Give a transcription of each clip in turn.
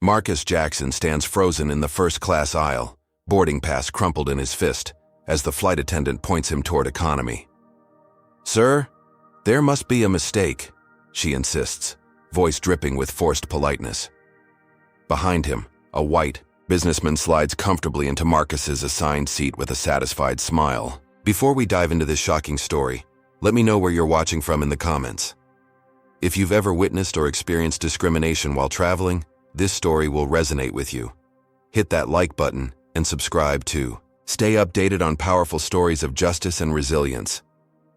Marcus Jackson stands frozen in the first-class aisle, boarding pass crumpled in his fist, as the flight attendant points him toward economy. "Sir, there must be a mistake," she insists, voice dripping with forced politeness. Behind him, a white businessman slides comfortably into Marcus's assigned seat with a satisfied smile. Before we dive into this shocking story, let me know where you're watching from in the comments. If you've ever witnessed or experienced discrimination while traveling, this story will resonate with you. Hit that like button and subscribe too. Stay updated on powerful stories of justice and resilience.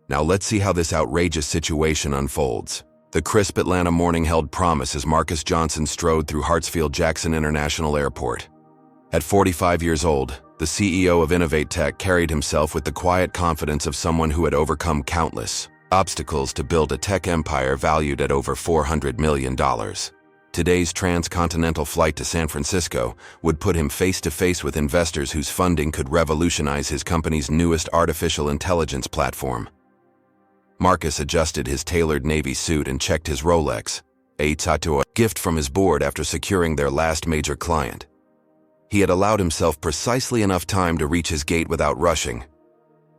Now let's see how this outrageous situation unfolds. The crisp Atlanta morning held promise as Marcus Johnson strode through Hartsfield-Jackson International Airport. At 45 years old, the CEO of Innovate Tech carried himself with the quiet confidence of someone who had overcome countless obstacles to build a tech empire valued at over $400 million. Today's transcontinental flight to San Francisco would put him face-to-face with investors whose funding could revolutionize his company's newest artificial intelligence platform. Marcus adjusted his tailored navy suit and checked his Rolex, a gift from his board after securing their last major client. He had allowed himself precisely enough time to reach his gate without rushing.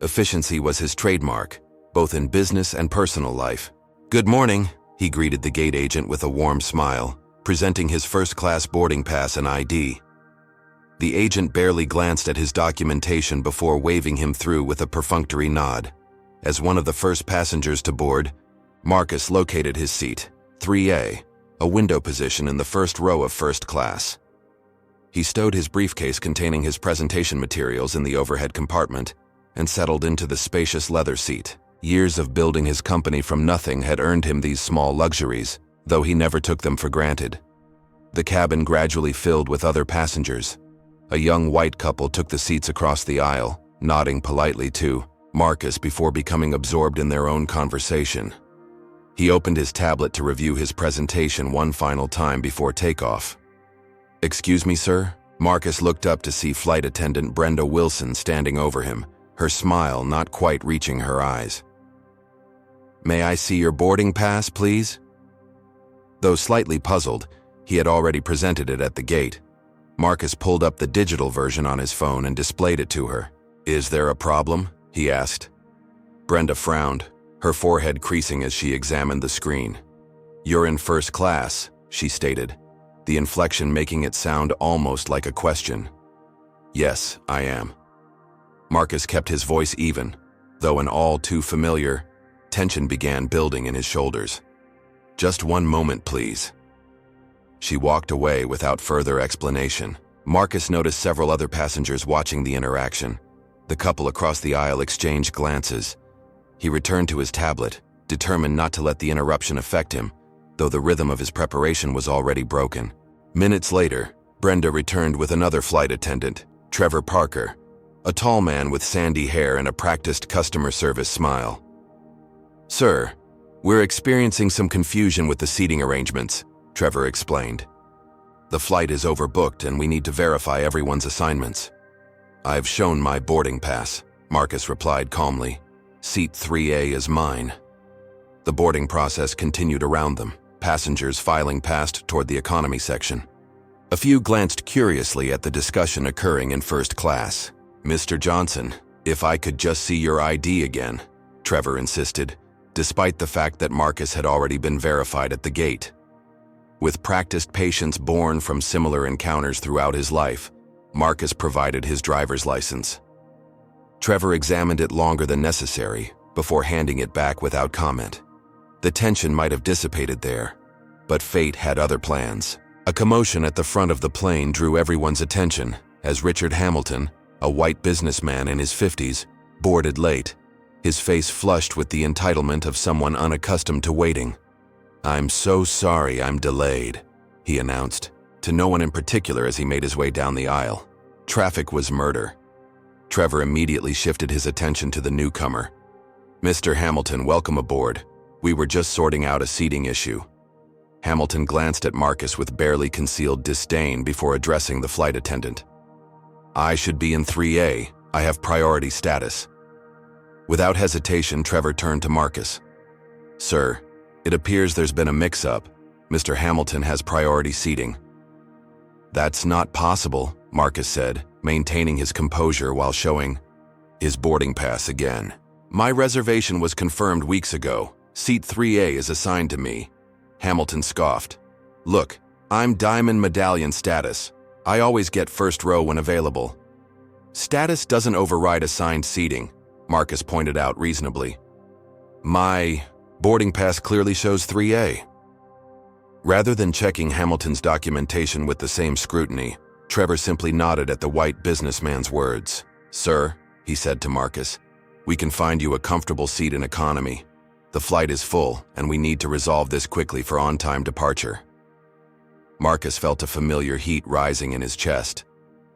Efficiency was his trademark, both in business and personal life. "Good morning," he greeted the gate agent with a warm smile, presenting his first-class boarding pass and ID. The agent barely glanced at his documentation before waving him through with a perfunctory nod. As one of the first passengers to board, Marcus located his seat, 3A, a window position in the first row of first class. He stowed his briefcase containing his presentation materials in the overhead compartment and settled into the spacious leather seat. Years of building his company from nothing had earned him these small luxuries, though he never took them for granted. The cabin gradually filled with other passengers. A young white couple took the seats across the aisle, nodding politely to Marcus before becoming absorbed in their own conversation. He opened his tablet to review his presentation one final time before takeoff. "Excuse me, sir?" Marcus looked up to see flight attendant Brenda Wilson standing over him, her smile not quite reaching her eyes. "May I see your boarding pass, please?" Though slightly puzzled, he had already presented it at the gate. Marcus pulled up the digital version on his phone and displayed it to her. "Is there a problem?" he asked. Brenda frowned, her forehead creasing as she examined the screen. "You're in first class," she stated, the inflection making it sound almost like a question. "Yes, I am." Marcus kept his voice even, though an all too familiar tension began building in his shoulders. "Just one moment, please." She walked away without further explanation. Marcus noticed several other passengers watching the interaction. The couple across the aisle exchanged glances. He returned to his tablet, determined not to let the interruption affect him, though the rhythm of his preparation was already broken. Minutes later, Brenda returned with another flight attendant, Trevor Parker, a tall man with sandy hair and a practiced customer service smile. "Sir, we're experiencing some confusion with the seating arrangements," Trevor explained. "The flight is overbooked and we need to verify everyone's assignments." "I've shown my boarding pass," Marcus replied calmly. "Seat 3A is mine." The boarding process continued around them, passengers filing past toward the economy section. A few glanced curiously at the discussion occurring in first class. "Mr. Johnson, if I could just see your ID again," Trevor insisted, despite the fact that Marcus had already been verified at the gate. With practiced patience born from similar encounters throughout his life, Marcus provided his driver's license. Trevor examined it longer than necessary before handing it back without comment. The tension might have dissipated there, but fate had other plans. A commotion at the front of the plane drew everyone's attention as Richard Hamilton, a white businessman in his 50s, boarded late, his face flushed with the entitlement of someone unaccustomed to waiting. "I'm so sorry I'm delayed," he announced, to no one in particular as he made his way down the aisle. Traffic was murder. Trevor immediately shifted his attention to the newcomer. "Mr. Hamilton, welcome aboard. We were just sorting out a seating issue." Hamilton glanced at Marcus with barely concealed disdain before addressing the flight attendant. "I should be in 3A. I have priority status." Without hesitation, Trevor turned to Marcus. "Sir, it appears there's been a mix-up. Mr. Hamilton has priority seating." "That's not possible," Marcus said, maintaining his composure while showing his boarding pass again. "My reservation was confirmed weeks ago. Seat 3A is assigned to me." Hamilton scoffed. "Look, I'm Diamond Medallion status. I always get first row when available." "Status doesn't override assigned seating," Marcus pointed out reasonably. "My boarding pass clearly shows 3A." Rather than checking Hamilton's documentation with the same scrutiny, Trevor simply nodded at the white businessman's words. "Sir," he said to Marcus, "we can find you a comfortable seat in economy. The flight is full, and we need to resolve this quickly for on-time departure." Marcus felt a familiar heat rising in his chest,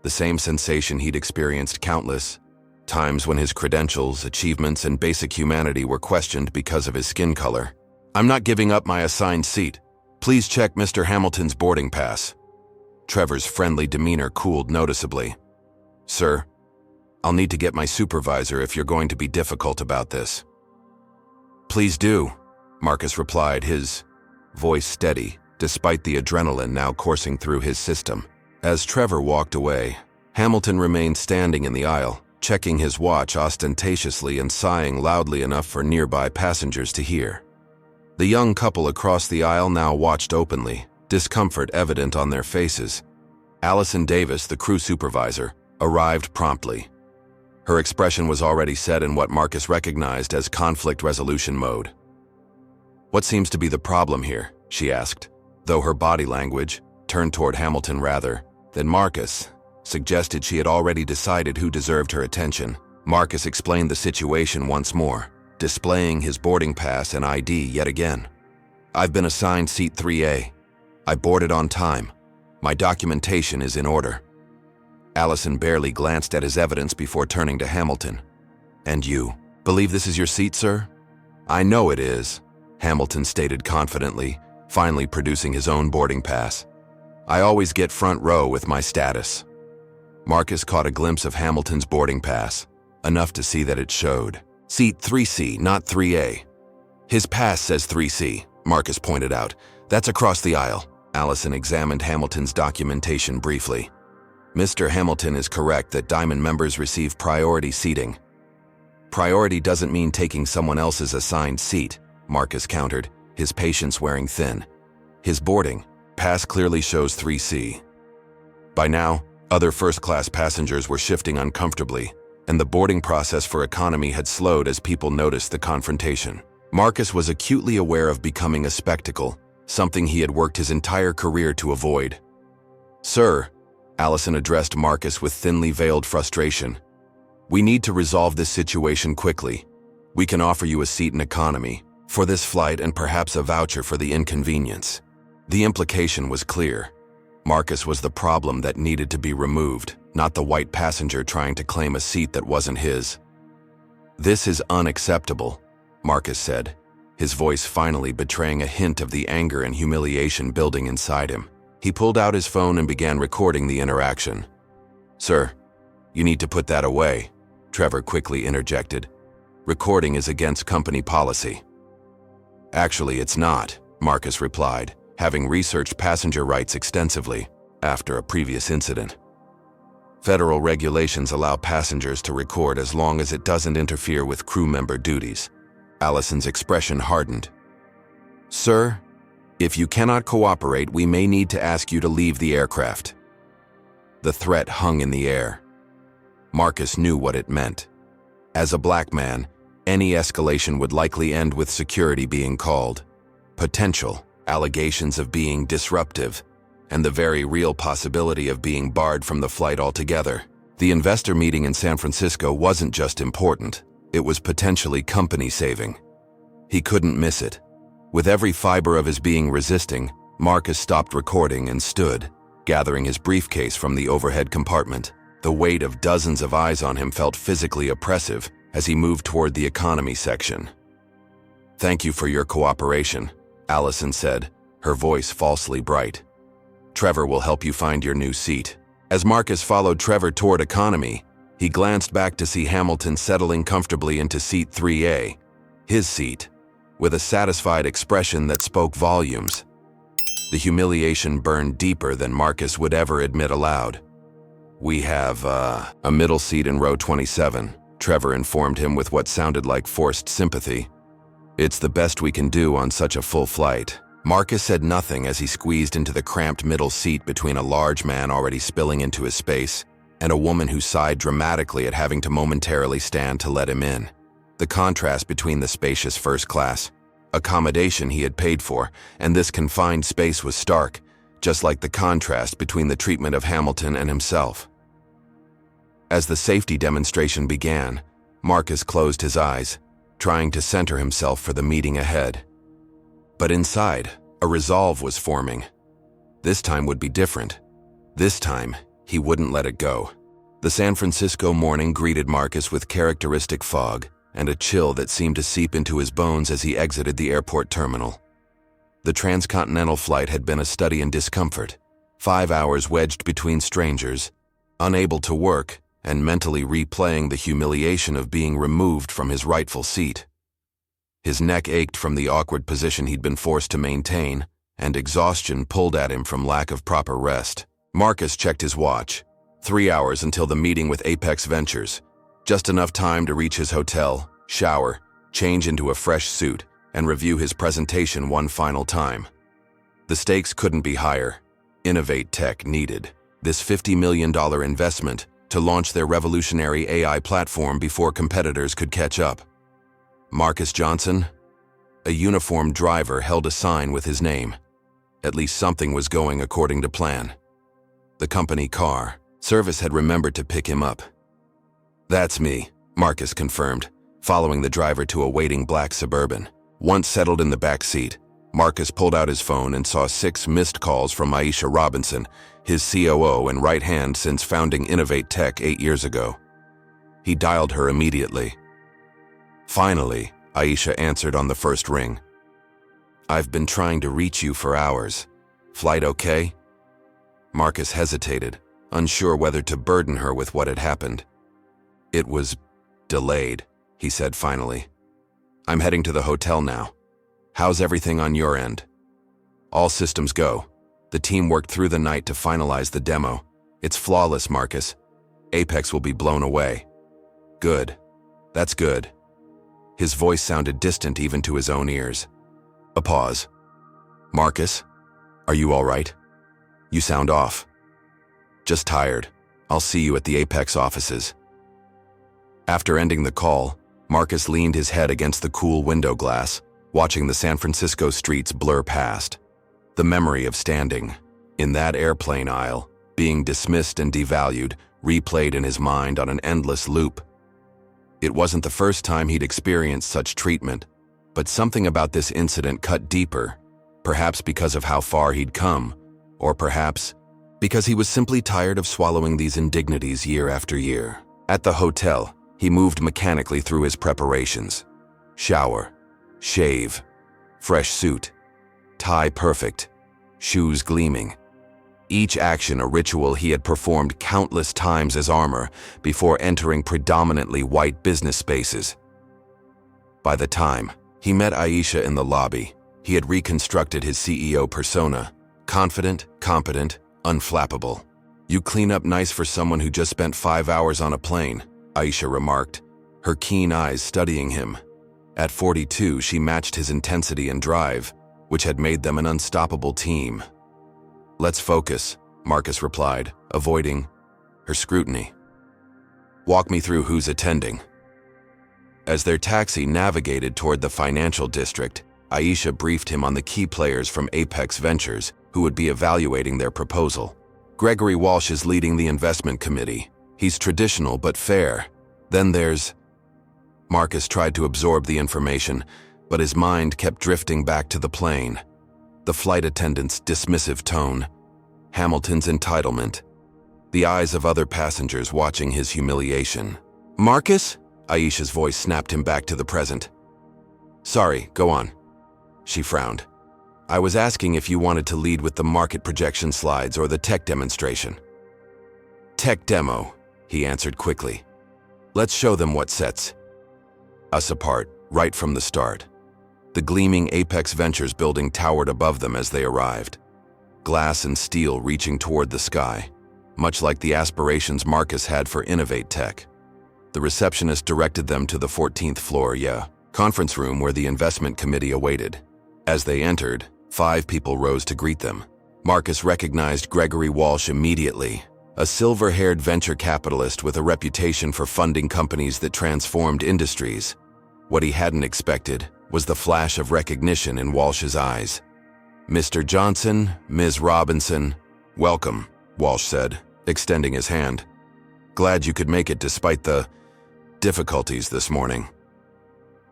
the same sensation he'd experienced countless times when his credentials, achievements, and basic humanity were questioned because of his skin color. "I'm not giving up my assigned seat. Please check Mr. Hamilton's boarding pass." Trevor's friendly demeanor cooled noticeably. "Sir, I'll need to get my supervisor if you're going to be difficult about this." "Please do," Marcus replied, his voice steady, despite the adrenaline now coursing through his system. As Trevor walked away, Hamilton remained standing in the aisle, checking his watch ostentatiously and sighing loudly enough for nearby passengers to hear. The young couple across the aisle now watched openly, discomfort evident on their faces. Allison Davis, the crew supervisor, arrived promptly. Her expression was already set in what Marcus recognized as conflict resolution mode. "What seems to be the problem here?" she asked, though her body language, turned toward Hamilton rather than Marcus, suggested she had already decided who deserved her attention. Marcus explained the situation once more, displaying his boarding pass and ID yet again. "I've been assigned seat 3A. I boarded on time. My documentation is in order." Allison barely glanced at his evidence before turning to Hamilton. "And you believe this is your seat, sir?" "I know it is," Hamilton stated confidently, finally producing his own boarding pass. "I always get front row with my status." Marcus caught a glimpse of Hamilton's boarding pass, enough to see that it showed seat 3C, not 3A. "His pass says 3C, Marcus pointed out. "That's across the aisle." Allison examined Hamilton's documentation briefly. "Mr. Hamilton is correct that Diamond members receive priority seating." "Priority doesn't mean taking someone else's assigned seat," Marcus countered, his patience wearing thin. "His boarding pass clearly shows 3C." By now, other first-class passengers were shifting uncomfortably, and the boarding process for economy had slowed as people noticed the confrontation. Marcus was acutely aware of becoming a spectacle, something he had worked his entire career to avoid. "Sir," Allison addressed Marcus with thinly veiled frustration, "we need to resolve this situation quickly. We can offer you a seat in economy for this flight and perhaps a voucher for the inconvenience." The implication was clear. Marcus was the problem that needed to be removed, not the white passenger trying to claim a seat that wasn't his. "This is unacceptable," Marcus said, his voice finally betraying a hint of the anger and humiliation building inside him. He pulled out his phone and began recording the interaction. "Sir, you need to put that away," Trevor quickly interjected. "Recording is against company policy." "Actually, it's not," Marcus replied, having researched passenger rights extensively after a previous incident. "Federal regulations allow passengers to record as long as it doesn't interfere with crew member duties." Allison's expression hardened. "Sir, if you cannot cooperate, we may need to ask you to leave the aircraft." The threat hung in the air. Marcus knew what it meant. As a black man, any escalation would likely end with security being called, potential allegations of being disruptive, and the very real possibility of being barred from the flight altogether. The investor meeting in San Francisco wasn't just important, it was potentially company-saving. He couldn't miss it. With every fiber of his being resisting, Marcus stopped recording and stood, gathering his briefcase from the overhead compartment. The weight of dozens of eyes on him felt physically oppressive as he moved toward the economy section. "Thank you for your cooperation," Allison said, her voice falsely bright. "Trevor will help you find your new seat." As Marcus followed Trevor toward economy, he glanced back to see Hamilton settling comfortably into seat 3A, his seat, with a satisfied expression that spoke volumes. The humiliation burned deeper than Marcus would ever admit aloud. "We have, a middle seat in row 27, Trevor informed him with what sounded like forced sympathy. "It's the best we can do on such a full flight." Marcus said nothing as he squeezed into the cramped middle seat between a large man already spilling into his space and a woman who sighed dramatically at having to momentarily stand to let him in. The contrast between the spacious first class accommodation he had paid for and this confined space was stark, just like the contrast between the treatment of Hamilton and himself. As the safety demonstration began, Marcus closed his eyes, trying to center himself for the meeting ahead. But inside, a resolve was forming. This time would be different. This time, he wouldn't let it go. The San Francisco morning greeted Marcus with characteristic fog and a chill that seemed to seep into his bones as he exited the airport terminal. The transcontinental flight had been a study in discomfort, 5 hours wedged between strangers, unable to work, and mentally replaying the humiliation of being removed from his rightful seat. His neck ached from the awkward position he'd been forced to maintain, and exhaustion pulled at him from lack of proper rest. Marcus checked his watch. 3 hours until the meeting with Apex Ventures. Just enough time to reach his hotel, shower, change into a fresh suit, and review his presentation one final time. The stakes couldn't be higher. Innovate Tech needed this $50 million investment to launch their revolutionary AI platform before competitors could catch up. Marcus Johnson? A uniformed driver held a sign with his name. At least something was going according to plan. The company car. Service had remembered to pick him up. "That's me," Marcus confirmed, following the driver to a waiting black Suburban. Once settled in the back seat, Marcus pulled out his phone and saw 6 missed calls from Aisha Robinson, his COO and right hand since founding Innovate Tech 8 years ago. He dialed her immediately. Finally, Aisha answered on the first ring. "I've been trying to reach you for hours. Flight okay?" Marcus hesitated, unsure whether to burden her with what had happened. "It was delayed," he said finally. "I'm heading to the hotel now. How's everything on your end?" "All systems go. The team worked through the night to finalize the demo. It's flawless, Marcus. Apex will be blown away." "Good. That's good." His voice sounded distant even to his own ears. A pause. "Marcus, are you all right? You sound off." "Just tired. I'll see you at the Apex offices." After ending the call, Marcus leaned his head against the cool window glass, watching the San Francisco streets blur past. The memory of standing in that airplane aisle, being dismissed and devalued, replayed in his mind on an endless loop. It wasn't the first time he'd experienced such treatment, but something about this incident cut deeper, perhaps because of how far he'd come, or perhaps because he was simply tired of swallowing these indignities year after year. At the hotel, he moved mechanically through his preparations. Shower, shave, fresh suit, tie perfect, shoes gleaming. Each action a ritual he had performed countless times as armor before entering predominantly white business spaces. By the time he met Aisha in the lobby, he had reconstructed his CEO persona, confident, competent, unflappable. "You clean up nice for someone who just spent 5 hours on a plane," Aisha remarked, her keen eyes studying him. At 42, she matched his intensity and drive, which had made them an unstoppable team. "Let's focus," Marcus replied, avoiding her scrutiny. "Walk me through who's attending." As their taxi navigated toward the financial district, Aisha briefed him on the key players from Apex Ventures who would be evaluating their proposal. "Gregory Walsh is leading the investment committee. He's traditional but fair. Then there's..." Marcus tried to absorb the information, but his mind kept drifting back to the plane. The flight attendant's dismissive tone, Hamilton's entitlement, the eyes of other passengers watching his humiliation. "Marcus?" Aisha's voice snapped him back to the present. "Sorry, go on." She frowned. "I was asking if you wanted to lead with the market projection slides or the tech demonstration." "Tech demo," he answered quickly. "Let's show them what sets us apart right from the start." The gleaming Apex Ventures building towered above them as they arrived. glass and steel reaching toward the sky, much like the aspirations Marcus had for Innovate Tech. The receptionist directed them to the 14th floor, conference room where the investment committee awaited. As they entered, 5 people rose to greet them. Marcus recognized Gregory Walsh immediately, a silver-haired venture capitalist with a reputation for funding companies that transformed industries. What he hadn't expected was the flash of recognition in Walsh's eyes. "Mr. Johnson, Ms. Robinson, welcome," Walsh said, extending his hand. "Glad you could make it despite the difficulties this morning."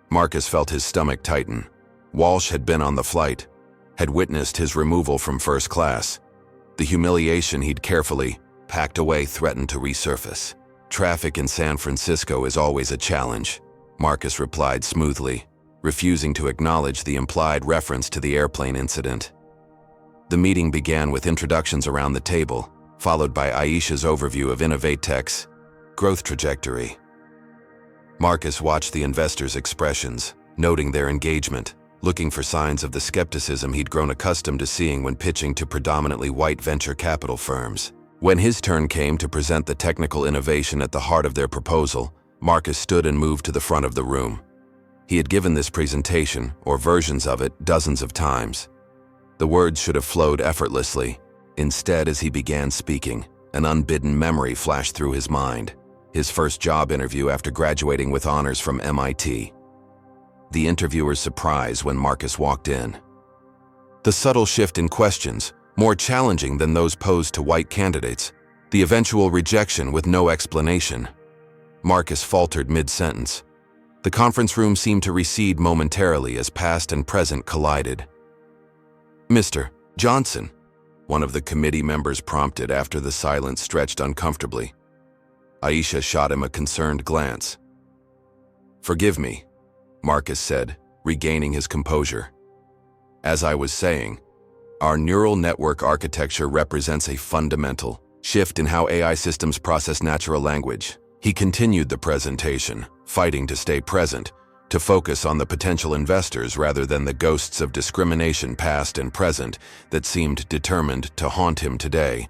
Marcus felt his stomach tighten. Walsh had been on the flight, had witnessed his removal from first class. The humiliation he'd carefully packed away threatened to resurface. "Traffic in San Francisco is always a challenge," Marcus replied smoothly, refusing to acknowledge the implied reference to the airplane incident. The meeting began with introductions around the table, followed by Aisha's overview of Innovate Tech's growth trajectory. Marcus watched the investors' expressions, noting their engagement, looking for signs of the skepticism he'd grown accustomed to seeing when pitching to predominantly white venture capital firms. When his turn came to present the technical innovation at the heart of their proposal, Marcus stood and moved to the front of the room. He had given this presentation, or versions of it, dozens of times. The words should have flowed effortlessly. Instead, as he began speaking, an unbidden memory flashed through his mind. His first job interview after graduating with honors from MIT. The interviewer's surprise when Marcus walked in. The subtle shift in questions, more challenging than those posed to white candidates. The eventual rejection with no explanation. Marcus faltered mid-sentence. The conference room seemed to recede momentarily as past and present collided. "Mr. Johnson," one of the committee members prompted after the silence stretched uncomfortably. Aisha shot him a concerned glance. "Forgive me," Marcus said, regaining his composure. "As I was saying, our neural network architecture represents a fundamental shift in how AI systems process natural language." He continued the presentation, fighting to stay present, to focus on the potential investors rather than the ghosts of discrimination past and present that seemed determined to haunt him today.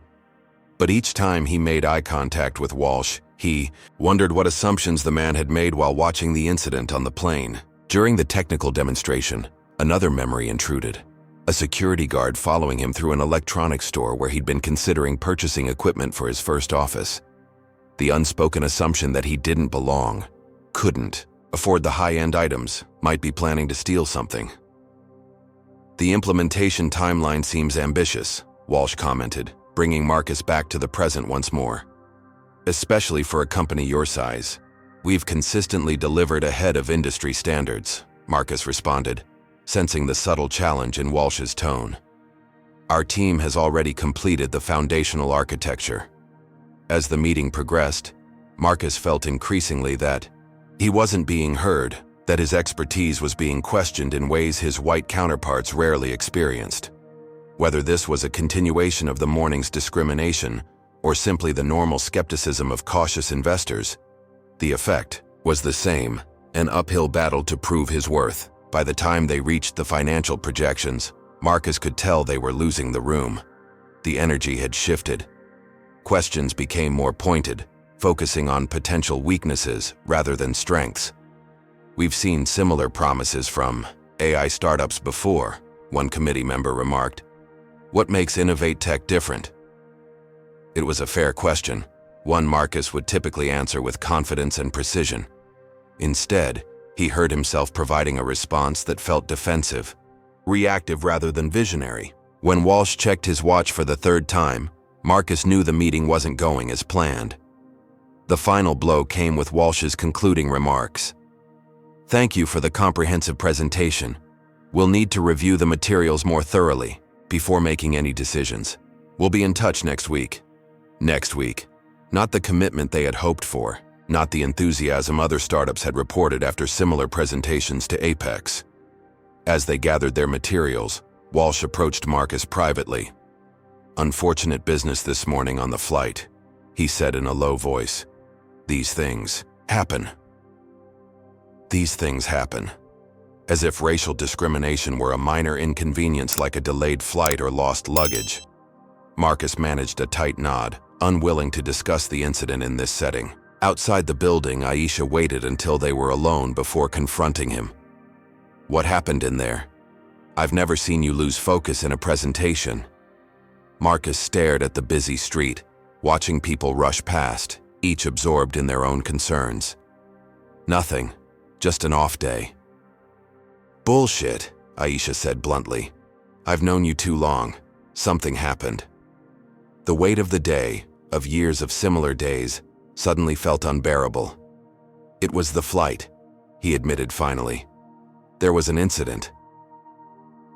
But each time he made eye contact with Walsh, he wondered what assumptions the man had made while watching the incident on the plane. During the technical demonstration, another memory intruded. A security guard following him through an electronics store where he'd been considering purchasing equipment for his first office. The unspoken assumption that he didn't belong, couldn't afford the high-end items, might be planning to steal something. "The implementation timeline seems ambitious," Walsh commented, bringing Marcus back to the present once more. "Especially for a company your size. We've consistently delivered ahead of industry standards," Marcus responded, sensing the subtle challenge in Walsh's tone. "Our team has already completed the foundational architecture." As the meeting progressed, Marcus felt increasingly that he wasn't being heard, that his expertise was being questioned in ways his white counterparts rarely experienced. Whether this was a continuation of the morning's discrimination or simply the normal skepticism of cautious investors, the effect was the same, an uphill battle to prove his worth. By the time they reached the financial projections, Marcus could tell they were losing the room. The energy had shifted. Questions became more pointed, focusing on potential weaknesses rather than strengths. "We've seen similar promises from AI startups before," one committee member remarked. "What makes Innovate Tech different?" It was a fair question, one Marcus would typically answer with confidence and precision. Instead, he heard himself providing a response that felt defensive, reactive rather than visionary. When Walsh checked his watch for the 3rd time, Marcus knew the meeting wasn't going as planned. The final blow came with Walsh's concluding remarks. "Thank you for the comprehensive presentation. We'll need to review the materials more thoroughly before making any decisions. We'll be in touch next week." Next week. Not the commitment they had hoped for, not the enthusiasm other startups had reported after similar presentations to Apex. As they gathered their materials, Walsh approached Marcus privately. "Unfortunate business this morning on the flight," he said in a low voice. "These things happen. These things happen." As if racial discrimination were a minor inconvenience like a delayed flight or lost luggage. Marcus managed a tight nod, unwilling to discuss the incident in this setting. Outside the building, Aisha waited until they were alone before confronting him. "What happened in there? I've never seen you lose focus in a presentation." Marcus stared at the busy street, watching people rush past, each absorbed in their own concerns. "Nothing, just an off day." "Bullshit," Aisha said bluntly. "I've known you too long. Something happened." The weight of the day, of years of similar days, suddenly felt unbearable. "It was the flight," he admitted finally. "There was an incident."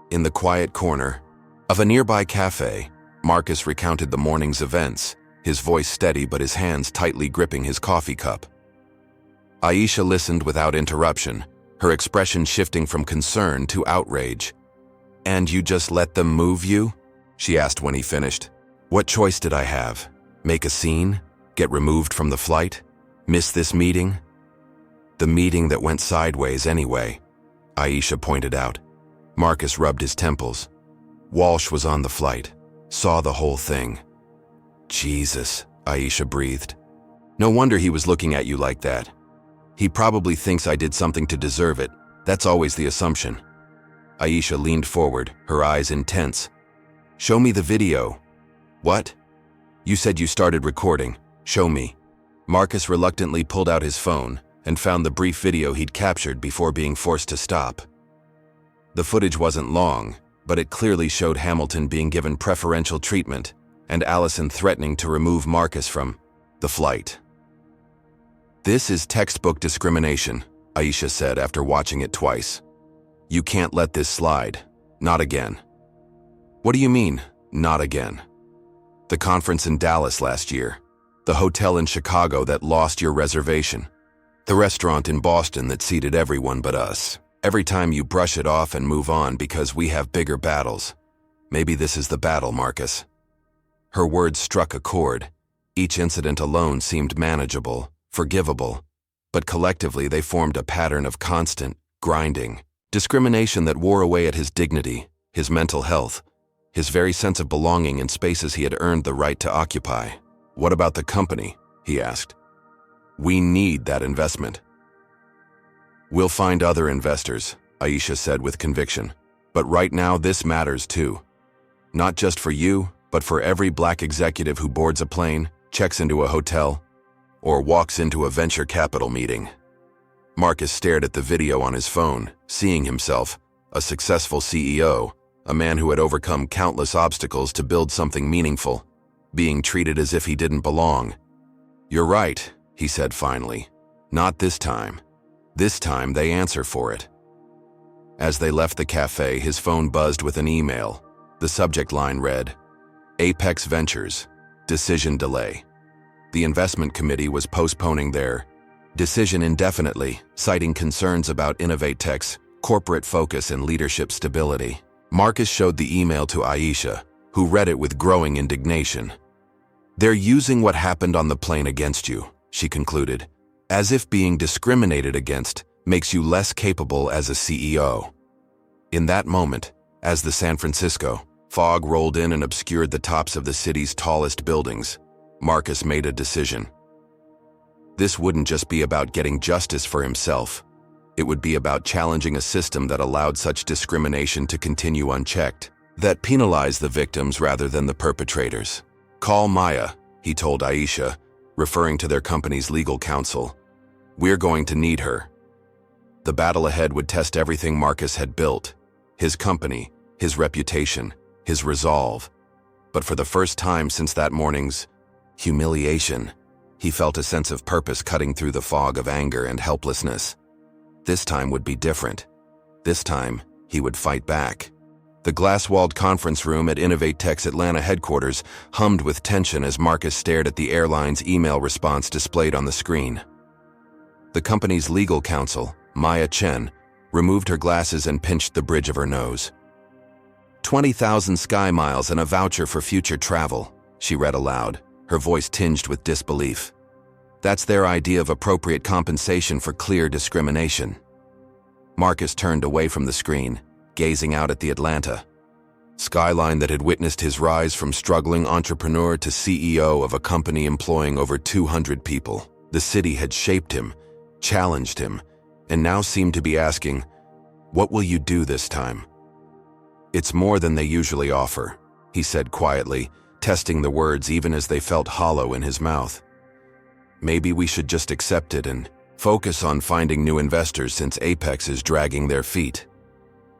In the quiet corner of a nearby cafe, Marcus recounted the morning's events, his voice steady but his hands tightly gripping his coffee cup. Aisha listened without interruption, her expression shifting from concern to outrage. "And you just let them move you?" she asked when he finished. "What choice did I have? Make a scene? Get removed from the flight? Miss this meeting?" "The meeting that went sideways anyway," Aisha pointed out. Marcus rubbed his temples. "Walsh was on the flight. Saw the whole thing." "Jesus," Aisha breathed. "No wonder he was looking at you like that. He probably thinks I did something to deserve it. That's always the assumption." Aisha leaned forward, her eyes intense. "Show me the video." "What? You said you started recording. Show me." Marcus reluctantly pulled out his phone and found the brief video he'd captured before being forced to stop. The footage wasn't long, but it clearly showed Hamilton being given preferential treatment and Allison threatening to remove Marcus from the flight. "This is textbook discrimination," Aisha said after watching it twice. "You can't let this slide. Not again." "What do you mean, not again?" "The conference in Dallas last year. The hotel in Chicago that lost your reservation. The restaurant in Boston that seated everyone but us. Every time you brush it off and move on because we have bigger battles. Maybe this is the battle, Marcus." Her words struck a chord. Each incident alone seemed manageable, forgivable, but collectively they formed a pattern of constant, grinding, discrimination that wore away at his dignity, his mental health, his very sense of belonging in spaces he had earned the right to occupy. "What about the company?" he asked. "We need that investment." "We'll find other investors," Aisha said with conviction. "But right now this matters too. Not just for you, but for every black executive who boards a plane, checks into a hotel, or walks into a venture capital meeting." Marcus stared at the video on his phone, seeing himself, a successful CEO, a man who had overcome countless obstacles to build something meaningful, being treated as if he didn't belong. "You're right," he said finally. "Not this time. This time they answer for it." As they left the cafe, his phone buzzed with an email. The subject line read, "Apex Ventures, decision delay." The investment committee was postponing their decision indefinitely, citing concerns about Innovatech's corporate focus and leadership stability. Marcus showed the email to Aisha, who read it with growing indignation. "They're using what happened on the plane against you," she concluded, "as if being discriminated against makes you less capable as a CEO." In that moment, as the San Francisco fog rolled in and obscured the tops of the city's tallest buildings, Marcus made a decision. This wouldn't just be about getting justice for himself. It would be about challenging a system that allowed such discrimination to continue unchecked, that penalized the victims rather than the perpetrators. "Call Maya," he told Aisha, referring to their company's legal counsel. "We're going to need her." The battle ahead would test everything Marcus had built, his company, his reputation, his resolve. But for the first time since that morning's humiliation, he felt a sense of purpose cutting through the fog of anger and helplessness. This time would be different. This time, he would fight back. The glass-walled conference room at Innovatech's Atlanta headquarters hummed with tension as Marcus stared at the airline's email response displayed on the screen. The company's legal counsel, Maya Chen, removed her glasses and pinched the bridge of her nose. 20,000 sky miles and a voucher for future travel, she read aloud, her voice tinged with disbelief. That's their idea of appropriate compensation for clear discrimination. Marcus turned away from the screen, gazing out at the Atlanta Skyline that had witnessed his rise from struggling entrepreneur to CEO of a company employing over 200 people. The city had shaped him, challenged him, and now seemed to be asking, "What will you do this time?" "It's more than they usually offer," he said quietly, testing the words even as they felt hollow in his mouth. "Maybe we should just accept it and focus on finding new investors since Apex is dragging their feet."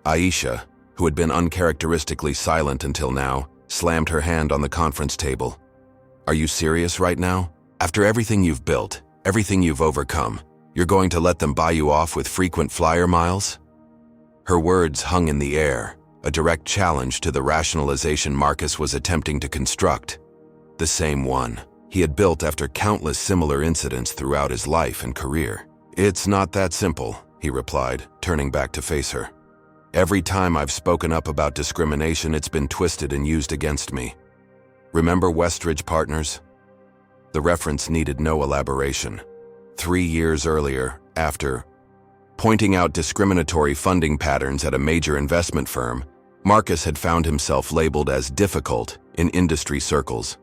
Aisha, who had been uncharacteristically silent until now, slammed her hand on the conference table. "Are you serious right now? After everything you've built, everything you've overcome, you're going to let them buy you off with frequent flyer miles?" Her words hung in the air, a direct challenge to the rationalization Marcus was attempting to construct. The same one he had built after countless similar incidents throughout his life and career. "It's not that simple," he replied, turning back to face her. "Every time I've spoken up about discrimination, it's been twisted and used against me. Remember Westridge Partners?" The reference needed no elaboration. 3 years earlier, after pointing out discriminatory funding patterns at a major investment firm, Marcus had found himself labeled as difficult in industry circles.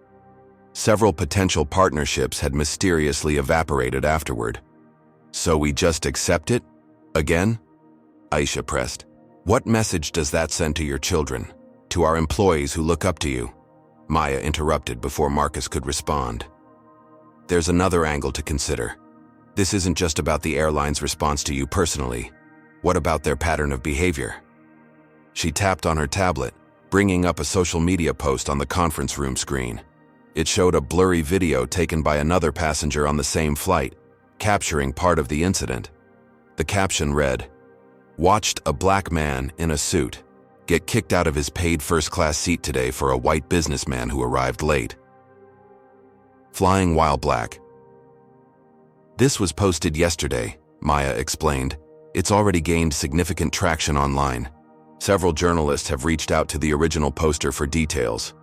Several potential partnerships had mysteriously evaporated afterward. "So we just accept it? Again?" Aisha pressed. "What message does that send to your children, to our employees who look up to you?" Maya interrupted before Marcus could respond. "There's another angle to consider. This isn't just about the airline's response to you personally. What about their pattern of behavior?" She tapped on her tablet, bringing up a social media post on the conference room screen. It showed a blurry video taken by another passenger on the same flight, capturing part of the incident. The caption read, "Watched a black man in a suit get kicked out of his paid first-class seat today for a white businessman who arrived late. Flying while black." "This was posted yesterday," Maya explained. "It's already gained significant traction online. Several journalists have reached out to the original poster for details."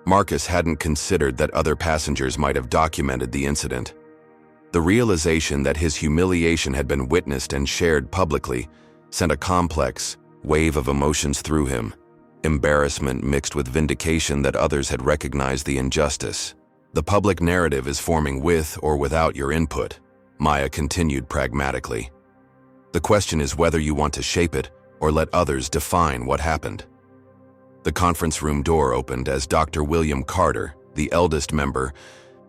Marcus hadn't considered that other passengers might have documented the incident. The realization that his humiliation had been witnessed and shared publicly sent a complex wave of emotions through him, embarrassment mixed with vindication that others had recognized the injustice. "The public narrative is forming with or without your input," Maya continued pragmatically. "The question is whether you want to shape it or let others define what happened." The conference room door opened as Dr. William Carter, the eldest member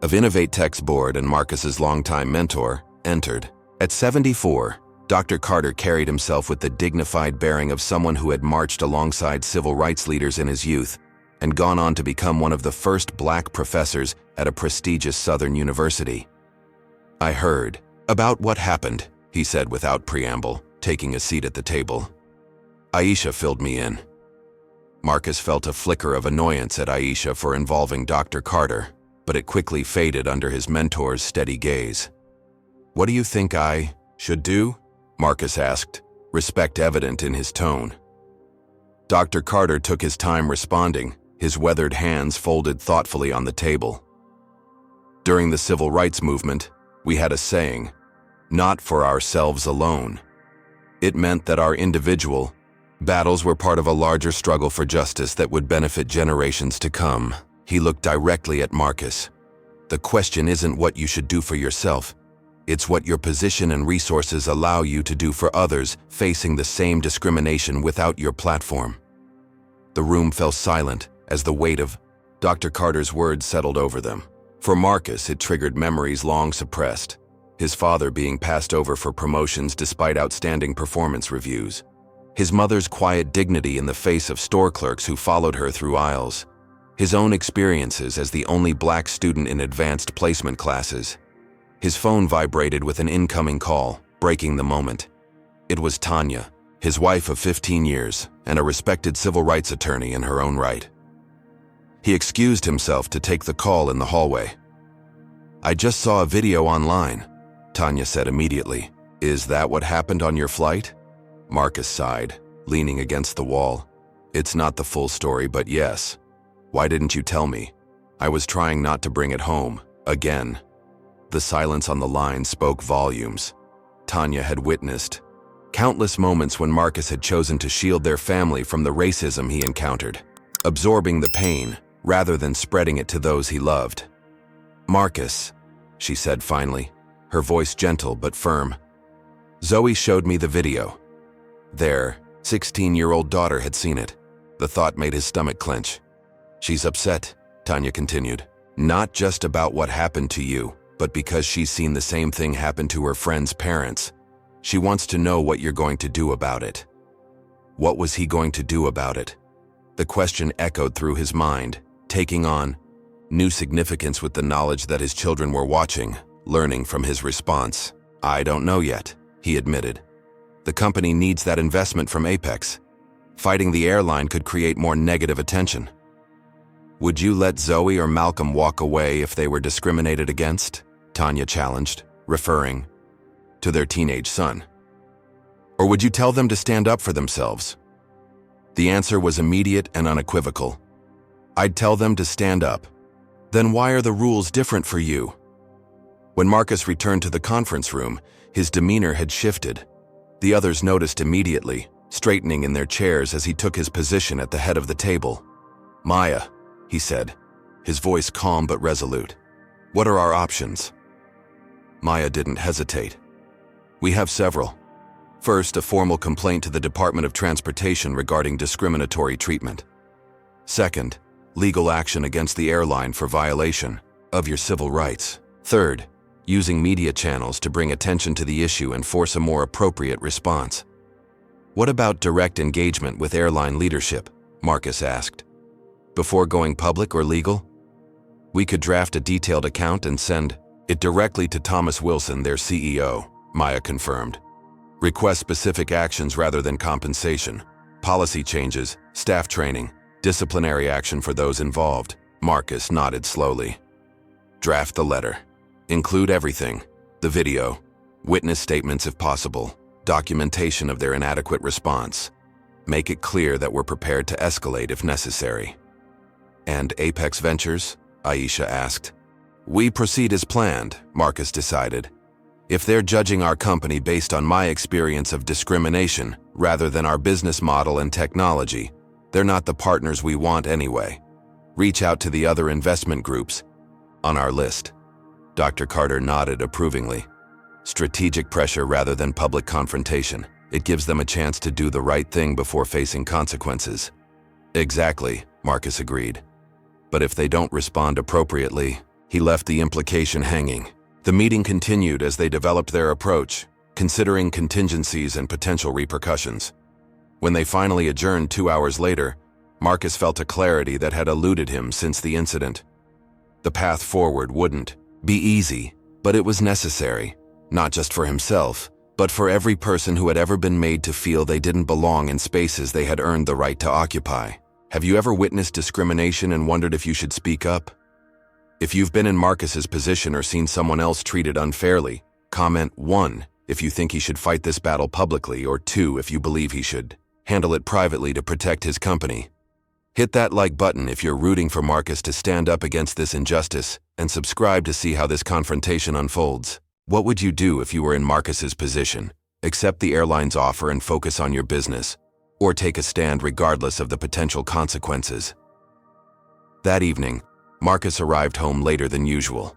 of Innovate Tech's board and Marcus's longtime mentor, entered. At 74, Dr. Carter carried himself with the dignified bearing of someone who had marched alongside civil rights leaders in his youth and gone on to become one of the first black professors at a prestigious Southern university. "I heard about what happened," he said without preamble, taking a seat at the table. "Aisha filled me in." Marcus felt a flicker of annoyance at Aisha for involving Dr. Carter, but it quickly faded under his mentor's steady gaze. "What do you think I should do?" Marcus asked, respect evident in his tone. Dr. Carter took his time responding, his weathered hands folded thoughtfully on the table. "During the civil rights movement, we had a saying, 'Not for ourselves alone.' It meant that our individual battles were part of a larger struggle for justice that would benefit generations to come." He looked directly at Marcus. "The question isn't what you should do for yourself. It's what your position and resources allow you to do for others facing the same discrimination without your platform." The room fell silent as the weight of Dr. Carter's words settled over them. For Marcus, it triggered memories long suppressed. His father being passed over for promotions despite outstanding performance reviews. His mother's quiet dignity in the face of store clerks who followed her through aisles. His own experiences as the only black student in advanced placement classes. His phone vibrated with an incoming call, breaking the moment. It was Tanya, his wife of 15 years, and a respected civil rights attorney in her own right. He excused himself to take the call in the hallway. "I just saw a video online," Tanya said immediately. "Is that what happened on your flight?" Marcus sighed, leaning against the wall. "It's not the full story, but yes. Why didn't you tell me? I was trying not to bring it home, again." The silence on the line spoke volumes. Tanya had witnessed Countless moments when Marcus had chosen to shield their family from the racism he encountered, absorbing the pain rather than spreading it to those he loved. "Marcus," she said finally, her voice gentle but firm. "Zoe showed me the video. Their 16-year-old daughter had seen it." The thought made his stomach clench. "She's upset," Tanya continued, "not just about what happened to you, but because she's seen the same thing happen to her friend's parents. She wants to know what you're going to do about it." What was he going to do about it? The question echoed through his mind, taking on new significance with the knowledge that his children were watching, learning from his response. "I don't know yet," he admitted. "The company needs that investment from Apex. Fighting the airline could create more negative attention." "Would you let Zoe or Malcolm walk away if they were discriminated against?" Tanya challenged, referring to their teenage son. "Or would you tell them to stand up for themselves?" The answer was immediate and unequivocal. "I'd tell them to stand up." "Then why are the rules different for you?" When Marcus returned to the conference room, his demeanor had shifted. The others noticed immediately, straightening in their chairs as he took his position at the head of the table. "Maya," he said, his voice calm but resolute, "what are our options?" Maya didn't hesitate. "We have several. First, a formal complaint to the Department of Transportation regarding discriminatory treatment. Second, legal action against the airline for violation of your civil rights. Third, using media channels to bring attention to the issue and force a more appropriate response." "What about direct engagement with airline leadership?" Marcus asked. "Before going public or legal?" "We could draft a detailed account and send it directly to Thomas Wilson, their CEO," Maya confirmed. "Request specific actions rather than compensation. Policy changes, staff training, disciplinary action for those involved." Marcus nodded slowly. "Draft the letter. Include everything: the video, witness statements if possible, documentation of their inadequate response. Make it clear that we're prepared to escalate if necessary." "And Apex Ventures?" Aisha asked. "We proceed as planned," Marcus decided. "If they're judging our company based on my experience of discrimination rather than our business model and technology, they're not the partners we want anyway. Reach out to the other investment groups on our list." Dr. Carter nodded approvingly. "Strategic pressure rather than public confrontation. It gives them a chance to do the right thing before facing consequences." "Exactly," Marcus agreed. "But if they don't respond appropriately," he left the implication hanging. The meeting continued as they developed their approach, considering contingencies and potential repercussions. When they finally adjourned 2 hours later, Marcus felt a clarity that had eluded him since the incident. The path forward wouldn't be easy, but it was necessary, not just for himself, but for every person who had ever been made to feel they didn't belong in spaces they had earned the right to occupy. Have you ever witnessed discrimination and wondered if you should speak up? If you've been in Marcus's position or seen someone else treated unfairly, comment 1 if you think he should fight this battle publicly, or 2 if you believe he should handle it privately to protect his company. Hit that like button if you're rooting for Marcus to stand up against this injustice, and subscribe to see how this confrontation unfolds. What would you do if you were in Marcus's position? Accept the airline's offer and focus on your business, or take a stand regardless of the potential consequences? That evening, Marcus arrived home later than usual.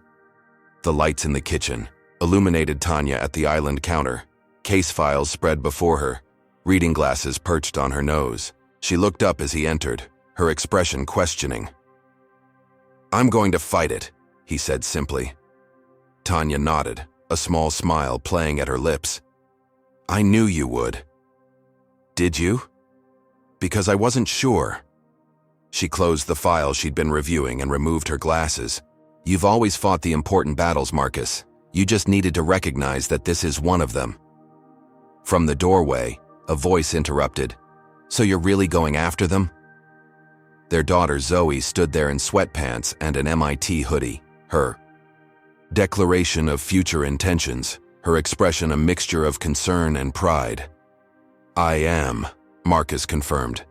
The lights in the kitchen illuminated Tanya at the island counter, case files spread before her, reading glasses perched on her nose. She looked up as he entered, her expression questioning. "I'm going to fight it," he said simply. Tanya nodded, a small smile playing at her lips. "I knew you would." "Did you?" "Because I wasn't sure." She closed the file she'd been reviewing and removed her glasses. "You've always fought the important battles, Marcus. You just needed to recognize that this is one of them." From the doorway, a voice interrupted. "So you're really going after them?" Their daughter Zoe stood there in sweatpants and an MIT hoodie, her declaration of future intentions, her expression a mixture of concern and pride. "I am," Marcus confirmed.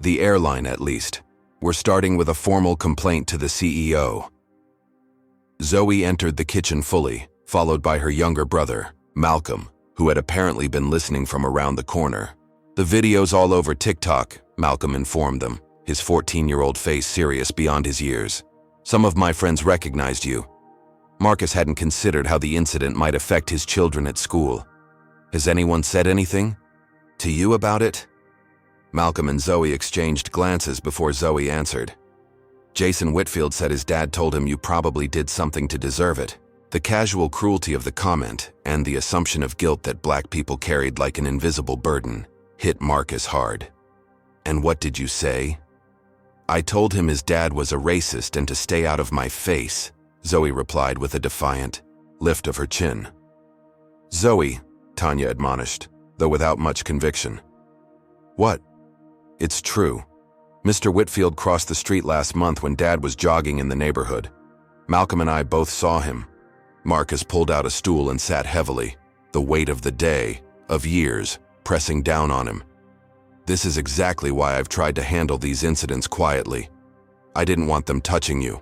"The airline, at least. We're starting with a formal complaint to the CEO." Zoe entered the kitchen fully, followed by her younger brother, Malcolm, who had apparently been listening from around the corner. "The video's all over TikTok," Malcolm informed them, his 14-year-old face serious beyond his years. "Some of my friends recognized you." Marcus hadn't considered how the incident might affect his children at school. "Has anyone said anything to you about it?" Malcolm and Zoe exchanged glances before Zoe answered. "Jason Whitfield said his dad told him you probably did something to deserve it." The casual cruelty of the comment and the assumption of guilt that black people carried like an invisible burden hit Marcus hard. "And what did you say?" "I told him his dad was a racist and to stay out of my face," Zoe replied with a defiant lift of her chin. "Zoe," Tanya admonished, though without much conviction. "What?" "It's true. Mr. Whitfield crossed the street last month when Dad was jogging in the neighborhood. Malcolm and I both saw him." Marcus pulled out a stool and sat heavily, the weight of the day, of years, pressing down on him. "This is exactly why I've tried to handle these incidents quietly. I didn't want them touching you."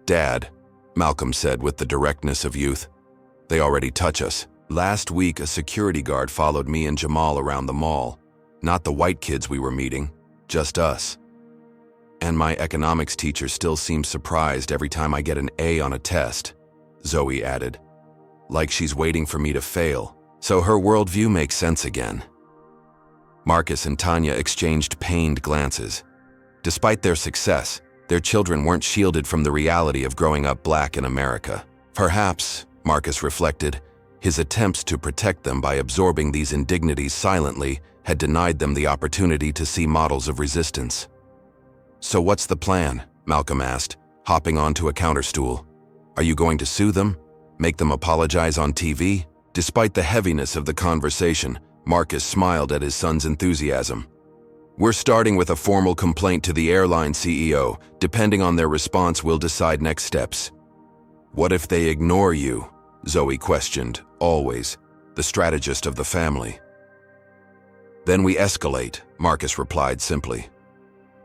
"Dad," Malcolm said with the directness of youth, "they already touch us. Last week, a security guard followed me and Jamal around the mall. Not the white kids we were meeting, just us. And my economics teacher still seems surprised every time I get an A on a test," Zoe added. "Like she's waiting for me to fail, so her worldview makes sense again." Marcus and Tanya exchanged pained glances. Despite their success, their children weren't shielded from the reality of growing up black in America. Perhaps, Marcus reflected, his attempts to protect them by absorbing these indignities silently had denied them the opportunity to see models of resistance. "So what's the plan?" Malcolm asked, hopping onto a counterstool. "Are you going to sue them? Make them apologize on TV?" Despite the heaviness of the conversation, Marcus smiled at his son's enthusiasm. "We're starting with a formal complaint to the airline CEO. Depending on their response, we'll decide next steps." "What if they ignore you?" Zoe questioned, always, the strategist of the family. "Then we escalate," Marcus replied simply.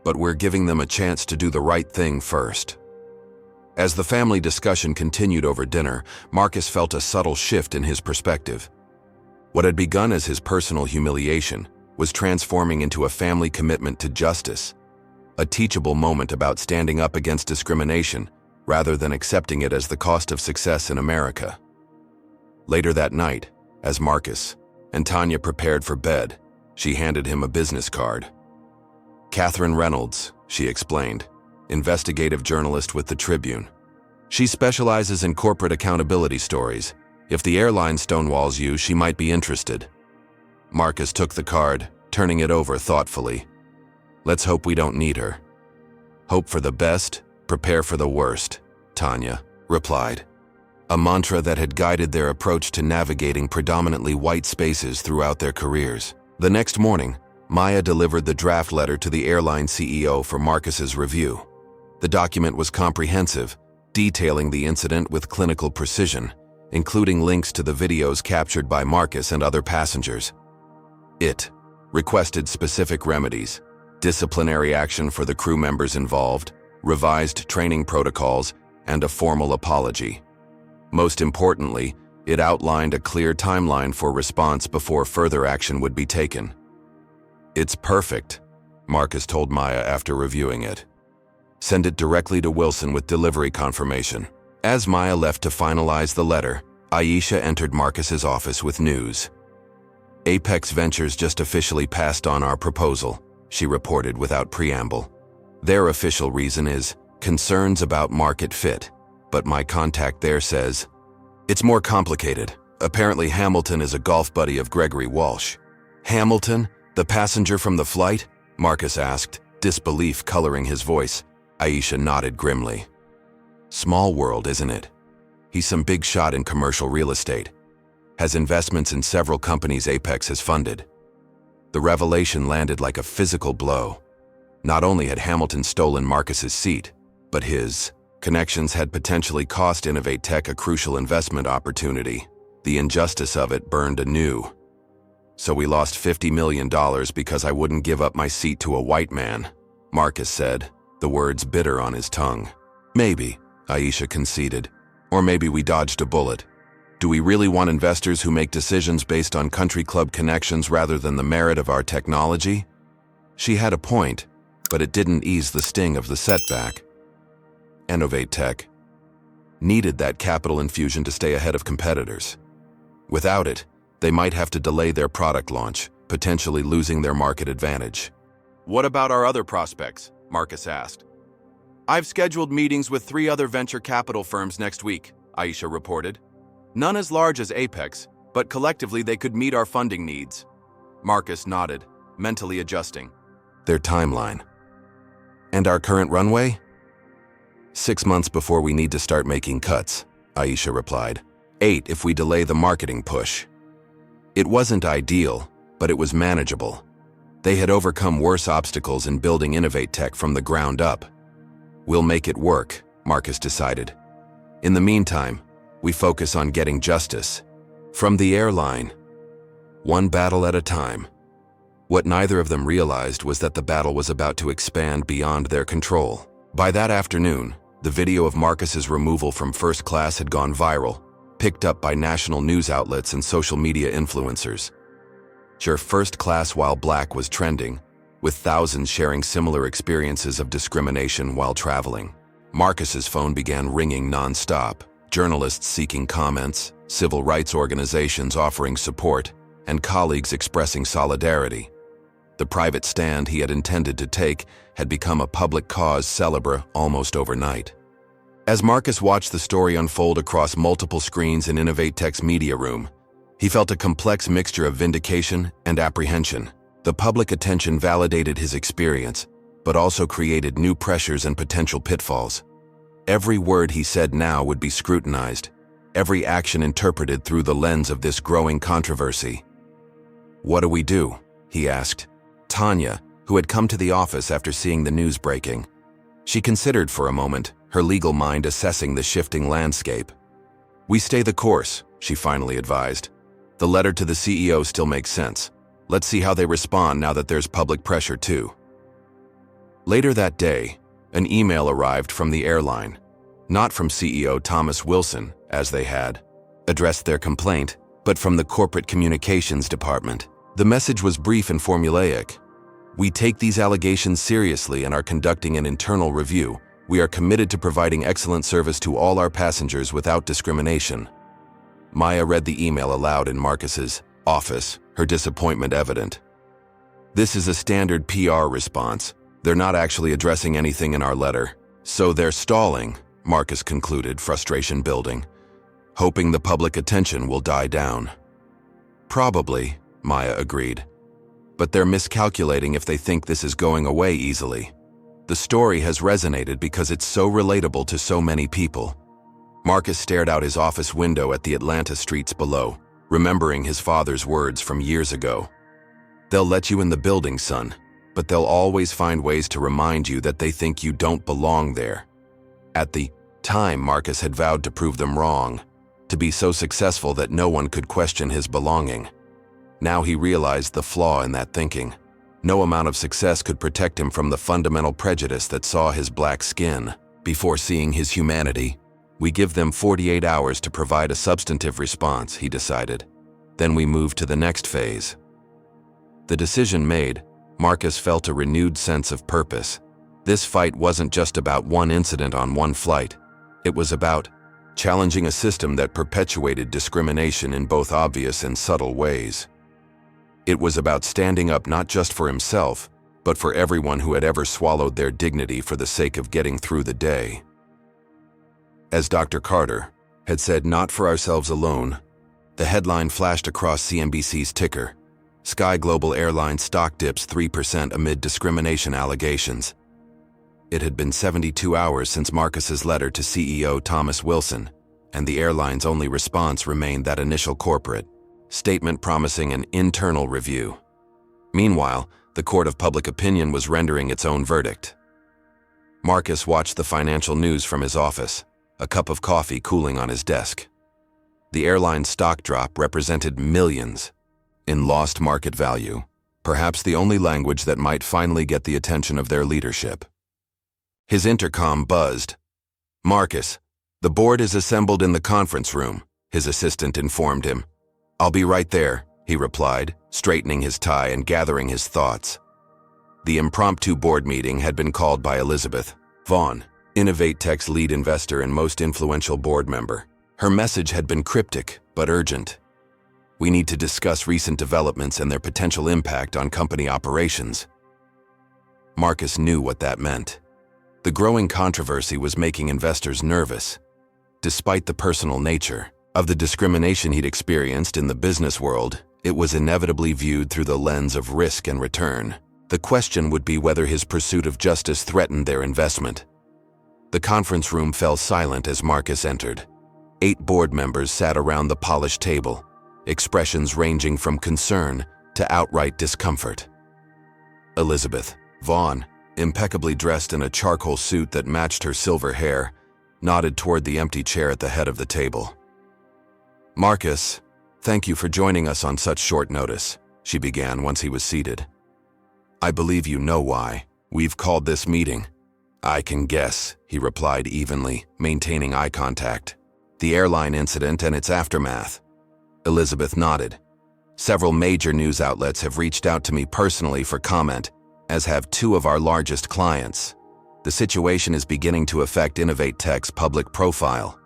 "But we're giving them a chance to do the right thing first." As the family discussion continued over dinner, Marcus felt a subtle shift in his perspective. What had begun as his personal humiliation was transforming into a family commitment to justice, a teachable moment about standing up against discrimination rather than accepting it as the cost of success in America. Later that night, as Marcus and Tanya prepared for bed, she handed him a business card. "Catherine Reynolds," she explained, investigative journalist with the Tribune. "She specializes in corporate accountability stories. If the airline stonewalls you, she might be interested." Marcus took the card, turning it over thoughtfully. "Let's hope we don't need her." "Hope for the best, prepare for the worst," Tanya replied, a mantra that had guided their approach to navigating predominantly white spaces throughout their careers. The next morning, Maya delivered the draft letter to the airline CEO for Marcus's review. The document was comprehensive, detailing the incident with clinical precision, including links to the videos captured by Marcus and other passengers. It requested specific remedies, disciplinary action for the crew members involved, revised training protocols, and a formal apology. Most importantly, it outlined a clear timeline for response before further action would be taken. "It's perfect," Marcus told Maya after reviewing it. "Send it directly to Wilson with delivery confirmation." As Maya left to finalize the letter, Aisha entered Marcus's office with news. "Apex Ventures just officially passed on our proposal," she reported without preamble. "Their official reason is concerns about market fit, but my contact there says it's more complicated. Apparently Hamilton is a golf buddy of Gregory Walsh." "Hamilton, the passenger from the flight?" Marcus asked, disbelief coloring his voice. Aisha nodded grimly. "Small world, isn't it? He's some big shot in commercial real estate. Has investments in several companies Apex has funded." The revelation landed like a physical blow. Not only had Hamilton stolen Marcus's seat, but his connections had potentially cost Innovate Tech a crucial investment opportunity. The injustice of it burned anew. "So we lost $50 million because I wouldn't give up my seat to a white man," Marcus said, the words bitter on his tongue. "Maybe," Aisha conceded. "Or maybe we dodged a bullet. Do we really want investors who make decisions based on country club connections rather than the merit of our technology? She had a point, but it didn't ease the sting of the setback. Innovate Tech needed that capital infusion to stay ahead of competitors. Without it, they might have to delay their product launch, potentially losing their market advantage. What about our other prospects? Marcus asked. I've scheduled meetings with 3 other venture capital firms next week, Aisha reported. None as large as Apex, but collectively they could meet our funding needs. Marcus nodded, mentally adjusting. Their timeline. And our current runway? 6 months before we need to start making cuts, Aisha replied. 8 if we delay the marketing push. It wasn't ideal, but it was manageable. They had overcome worse obstacles in building Innovate Tech from the ground up. We'll make it work, Marcus decided. In the meantime, we focus on getting justice. From the airline. One battle at a time. What neither of them realized was that the battle was about to expand beyond their control. By that afternoon, the video of Marcus's removal from first class had gone viral, picked up by national news outlets and social media influencers. Sure, first class while black was trending, with thousands sharing similar experiences of discrimination while traveling. Marcus's phone began ringing non-stop, journalists seeking comments, civil rights organizations offering support, and colleagues expressing solidarity. The private stand he had intended to take had become a public cause célèbre almost overnight. As Marcus watched the story unfold across multiple screens in Innovate Tech's media room, he felt a complex mixture of vindication and apprehension. The public attention validated his experience, but also created new pressures and potential pitfalls. Every word he said now would be scrutinized, every action interpreted through the lens of this growing controversy. What do we do? He asked. Tanya, who had come to the office after seeing the news breaking. She considered for a moment, her legal mind assessing the shifting landscape. We stay the course, she finally advised. The letter to the CEO still makes sense. Let's see how they respond now that there's public pressure too. Later that day, an email arrived from the airline, not from CEO Thomas Wilson, as they had addressed their complaint, but from the corporate communications department. The message was brief and formulaic. We take these allegations seriously and are conducting an internal review. We are committed to providing excellent service to all our passengers without discrimination. Maya read the email aloud in Marcus's office, her disappointment evident. This is a standard PR response. They're not actually addressing anything in our letter. So they're stalling, Marcus concluded, frustration building, hoping the public attention will die down. Probably, Maya agreed. But they're miscalculating if they think this is going away easily. The story has resonated because it's so relatable to so many people. Marcus stared out his office window at the Atlanta streets below, remembering his father's words from years ago. They'll let you in the building, son, but they'll always find ways to remind you that they think you don't belong there. At the time, Marcus had vowed to prove them wrong, to be so successful that no one could question his belonging. Now he realized the flaw in that thinking. No amount of success could protect him from the fundamental prejudice that saw his black skin. Before seeing his humanity, we give them 48 hours to provide a substantive response, he decided. Then we move to the next phase. The decision made, Marcus felt a renewed sense of purpose. This fight wasn't just about one incident on one flight. It was about challenging a system that perpetuated discrimination in both obvious and subtle ways. It was about standing up not just for himself, but for everyone who had ever swallowed their dignity for the sake of getting through the day. As Dr. Carter had said, not for ourselves alone, the headline flashed across CNBC's ticker. SkyGlobal Airlines stock dips 3% amid discrimination allegations. It had been 72 hours since Marcus's letter to CEO Thomas Wilson, and the airline's only response remained that initial corporate statement promising an internal review. Meanwhile, the court of public opinion was rendering its own verdict. Marcus watched the financial news from his office, a cup of coffee cooling on his desk. The airline's stock drop represented millions in lost market value, perhaps the only language that might finally get the attention of their leadership. His intercom buzzed. Marcus, the board is assembled in the conference room. his assistant informed him. "I'll be right there," he replied, straightening his tie and gathering his thoughts. The impromptu board meeting had been called by Elizabeth Vaughn, Innovate Tech's lead investor and most influential board member. Her message had been cryptic but urgent. "We need to discuss recent developments and their potential impact on company operations." Marcus knew what that meant. The growing controversy was making investors nervous. Despite the personal nature of the discrimination he'd experienced in the business world, it was inevitably viewed through the lens of risk and return. The question would be whether his pursuit of justice threatened their investment. The conference room fell silent as Marcus entered. 8 board members sat around the polished table, expressions ranging from concern to outright discomfort. Elizabeth Vaughn, impeccably dressed in a charcoal suit that matched her silver hair, nodded toward the empty chair at the head of the table. "Marcus, thank you for joining us on such short notice," she began once he was seated. "I believe you know why we've called this meeting." "I can guess," he replied evenly, maintaining eye contact. "The airline incident and its aftermath." Elizabeth nodded. "Several major news outlets have reached out to me personally for comment, as have 2 of our largest clients. The situation is beginning to affect Innovate Tech's public profile."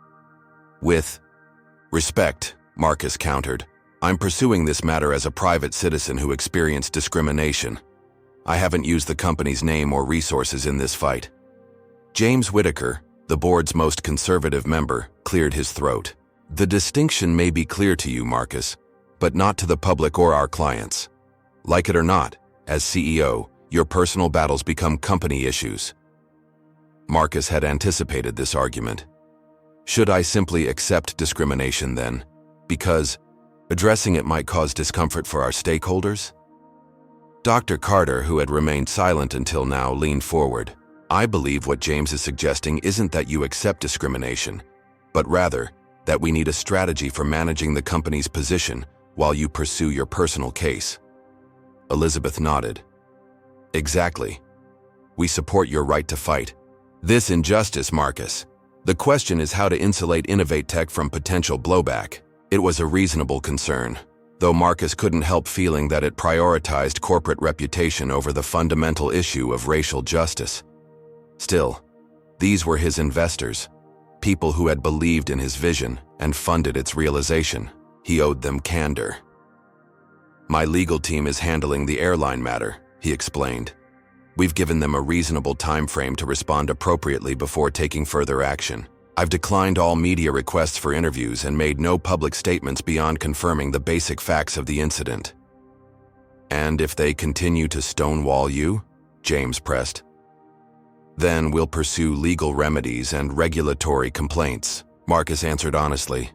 "With respect," Marcus countered, "I'm pursuing this matter as a private citizen who experienced discrimination. I haven't used the company's name or resources in this fight." James Whitaker, the board's most conservative member, cleared his throat. "The distinction may be clear to you, Marcus, but not to the public or our clients. Like it or not, as CEO, your personal battles become company issues." Marcus had anticipated this argument. Should I simply accept discrimination then, because addressing it might cause discomfort for our stakeholders? Dr. Carter, who had remained silent until now, leaned forward. "I believe what James is suggesting isn't that you accept discrimination, but rather that we need a strategy for managing the company's position while you pursue your personal case." Elizabeth nodded. "Exactly. We support your right to fight this injustice, Marcus. The question is how to insulate Innovate Tech from potential blowback." It was a reasonable concern, though Marcus couldn't help feeling that it prioritized corporate reputation over the fundamental issue of racial justice. Still, these were his investors, people who had believed in his vision and funded its realization. He owed them candor. "My legal team is handling the airline matter," he explained. "We've given them a reasonable time frame to respond appropriately before taking further action. I've declined all media requests for interviews and made no public statements beyond confirming the basic facts of the incident." "And if they continue to stonewall you?" James pressed. "Then we'll pursue legal remedies and regulatory complaints," Marcus answered honestly.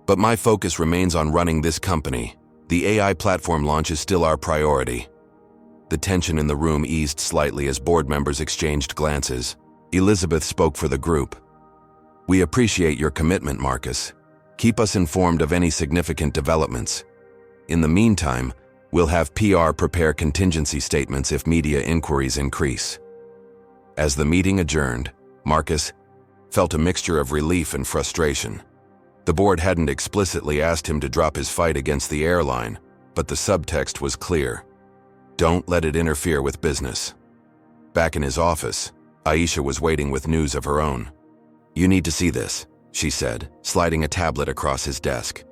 "But my focus remains on running this company. The AI platform launch is still our priority." The tension in the room eased slightly as board members exchanged glances. Elizabeth spoke for the group. "We appreciate your commitment, Marcus. Keep us informed of any significant developments. In the meantime, we'll have PR prepare contingency statements if media inquiries increase." As the meeting adjourned, Marcus felt a mixture of relief and frustration. The board hadn't explicitly asked him to drop his fight against the airline, but the subtext was clear. Don't let it interfere with business. Back in his office, Aisha was waiting with news of her own. "You need to see this," she said, sliding a tablet across his desk.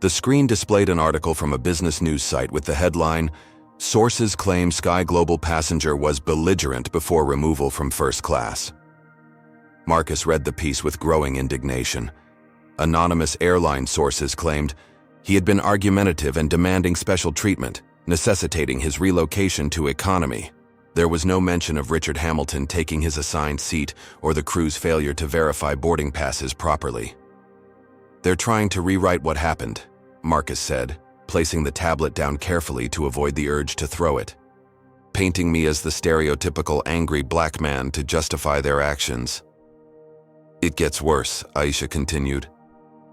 The screen displayed an article from a business news site with the headline, "Sources claim SkyGlobal passenger was belligerent before removal from first class." Marcus read the piece with growing indignation. Anonymous airline sources claimed he had been argumentative and demanding special treatment, necessitating his relocation to economy. There was no mention of Richard Hamilton taking his assigned seat or the crew's failure to verify boarding passes properly. "They're trying to rewrite what happened," Marcus said, placing the tablet down carefully to avoid the urge to throw it. "Painting me as the stereotypical angry black man to justify their actions." "It gets worse," Aisha continued.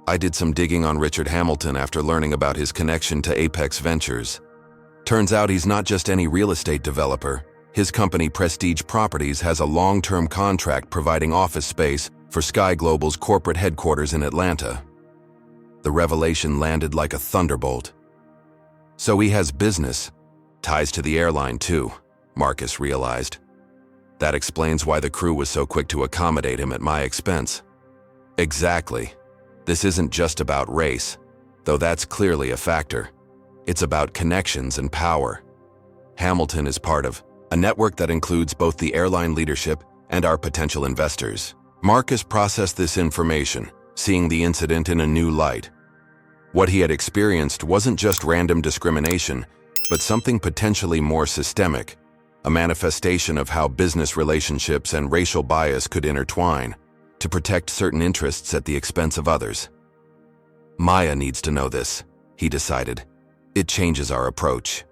"I did some digging on Richard Hamilton after learning about his connection to Apex Ventures. Turns out he's not just any real estate developer. His company, Prestige Properties, has a long-term contract providing office space for SkyGlobal's corporate headquarters in Atlanta. The revelation landed like a thunderbolt. So he has business, ties to the airline too, Marcus realized. That explains why the crew was so quick to accommodate him at my expense. Exactly. This isn't just about race, though that's clearly a factor. It's about connections and power. Hamilton is part of a network that includes both the airline leadership and our potential investors. Marcus processed this information, seeing the incident in a new light. What he had experienced wasn't just random discrimination, but something potentially more systemic, a manifestation of how business relationships and racial bias could intertwine to protect certain interests at the expense of others. Maya needs to know this, he decided. It changes our approach.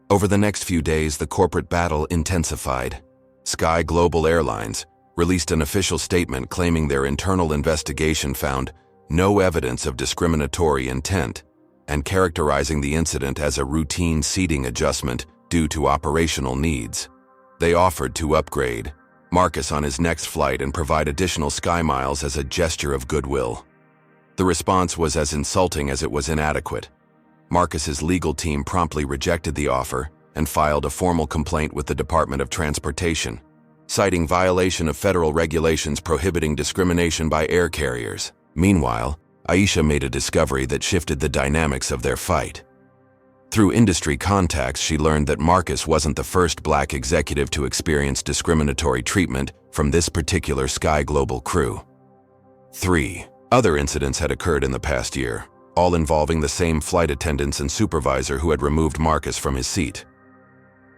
Over the next few days, the corporate battle intensified. SkyGlobal Airlines released an official statement claiming their internal investigation found no evidence of discriminatory intent and characterizing the incident as a routine seating adjustment due to operational needs. They offered to upgrade Marcus on his next flight and provide additional Sky Miles as a gesture of goodwill. The response was as insulting as it was inadequate. Marcus's legal team promptly rejected the offer and filed a formal complaint with the Department of Transportation, citing violation of federal regulations prohibiting discrimination by air carriers. Meanwhile, Aisha made a discovery that shifted the dynamics of their fight. Through industry contacts, she learned that Marcus wasn't the first black executive to experience discriminatory treatment from this particular SkyGlobal crew. 3 other incidents had occurred in the past year, all involving the same flight attendants and supervisor who had removed Marcus from his seat.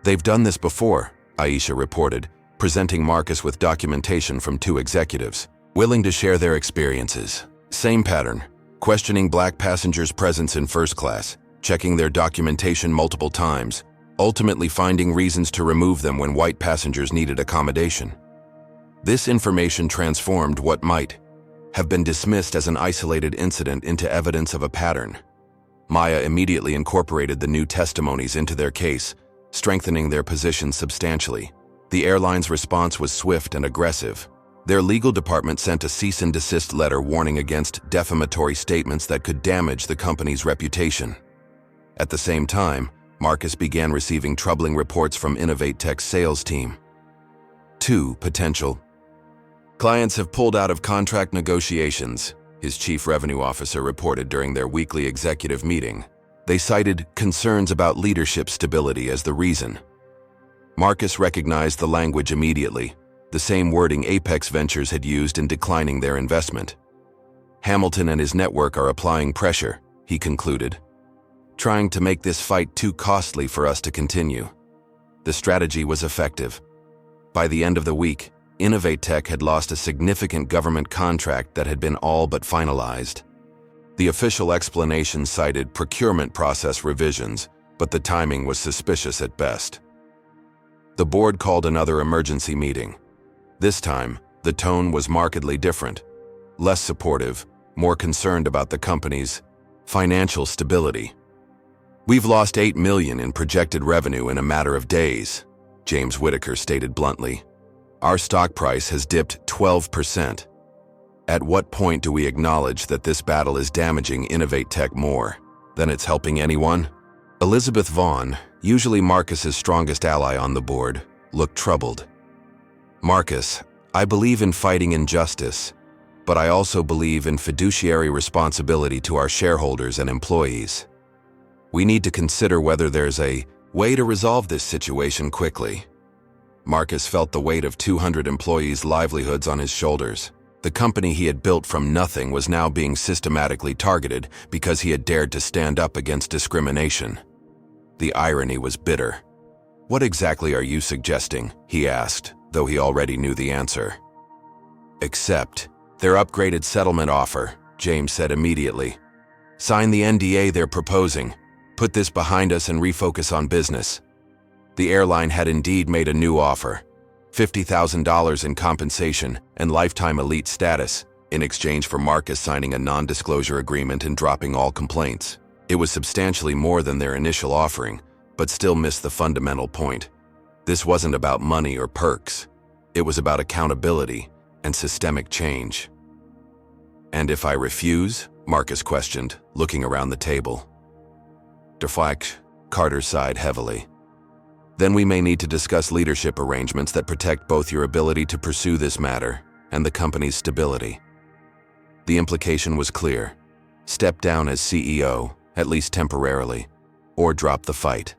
They've done this before, Aisha reported, presenting Marcus with documentation from 2 executives, willing to share their experiences. Same pattern, questioning black passengers' presence in first class, checking their documentation multiple times, ultimately finding reasons to remove them when white passengers needed accommodation. This information transformed what might have been dismissed as an isolated incident into evidence of a pattern. Maya immediately incorporated the new testimonies into their case, strengthening their position substantially. The airline's response was swift and aggressive. Their legal department sent a cease and desist letter warning against defamatory statements that could damage the company's reputation. At the same time, Marcus began receiving troubling reports from Innovate Tech's sales team. 2 potential clients have pulled out of contract negotiations, his chief revenue officer reported during their weekly executive meeting. They cited concerns about leadership stability as the reason. Marcus recognized the language immediately, the same wording Apex Ventures had used in declining their investment. Hamilton and his network are applying pressure, he concluded, trying to make this fight too costly for us to continue. The strategy was effective. By the end of the week, Innovate Tech had lost a significant government contract that had been all but finalized. The official explanation cited procurement process revisions, but the timing was suspicious at best. The board called another emergency meeting. This time, the tone was markedly different, less supportive, more concerned about the company's financial stability. "We've lost $8 million in projected revenue in a matter of days," James Whitaker stated bluntly. "Our stock price has dipped 12%. At what point do we acknowledge that this battle is damaging Innovate Tech more than it's helping anyone?" Elizabeth Vaughn, usually Marcus's strongest ally on the board, looked troubled. "Marcus, I believe in fighting injustice, but I also believe in fiduciary responsibility to our shareholders and employees. We need to consider whether there's a way to resolve this situation quickly." Marcus felt the weight of 200 employees' livelihoods on his shoulders. The company he had built from nothing was now being systematically targeted because he had dared to stand up against discrimination. The irony was bitter. "What exactly are you suggesting?" he asked, though he already knew the answer. "Accept their upgraded settlement offer," James said immediately. "Sign the NDA they're proposing. Put this behind us and refocus on business." The airline had indeed made a new offer, $50,000 in compensation and lifetime elite status, in exchange for Marcus signing a non-disclosure agreement and dropping all complaints. It was substantially more than their initial offering, but still missed the fundamental point. This wasn't about money or perks. It was about accountability and systemic change. "And if I refuse?" Marcus questioned, looking around the table. Deflect, Carter sighed heavily. Then we may need to discuss leadership arrangements that protect both your ability to pursue this matter and the company's stability. The implication was clear. Step down as CEO, at least temporarily, or drop the fight.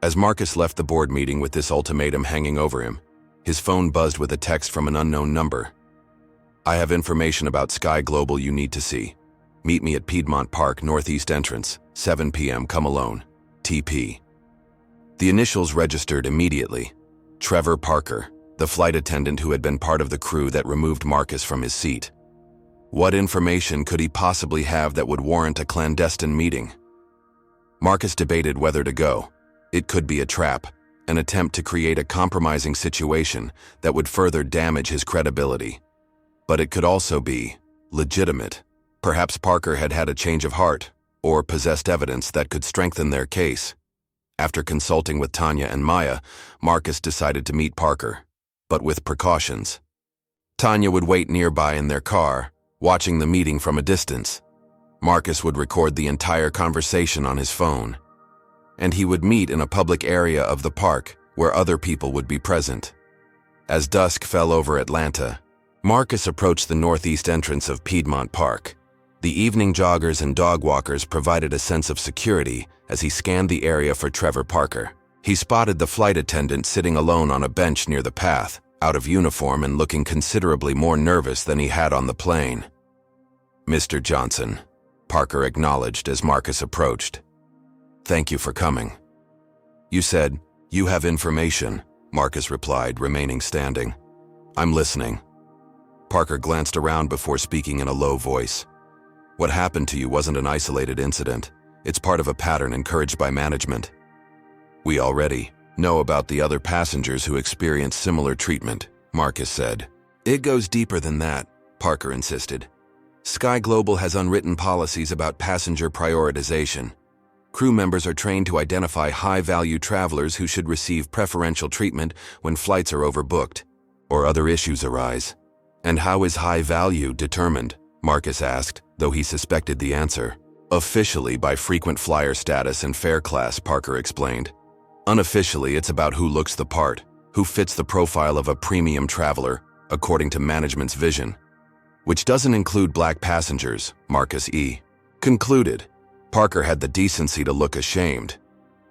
As Marcus left the board meeting with this ultimatum hanging over him, his phone buzzed with a text from an unknown number. I have information about SkyGlobal you need to see. Meet me at Piedmont Park Northeast Entrance, 7 p.m. Come alone. TP. The initials registered immediately. Trevor Parker, the flight attendant who had been part of the crew that removed Marcus from his seat. What information could he possibly have that would warrant a clandestine meeting? Marcus debated whether to go. It could be a trap, an attempt to create a compromising situation that would further damage his credibility. But it could also be legitimate. Perhaps Parker had had a change of heart, or possessed evidence that could strengthen their case. After consulting with Tanya and Maya, Marcus decided to meet Parker, but with precautions. Tanya would wait nearby in their car, watching the meeting from a distance. Marcus would record the entire conversation on his phone. And he would meet in a public area of the park where other people would be present. As dusk fell over Atlanta, Marcus approached the northeast entrance of Piedmont Park. The evening joggers and dog walkers provided a sense of security as he scanned the area for Trevor Parker. He spotted the flight attendant sitting alone on a bench near the path, out of uniform and looking considerably more nervous than he had on the plane. Mr. Johnson, Parker acknowledged as Marcus approached. Thank you for coming. You said, you have information, Marcus replied, remaining standing. I'm listening. Parker glanced around before speaking in a low voice. What happened to you wasn't an isolated incident. It's part of a pattern encouraged by management. We already know about the other passengers who experienced similar treatment, Marcus said. It goes deeper than that, Parker insisted. SkyGlobal has unwritten policies about passenger prioritization. Crew members are trained to identify high-value travelers who should receive preferential treatment when flights are overbooked or other issues arise. And how is high value determined? Marcus asked, though he suspected the answer. Officially by frequent flyer status and fare class, Parker explained. Unofficially, it's about who looks the part, who fits the profile of a premium traveler, according to management's vision. Which doesn't include black passengers, Marcus concluded. Parker had the decency to look ashamed.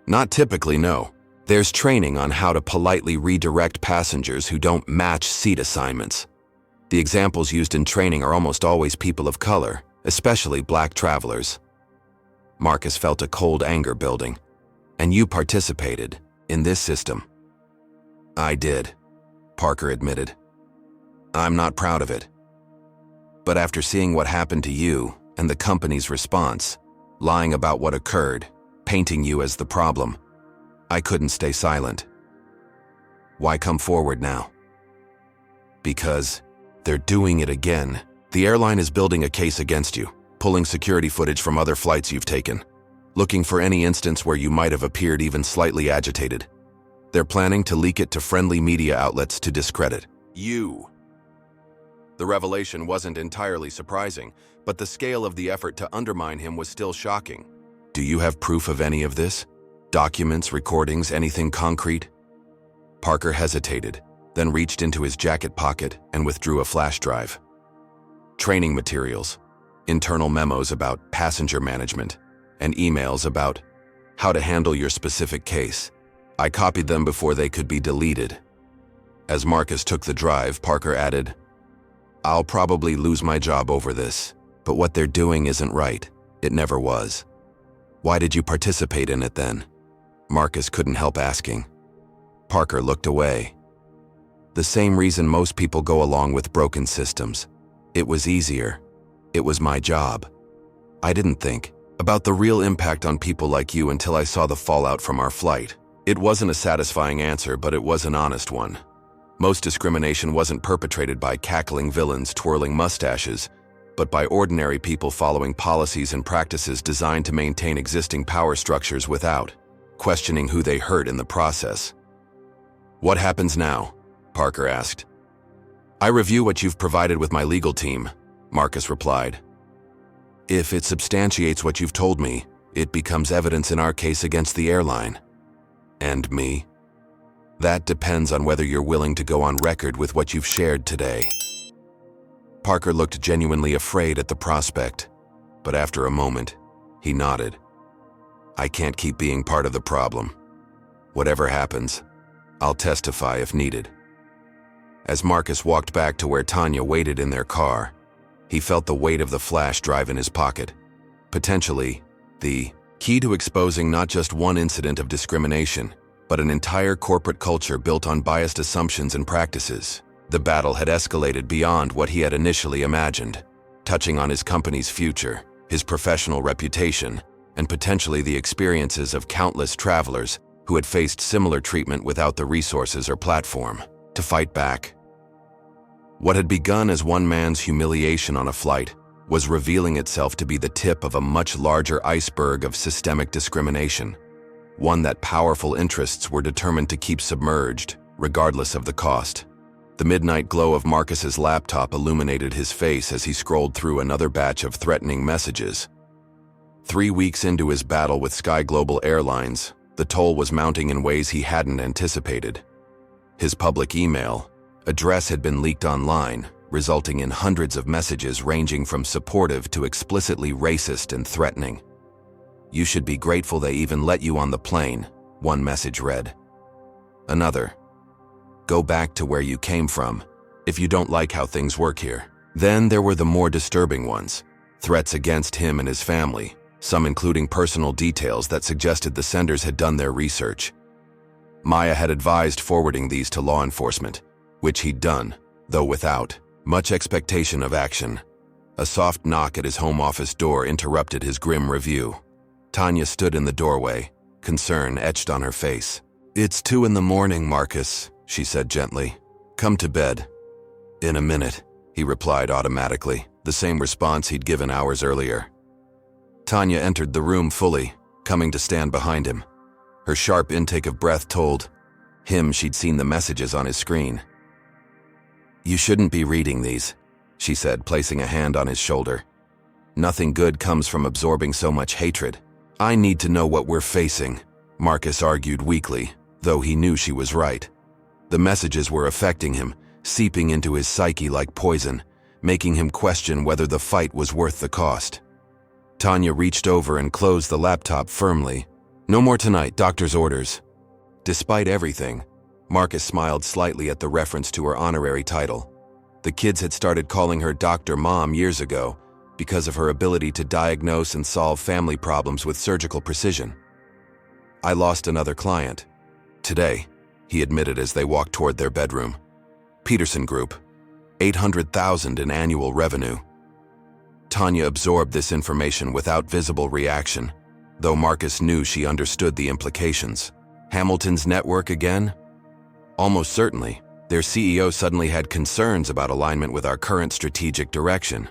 Not typically, no. There's training on how to politely redirect passengers who don't match seat assignments. The examples used in training are almost always people of color, especially black travelers. Marcus felt a cold anger building. And you participated in this system. I did, Parker admitted. I'm not proud of it. But after seeing what happened to you and the company's response, lying about what occurred, painting you as the problem, I couldn't stay silent. Why come forward now? Because they're doing it again. The airline is building a case against you, pulling security footage from other flights you've taken, looking for any instance where you might have appeared even slightly agitated. They're planning to leak it to friendly media outlets to discredit you. The revelation wasn't entirely surprising, but the scale of the effort to undermine him was still shocking. Do you have proof of any of this? Documents, recordings, anything concrete? Parker hesitated, then reached into his jacket pocket and withdrew a flash drive. Training materials, internal memos about passenger management, and emails about how to handle your specific case. I copied them before they could be deleted. As Marcus took the drive, Parker added, I'll probably lose my job over this, but what they're doing isn't right. It never was. Why did you participate in it then? Marcus couldn't help asking. Parker looked away. The same reason most people go along with broken systems. It was easier. It was my job. I didn't think about the real impact on people like you until I saw the fallout from our flight. It wasn't a satisfying answer, but it was an honest one. Most discrimination wasn't perpetrated by cackling villains twirling mustaches, but by ordinary people following policies and practices designed to maintain existing power structures without questioning who they hurt in the process. What happens now? Parker asked. I review what you've provided with my legal team, Marcus replied. If it substantiates what you've told me, it becomes evidence in our case against the airline. And me? That depends on whether you're willing to go on record with what you've shared today. Parker looked genuinely afraid at the prospect, but after a moment, he nodded. I can't keep being part of the problem. Whatever happens, I'll testify if needed. As Marcus walked back to where Tanya waited in their car, he felt the weight of the flash drive in his pocket. Potentially, the key to exposing not just one incident of discrimination, but an entire corporate culture built on biased assumptions and practices. The battle had escalated beyond what he had initially imagined, touching on his company's future, his professional reputation, and potentially the experiences of countless travelers who had faced similar treatment without the resources or platform to fight back. What had begun as one man's humiliation on a flight was revealing itself to be the tip of a much larger iceberg of systemic discrimination, one that powerful interests were determined to keep submerged, regardless of the cost. The midnight glow of Marcus's laptop illuminated his face as he scrolled through another batch of threatening messages. 3 weeks into his battle with SkyGlobal Airlines, the toll was mounting in ways he hadn't anticipated. His public email address had been leaked online, resulting in hundreds of messages ranging from supportive to explicitly racist and threatening. You should be grateful they even let you on the plane, one message read. Another, go back to where you came from, if you don't like how things work here. Then there were the more disturbing ones, threats against him and his family, some including personal details that suggested the senders had done their research. Maya had advised forwarding these to law enforcement, which he'd done, though without much expectation of action. A soft knock at his home office door interrupted his grim review. Tanya stood in the doorway, concern etched on her face. It's 2 a.m, Marcus, she said gently. Come to bed. In a minute, he replied automatically, the same response he'd given hours earlier. Tanya entered the room fully, coming to stand behind him. Her sharp intake of breath told him she'd seen the messages on his screen. You shouldn't be reading these, she said, placing a hand on his shoulder. Nothing good comes from absorbing so much hatred. I need to know what we're facing, Marcus argued weakly, though he knew she was right. The messages were affecting him, seeping into his psyche like poison, making him question whether the fight was worth the cost. Tanya reached over and closed the laptop firmly. No more tonight, doctor's orders. Despite everything, Marcus smiled slightly at the reference to her honorary title. The kids had started calling her Dr. Mom years ago because of her ability to diagnose and solve family problems with surgical precision. I lost another client. Today, he admitted as they walked toward their bedroom. Peterson Group, $800,000 in annual revenue. Tanya absorbed this information without visible reaction, though Marcus knew she understood the implications. Hamilton's network again? Almost certainly. Their CEO suddenly had concerns about alignment with our current strategic direction.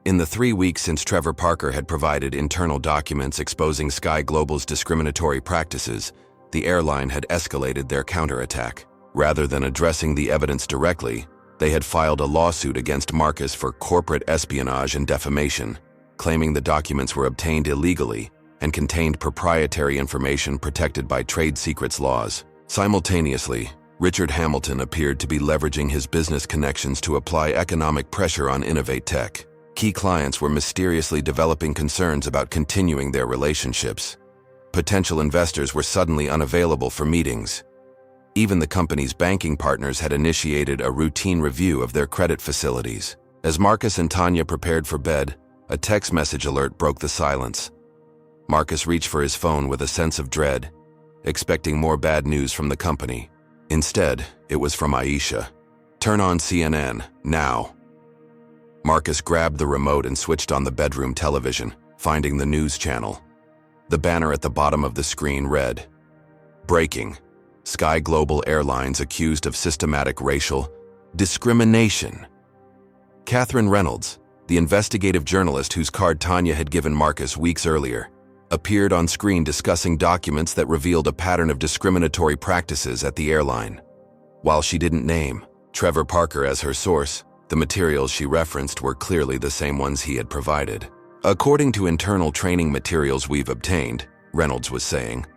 In the 3 weeks since Trevor Parker had provided internal documents exposing SkyGlobal's discriminatory practices, the airline had escalated their counterattack. Rather than addressing the evidence directly, they had filed a lawsuit against Marcus for corporate espionage and defamation, claiming the documents were obtained illegally and contained proprietary information protected by trade secrets laws. Simultaneously, Richard Hamilton appeared to be leveraging his business connections to apply economic pressure on Innovate Tech. Key clients were mysteriously developing concerns about continuing their relationships. Potential investors were suddenly unavailable for meetings. Even the company's banking partners had initiated a routine review of their credit facilities. As Marcus and Tanya prepared for bed, a text message alert broke the silence. Marcus reached for his phone with a sense of dread, expecting more bad news from the company. Instead, it was from Aisha. Turn on CNN, now. Marcus grabbed the remote and switched on the bedroom television, finding the news channel. The banner at the bottom of the screen read, Breaking. SkyGlobal Airlines accused of systematic racial discrimination. Catherine Reynolds, the investigative journalist whose card Tanya had given Marcus weeks earlier, appeared on screen discussing documents that revealed a pattern of discriminatory practices at the airline. While she didn't name Trevor Parker as her source, the materials she referenced were clearly the same ones he had provided. According to internal training materials we've obtained, Reynolds was saying,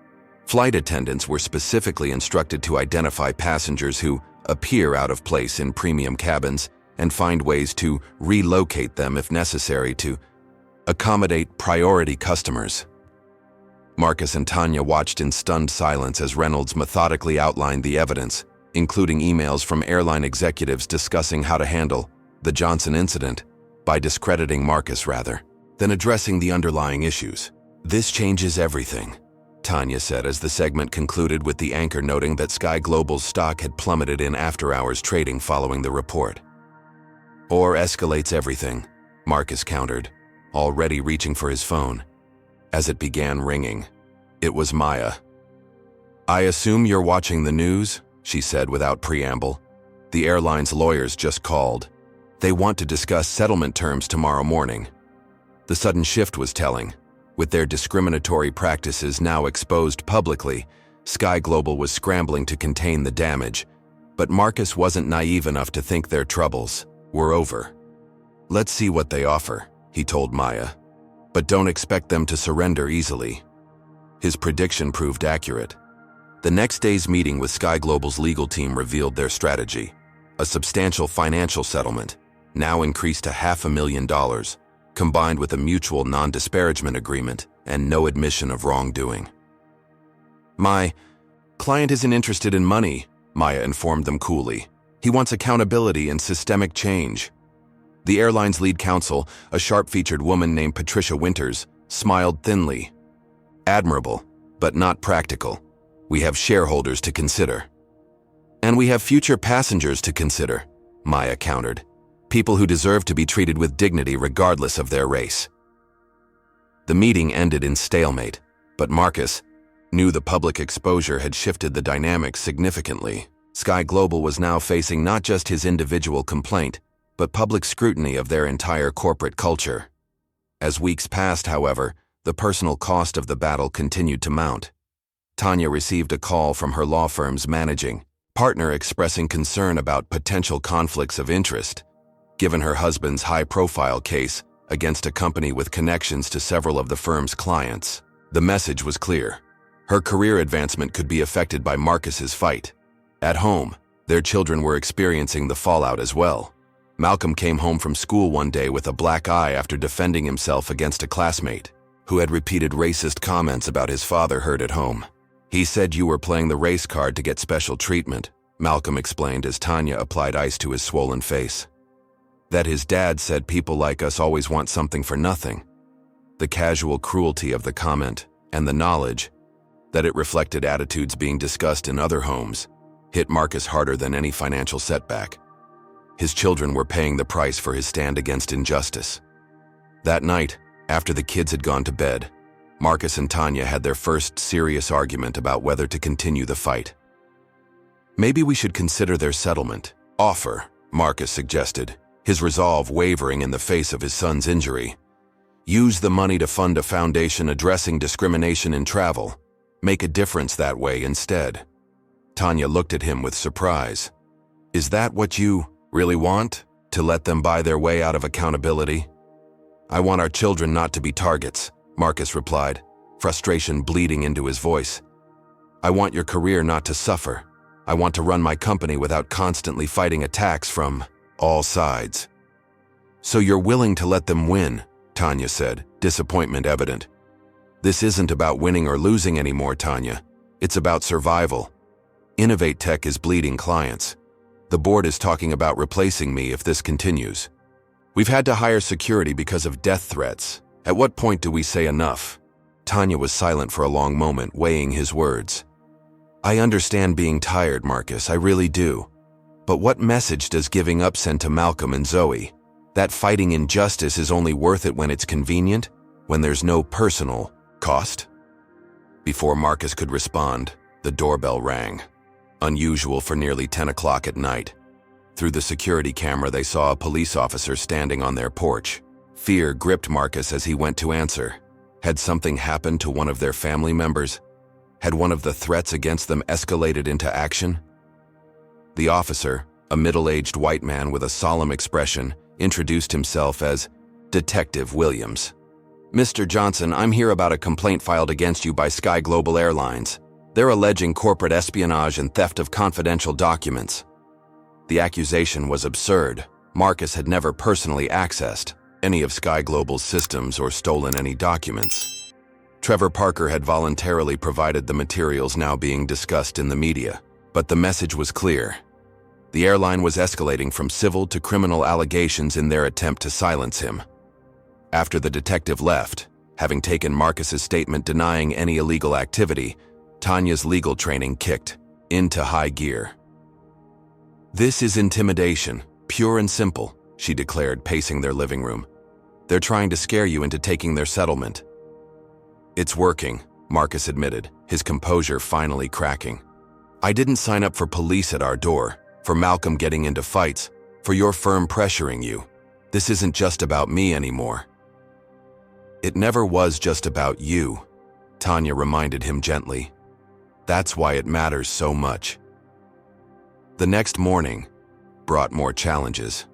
flight attendants were specifically instructed to identify passengers who appear out of place in premium cabins and find ways to relocate them if necessary to accommodate priority customers. Marcus and Tanya watched in stunned silence as Reynolds methodically outlined the evidence, including emails from airline executives discussing how to handle the Johnson incident by discrediting Marcus rather than addressing the underlying issues. "This changes everything," Tanya said as the segment concluded with the anchor noting that SkyGlobal's stock had plummeted in after-hours trading following the report. "Or escalates everything," Marcus countered, already reaching for his phone. As it began ringing, it was Maya. "I assume you're watching the news," she said without preamble. "The airline's lawyers just called. They want to discuss settlement terms tomorrow morning." The sudden shift was telling. With their discriminatory practices now exposed publicly, SkyGlobal was scrambling to contain the damage, but Marcus wasn't naive enough to think their troubles were over. "Let's see what they offer," he told Maya, "but don't expect them to surrender easily." His prediction proved accurate. The next day's meeting with SkyGlobal's legal team revealed their strategy. A substantial financial settlement, now increased to $500,000, combined with a mutual non-disparagement agreement and no admission of wrongdoing. "My client isn't interested in money," Maya informed them coolly. "He wants accountability and systemic change." The airline's lead counsel, a sharp-featured woman named Patricia Winters, smiled thinly. "Admirable, but not practical. We have shareholders to consider." "And we have future passengers to consider," Maya countered. "People who deserve to be treated with dignity regardless of their race." The meeting ended in stalemate, but Marcus knew the public exposure had shifted the dynamics significantly. SkyGlobal was now facing not just his individual complaint, but public scrutiny of their entire corporate culture. As weeks passed, however, the personal cost of the battle continued to mount. Tanya received a call from her law firm's managing partner expressing concern about potential conflicts of interest, given her husband's high-profile case against a company with connections to several of the firm's clients. The message was clear. Her career advancement could be affected by Marcus's fight. At home, their children were experiencing the fallout as well. Malcolm came home from school one day with a black eye after defending himself against a classmate who had repeated racist comments about his father heard at home. "He said you were playing the race card to get special treatment," Malcolm explained as Tanya applied ice to his swollen face. "That his dad said people like us always want something for nothing." The casual cruelty of the comment and the knowledge that it reflected attitudes being discussed in other homes hit Marcus harder than any financial setback. His children were paying the price for his stand against injustice. That night, after the kids had gone to bed, Marcus and Tanya had their first serious argument about whether to continue the fight. "Maybe we should consider their settlement offer," Marcus suggested, his resolve wavering in the face of his son's injury. "Use the money to fund a foundation addressing discrimination in travel. Make a difference that way instead." Tanya looked at him with surprise. "Is that what you really want? To let them buy their way out of accountability?" "I want our children not to be targets," Marcus replied, frustration bleeding into his voice. "I want your career not to suffer. I want to run my company without constantly fighting attacks from all sides." "So you're willing to let them win," Tanya said, disappointment evident. "This isn't about winning or losing anymore, Tanya. It's about survival. Innovate Tech is bleeding clients. The board is talking about replacing me if this continues. We've had to hire security because of death threats. At what point do we say enough?" Tanya was silent for a long moment, weighing his words. "I understand being tired, Marcus, I really do. But what message does giving up send to Malcolm and Zoe? That fighting injustice is only worth it when it's convenient, when there's no personal cost?" Before Marcus could respond, the doorbell rang. Unusual for nearly 10 o'clock at night. Through the security camera, they saw a police officer standing on their porch. Fear gripped Marcus as he went to answer. Had something happened to one of their family members? Had one of the threats against them escalated into action? The officer, a middle-aged white man with a solemn expression, introduced himself as Detective Williams. "Mr. Johnson, I'm here about a complaint filed against you by SkyGlobal Airlines. They're alleging corporate espionage and theft of confidential documents." The accusation was absurd. Marcus had never personally accessed any of SkyGlobal's systems or stolen any documents. Trevor Parker had voluntarily provided the materials now being discussed in the media, but the message was clear. The airline was escalating from civil to criminal allegations in their attempt to silence him. After the detective left, having taken Marcus's statement denying any illegal activity, Tanya's legal training kicked into high gear. "This is intimidation, pure and simple," she declared, pacing their living room. "They're trying to scare you into taking their settlement." "It's working," Marcus admitted, his composure finally cracking. "I didn't sign up for police at our door, for Malcolm getting into fights, for your firm pressuring you. This isn't just about me anymore." "It never was just about you," Tanya reminded him gently. "That's why it matters so much." The next morning brought more challenges.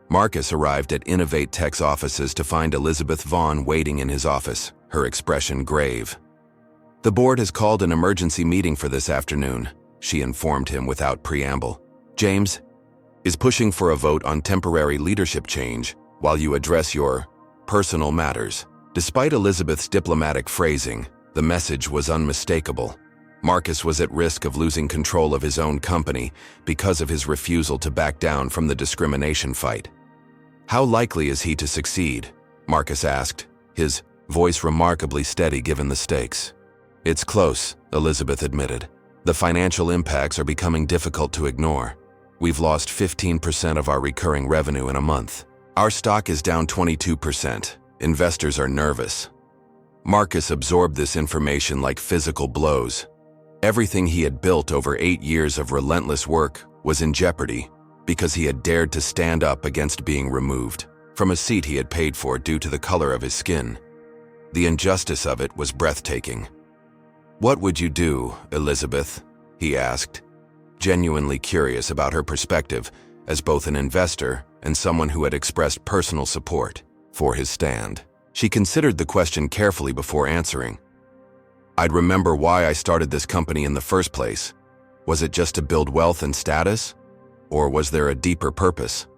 Marcus arrived at Innovate Tech's offices to find Elizabeth Vaughn waiting in his office, her expression grave. "The board has called an emergency meeting for this afternoon," she informed him without preamble. "James is pushing for a vote on temporary leadership change while you address your personal matters." Despite Elizabeth's diplomatic phrasing, the message was unmistakable. Marcus was at risk of losing control of his own company because of his refusal to back down from the discrimination fight. "How likely is he to succeed?" Marcus asked, his voice remarkably steady given the stakes. "It's close," Elizabeth admitted. "The financial impacts are becoming difficult to ignore. We've lost 15% of our recurring revenue in a month. Our stock is down 22%. Investors are nervous." Marcus absorbed this information like physical blows. Everything he had built over 8 years of relentless work was in jeopardy because he had dared to stand up against being removed from a seat he had paid for due to the color of his skin. The injustice of it was breathtaking. "What would you do, Elizabeth?" he asked, genuinely curious about her perspective as both an investor and someone who had expressed personal support for his stand. She considered the question carefully before answering. "I'd remember why I started this company in the first place. Was it just to build wealth and status? Or was there a deeper purpose?"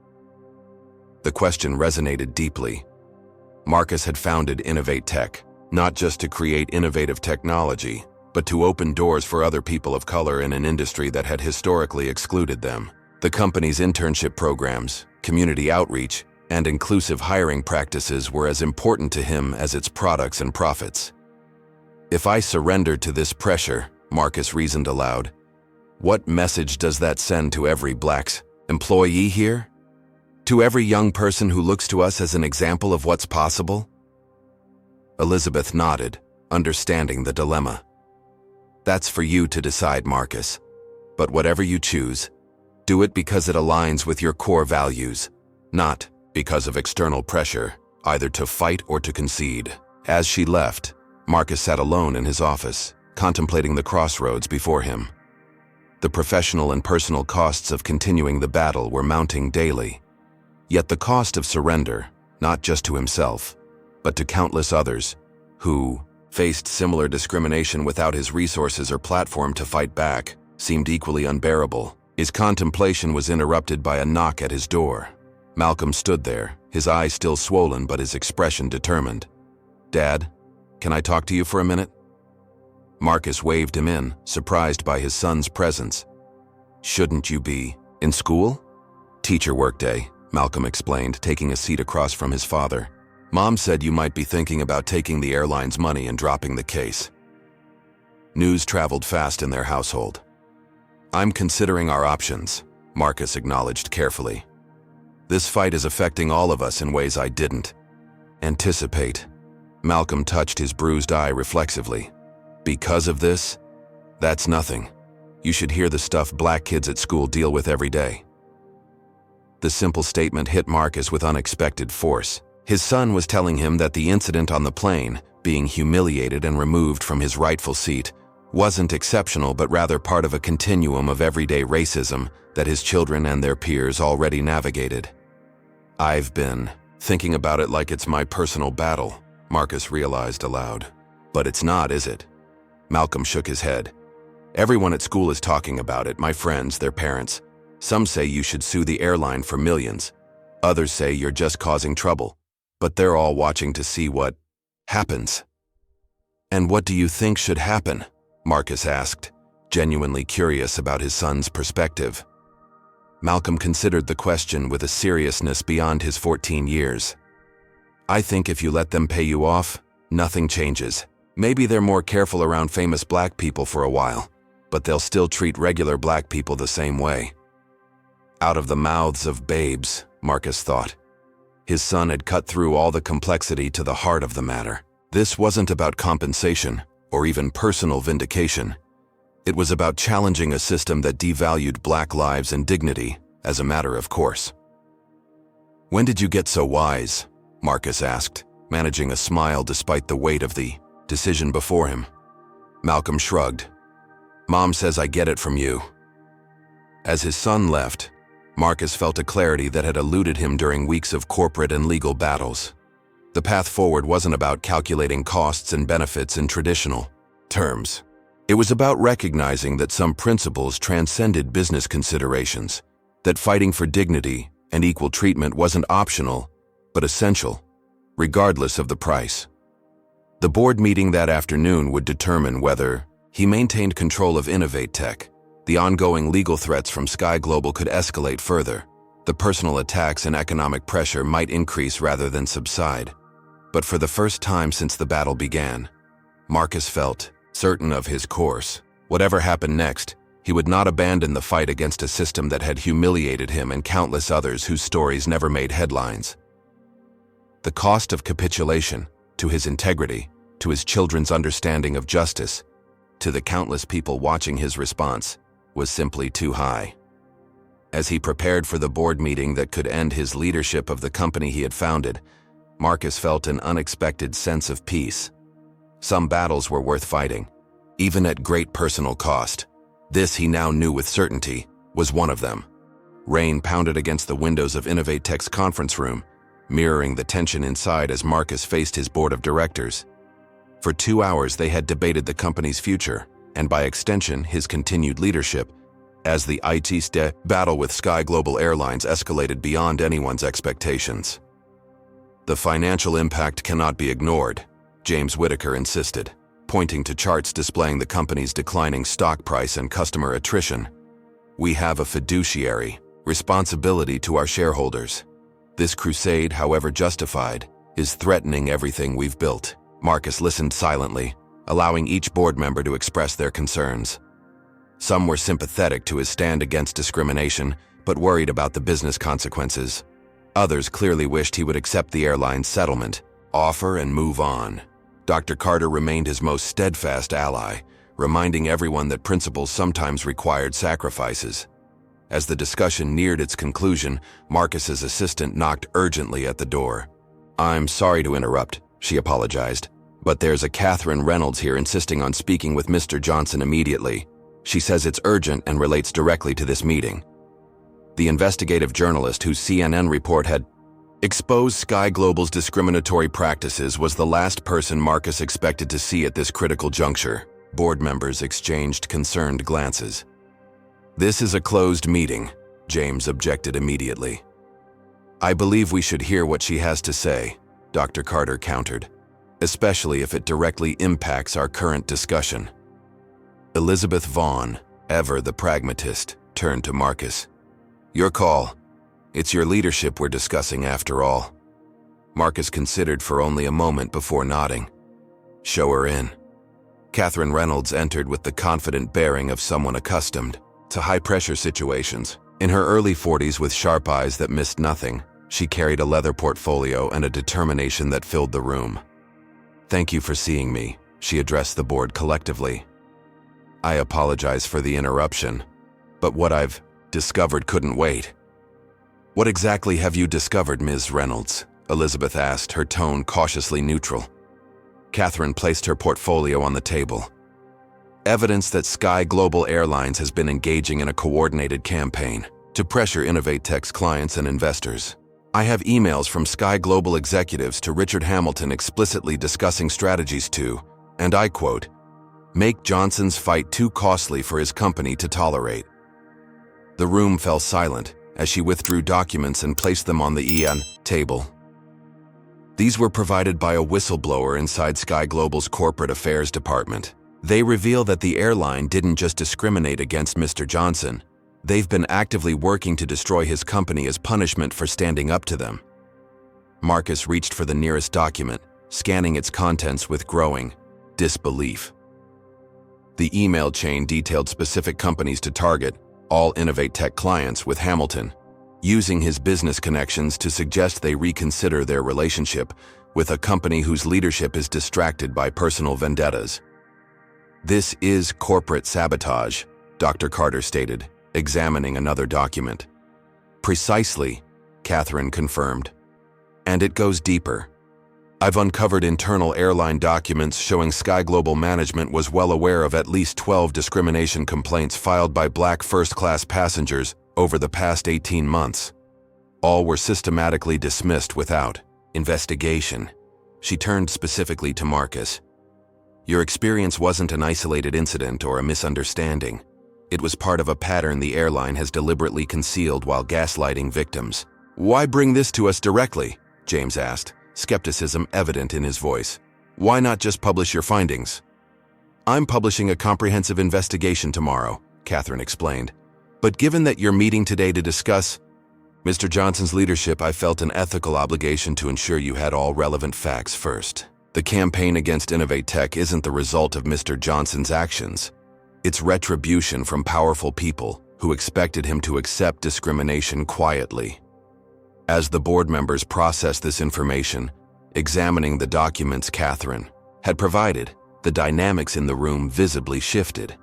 The question resonated deeply. Marcus had founded Innovate Tech, not just to create innovative technology, but to open doors for other people of color in an industry that had historically excluded them. The company's internship programs, community outreach, and inclusive hiring practices were as important to him as its products and profits. "If I surrender to this pressure," Marcus reasoned aloud, "what message does that send to every Black employee here? To every young person who looks to us as an example of what's possible?" Elizabeth nodded, understanding the dilemma. "That's for you to decide, Marcus. But whatever you choose, do it because it aligns with your core values, not because of external pressure, either to fight or to concede." As she left, Marcus sat alone in his office, contemplating the crossroads before him. The professional and personal costs of continuing the battle were mounting daily. Yet the cost of surrender, not just to himself, but to countless others, who faced similar discrimination without his resources or platform to fight back, seemed equally unbearable. His contemplation was interrupted by a knock at his door. Malcolm stood there, his eyes still swollen but his expression determined. "Dad, can I talk to you for a minute?" Marcus waved him in, surprised by his son's presence. "Shouldn't you be in school?" "Teacher workday," Malcolm explained, taking a seat across from his father. "Mom said you might be thinking about taking the airline's money and dropping the case." News traveled fast in their household. "I'm considering our options," Marcus acknowledged carefully. "This fight is affecting all of us in ways I didn't anticipate." Malcolm touched his bruised eye reflexively. "Because of this? That's nothing. You should hear the stuff Black kids at school deal with every day." The simple statement hit Marcus with unexpected force. His son was telling him that the incident on the plane, being humiliated and removed from his rightful seat, wasn't exceptional but rather part of a continuum of everyday racism that his children and their peers already navigated. "I've been thinking about it like it's my personal battle," Marcus realized aloud. But it's not, is it? Malcolm shook his head. Everyone at school is talking about it, my friends, their parents. Some say you should sue the airline for millions. Others say you're just causing trouble. But they're all watching to see what happens. And what do you think should happen? Marcus asked, genuinely curious about his son's perspective. Malcolm considered the question with a seriousness beyond his 14 years. I think if you let them pay you off, nothing changes. Maybe they're more careful around famous black people for a while, but they'll still treat regular black people the same way. Out of the mouths of babes, Marcus thought. His son had cut through all the complexity to the heart of the matter. This wasn't about compensation or even personal vindication. It was about challenging a system that devalued black lives and dignity as a matter of course. When did you get so wise? Marcus asked, managing a smile despite the weight of the decision before him. Malcolm shrugged. Mom says I get it from you. As his son left, Marcus felt a clarity that had eluded him during weeks of corporate and legal battles. The path forward wasn't about calculating costs and benefits in traditional terms. It was about recognizing that some principles transcended business considerations, that fighting for dignity and equal treatment wasn't optional, but essential, regardless of the price. The board meeting that afternoon would determine whether he maintained control of Innovate Tech. The ongoing legal threats from SkyGlobal could escalate further. The personal attacks and economic pressure might increase rather than subside. But for the first time since the battle began, Marcus felt certain of his course. Whatever happened next, he would not abandon the fight against a system that had humiliated him and countless others whose stories never made headlines. The cost of capitulation, to his integrity, to his children's understanding of justice, to the countless people watching his response, was simply too high. As he prepared for the board meeting that could end his leadership of the company he had founded, Marcus felt an unexpected sense of peace. Some battles were worth fighting, even at great personal cost. This, he now knew with certainty, was one of them. Rain pounded against the windows of Innovate Tech's conference room, mirroring the tension inside as Marcus faced his board of directors. For 2 hours they had debated the company's future, and by extension his continued leadership, as the IT battle with SkyGlobal Airlines escalated beyond anyone's expectations. The financial impact cannot be ignored, James Whitaker insisted, pointing to charts displaying the company's declining stock price and customer attrition. We have a fiduciary responsibility to our shareholders. This crusade, however justified, is threatening everything we've built. Marcus listened silently, allowing each board member to express their concerns. Some were sympathetic to his stand against discrimination, but worried about the business consequences. Others clearly wished he would accept the airline's settlement, offer, and move on. Dr. Carter remained his most steadfast ally, reminding everyone that principles sometimes required sacrifices. As the discussion neared its conclusion, Marcus's assistant knocked urgently at the door. I'm sorry to interrupt, she apologized, but there's a Catherine Reynolds here insisting on speaking with Mr. Johnson immediately. She says it's urgent and relates directly to this meeting. The investigative journalist whose CNN report had exposed SkyGlobal's discriminatory practices was the last person Marcus expected to see at this critical juncture. Board members exchanged concerned glances. This is a closed meeting, James objected immediately. I believe we should hear what she has to say, Dr. Carter countered, especially if it directly impacts our current discussion. Elizabeth Vaughn, ever the pragmatist, turned to Marcus. Your call. It's your leadership we're discussing after all. Marcus considered for only a moment before nodding. Show her in. Catherine Reynolds entered with the confident bearing of someone accustomed to high-pressure situations. In her early 40s with sharp eyes that missed nothing, she carried a leather portfolio and a determination that filled the room. Thank you for seeing me, she addressed the board collectively. I apologize for the interruption, but what I've discovered couldn't wait. What exactly have you discovered, Ms. Reynolds? Elizabeth asked, her tone cautiously neutral. Catherine placed her portfolio on the table. Evidence that SkyGlobal Airlines has been engaging in a coordinated campaign to pressure Innovate Tech's clients and investors. I have emails from SkyGlobal executives to Richard Hamilton explicitly discussing strategies to, and I quote, make Johnson's fight too costly for his company to tolerate. The room fell silent as she withdrew documents and placed them on the table. These were provided by a whistleblower inside SkyGlobal's corporate affairs department. They reveal that the airline didn't just discriminate against Mr. Johnson. They've been actively working to destroy his company as punishment for standing up to them. Marcus reached for the nearest document, scanning its contents with growing disbelief. The email chain detailed specific companies to target, all Innovate Tech clients, with Hamilton, using his business connections to suggest they reconsider their relationship with a company whose leadership is distracted by personal vendettas. This is corporate sabotage, Dr. Carter stated, examining another document. Precisely, Catherine confirmed. And it goes deeper. I've uncovered internal airline documents showing SkyGlobal management was well aware of at least 12 discrimination complaints filed by Black first-class passengers over the past 18 months. All were systematically dismissed without investigation. She turned specifically to Marcus. Your experience wasn't an isolated incident or a misunderstanding. It was part of a pattern the airline has deliberately concealed while gaslighting victims. Why bring this to us directly? James asked, skepticism evident in his voice. Why not just publish your findings? I'm publishing a comprehensive investigation tomorrow, Catherine explained. But given that you're meeting today to discuss Mr. Johnson's leadership, I felt an ethical obligation to ensure you had all relevant facts first. The campaign against Innovate Tech isn't the result of Mr. Johnson's actions. It's retribution from powerful people who expected him to accept discrimination quietly. As the board members processed this information, examining the documents Catherine had provided, the dynamics in the room visibly shifted.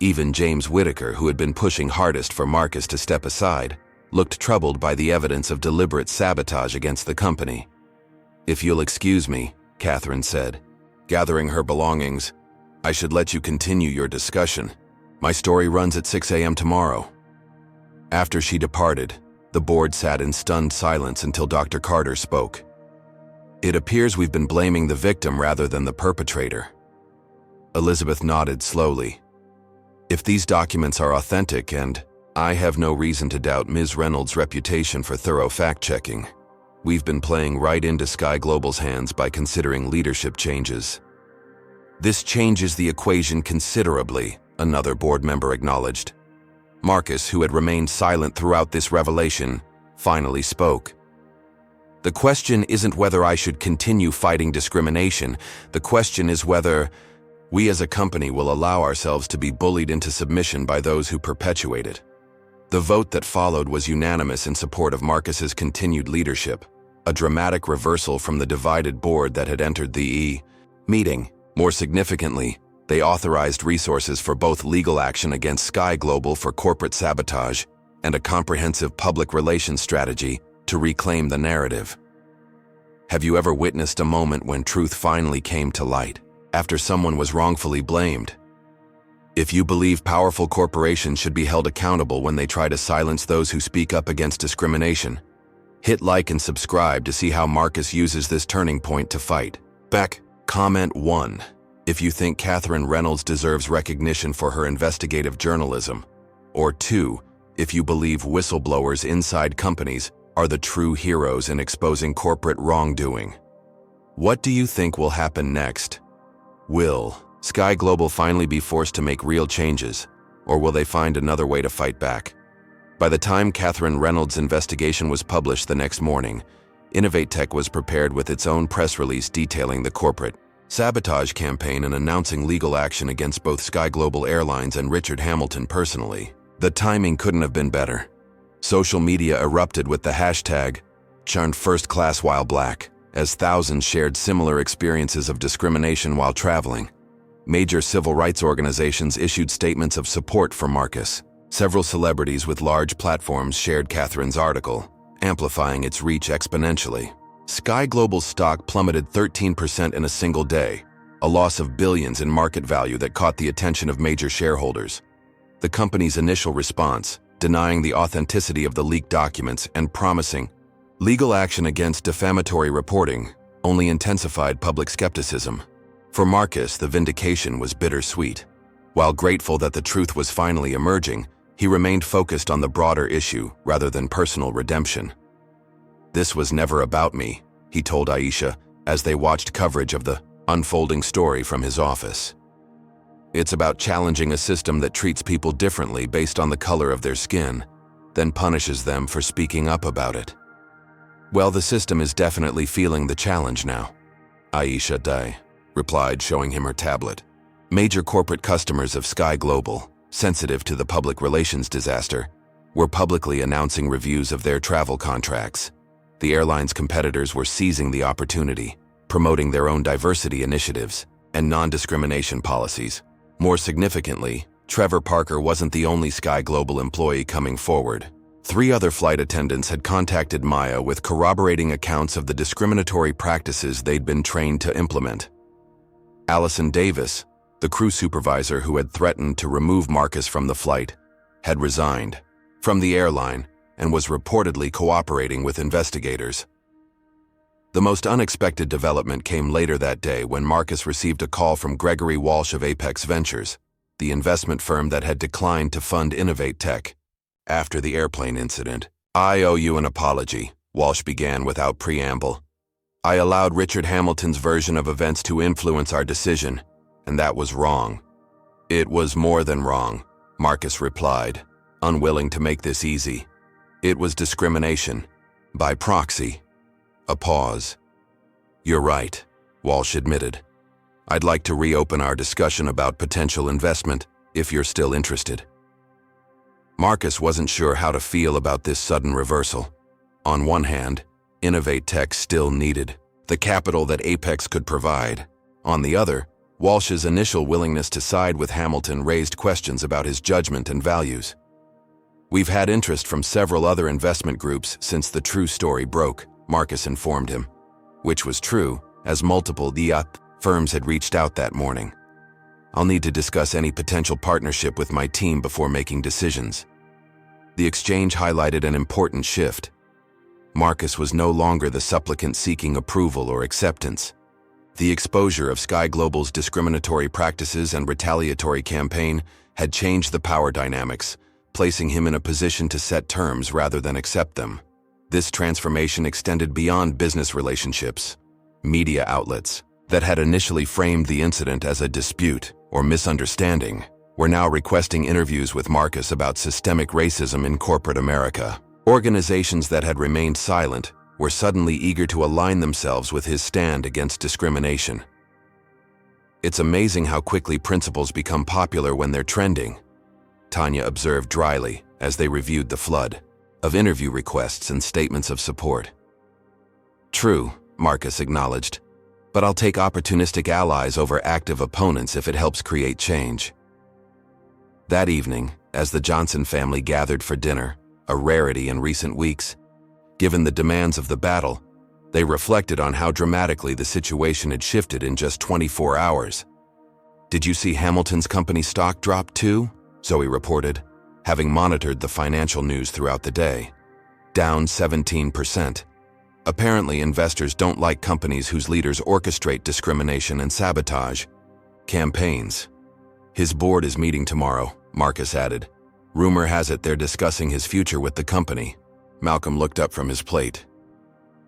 Even James Whitaker, who had been pushing hardest for Marcus to step aside, looked troubled by the evidence of deliberate sabotage against the company. If you'll excuse me, Catherine said, gathering her belongings, I should let you continue your discussion. My story runs at 6 a.m. tomorrow. After she departed, the board sat in stunned silence until Dr. Carter spoke. It appears we've been blaming the victim rather than the perpetrator. Elizabeth nodded slowly. If these documents are authentic, and I have no reason to doubt Ms. Reynolds' reputation for thorough fact-checking, we've been playing right into SkyGlobal's hands by considering leadership changes. This changes the equation considerably, another board member acknowledged. Marcus, who had remained silent throughout this revelation, finally spoke. The question isn't whether I should continue fighting discrimination. The question is whether we as a company will allow ourselves to be bullied into submission by those who perpetuate it. The vote that followed was unanimous in support of Marcus's continued leadership, a dramatic reversal from the divided board that had entered the meeting. More significantly, they authorized resources for both legal action against SkyGlobal for corporate sabotage and a comprehensive public relations strategy to reclaim the narrative. Have you ever witnessed a moment when truth finally came to light, after someone was wrongfully blamed? If you believe powerful corporations should be held accountable when they try to silence those who speak up against discrimination, hit like and subscribe to see how Marcus uses this turning point to fight back. Comment 1. If you think Catherine Reynolds deserves recognition for her investigative journalism. Or 2. If you believe whistleblowers inside companies are the true heroes in exposing corporate wrongdoing. What do you think will happen next? Will SkyGlobal finally be forced to make real changes, or will they find another way to fight back? By the time Catherine Reynolds' investigation was published the next morning, Innovate Tech was prepared with its own press release detailing the corporate sabotage campaign and announcing legal action against both SkyGlobal Airlines and Richard Hamilton personally. The timing couldn't have been better. Social media erupted with the hashtag #CharnedFirstClassWhileBlack as thousands shared similar experiences of discrimination while traveling. Major civil rights organizations issued statements of support for Marcus. Several celebrities with large platforms shared Catherine's article, amplifying its reach exponentially. SkyGlobal's stock plummeted 13% in a single day, a loss of billions in market value that caught the attention of major shareholders. The company's initial response, denying the authenticity of the leaked documents and promising Legal action against defamatory reporting only intensified public skepticism. For Marcus, the vindication was bittersweet. While grateful that the truth was finally emerging, he remained focused on the broader issue rather than personal redemption. "This was never about me," he told Aisha as they watched coverage of the unfolding story from his office. "It's about challenging a system that treats people differently based on the color of their skin, then punishes them for speaking up about it." "Well, the system is definitely feeling the challenge now," Aisha Dai replied, showing him her tablet. Major corporate customers of SkyGlobal, sensitive to the public relations disaster, were publicly announcing reviews of their travel contracts. The airline's competitors were seizing the opportunity, promoting their own diversity initiatives and non-discrimination policies. More significantly, Trevor Parker wasn't the only SkyGlobal employee coming forward. 3 other flight attendants had contacted Maya with corroborating accounts of the discriminatory practices they'd been trained to implement. Allison Davis, the crew supervisor who had threatened to remove Marcus from the flight, had resigned from the airline and was reportedly cooperating with investigators. The most unexpected development came later that day when Marcus received a call from Gregory Walsh of Apex Ventures, the investment firm that had declined to fund Innovate Tech. After the airplane incident, "I owe you an apology," Walsh began without preamble. "I allowed Richard Hamilton's version of events to influence our decision, and that was wrong." "It was more than wrong," Marcus replied, unwilling to make this easy. "It was discrimination, by proxy." A pause. "You're right," Walsh admitted. "I'd like to reopen our discussion about potential investment, if you're still interested." Marcus wasn't sure how to feel about this sudden reversal. On one hand, Innovate Tech still needed the capital that Apex could provide. On the other, Walsh's initial willingness to side with Hamilton raised questions about his judgment and values. "We've had interest from several other investment groups since the true story broke," Marcus informed him. Which was true, as multiple DIAP firms had reached out that morning. "I'll need to discuss any potential partnership with my team before making decisions." The exchange highlighted an important shift. Marcus was no longer the supplicant seeking approval or acceptance. The exposure of SkyGlobal's discriminatory practices and retaliatory campaign had changed the power dynamics, placing him in a position to set terms rather than accept them. This transformation extended beyond business relationships. Media outlets that had initially framed the incident as a dispute or misunderstanding were now requesting interviews with Marcus about systemic racism in corporate America. Organizations that had remained silent were suddenly eager to align themselves with his stand against discrimination. "It's amazing how quickly principles become popular when they're trending," Tanya observed dryly as they reviewed the flood of interview requests and statements of support. "True," Marcus acknowledged, "but I'll take opportunistic allies over active opponents if it helps create change." That evening, as the Johnson family gathered for dinner, a rarity in recent weeks, given the demands of the battle, they reflected on how dramatically the situation had shifted in just 24 hours. "Did you see Hamilton's company stock drop too?" Zoe reported, having monitored the financial news throughout the day. "Down 17%. Apparently, investors don't like companies whose leaders orchestrate discrimination and sabotage campaigns." "His board is meeting tomorrow," Marcus added. "Rumor has it they're discussing his future with the company." Malcolm looked up from his plate.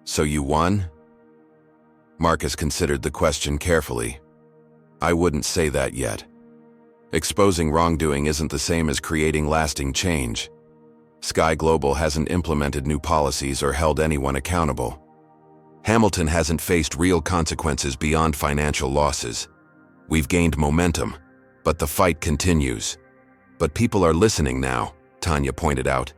"So you won?" Marcus considered the question carefully. "I wouldn't say that yet. Exposing wrongdoing isn't the same as creating lasting change. SkyGlobal hasn't implemented new policies or held anyone accountable. Hamilton hasn't faced real consequences beyond financial losses. We've gained momentum, but the fight continues." "But people are listening now," Tanya pointed out.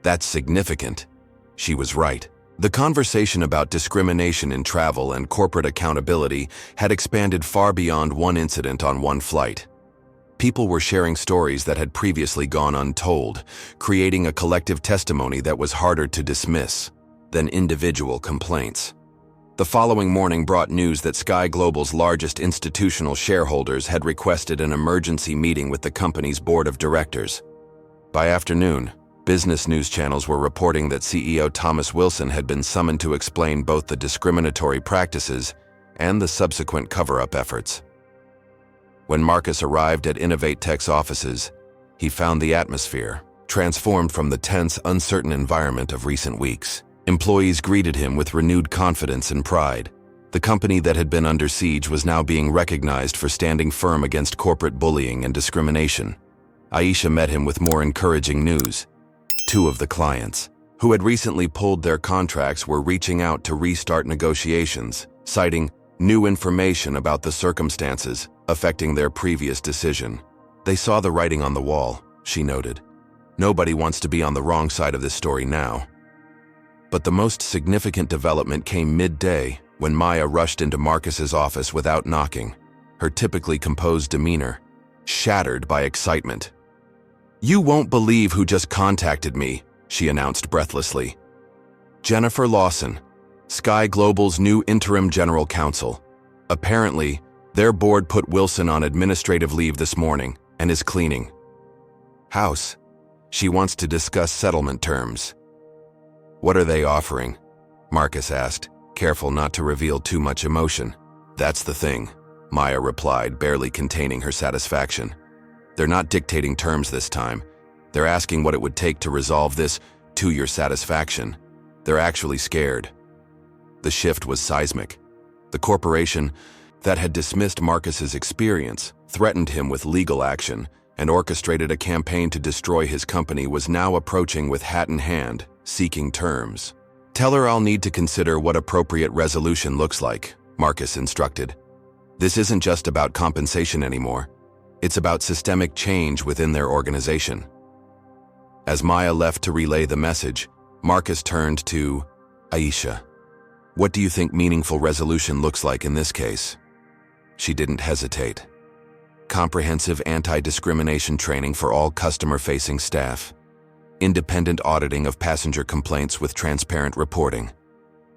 "That's significant." She was right. The conversation about discrimination in travel and corporate accountability had expanded far beyond one incident on one flight. People were sharing stories that had previously gone untold, creating a collective testimony that was harder to dismiss than individual complaints. The following morning brought news that SkyGlobal's largest institutional shareholders had requested an emergency meeting with the company's board of directors. By afternoon, Business news channels were reporting that CEO Thomas Wilson had been summoned to explain both the discriminatory practices and the subsequent cover-up efforts. When Marcus arrived at Innovate Tech's offices, he found the atmosphere transformed from the tense, uncertain environment of recent weeks. Employees greeted him with renewed confidence and pride. The company that had been under siege was now being recognized for standing firm against corporate bullying and discrimination. Aisha met him with more encouraging news. Two of the clients, who had recently pulled their contracts, were reaching out to restart negotiations, citing new information about the circumstances affecting their previous decision. They saw the writing on the wall, she noted. Nobody wants to be on the wrong side of this story now. But the most significant development came midday when Maya rushed into Marcus's office without knocking, her typically composed demeanor shattered by excitement. "You won't believe who just contacted me," she announced breathlessly. "Jennifer Lawson, SkyGlobal's new interim general counsel. Apparently, their board put Wilson on administrative leave this morning and is cleaning house. She wants to discuss settlement terms." "What are they offering?" Marcus asked, careful not to reveal too much emotion. "That's the thing," Maya replied, barely containing her satisfaction. "They're not dictating terms this time. They're asking what it would take to resolve this to your satisfaction. They're actually scared." The shift was seismic. The corporation that had dismissed Marcus's experience, threatened him with legal action, and orchestrated a campaign to destroy his company was now approaching with hat in hand, seeking terms. "Tell her I'll need to consider what appropriate resolution looks like," Marcus instructed. "This isn't just about compensation anymore. It's about systemic change within their organization." As Maya left to relay the message, Marcus turned to Aisha. "What do you think meaningful resolution looks like in this case?" She didn't hesitate. "Comprehensive anti-discrimination training for all customer-facing staff. Independent auditing of passenger complaints with transparent reporting.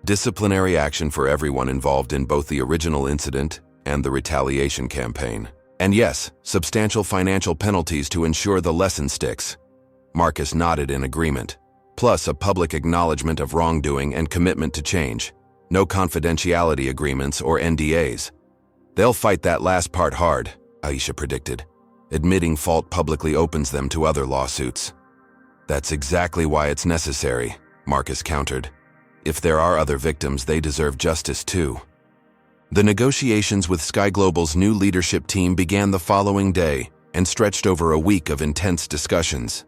Disciplinary action for everyone involved in both the original incident and the retaliation campaign. And yes, substantial financial penalties to ensure the lesson sticks." Marcus nodded in agreement. "Plus a public acknowledgement of wrongdoing and commitment to change. No confidentiality agreements or NDAs." "They'll fight that last part hard," Aisha predicted. "Admitting fault publicly opens them to other lawsuits." "That's exactly why it's necessary," Marcus countered. "If there are other victims, they deserve justice too." The negotiations with SkyGlobal's new leadership team began the following day and stretched over a week of intense discussions.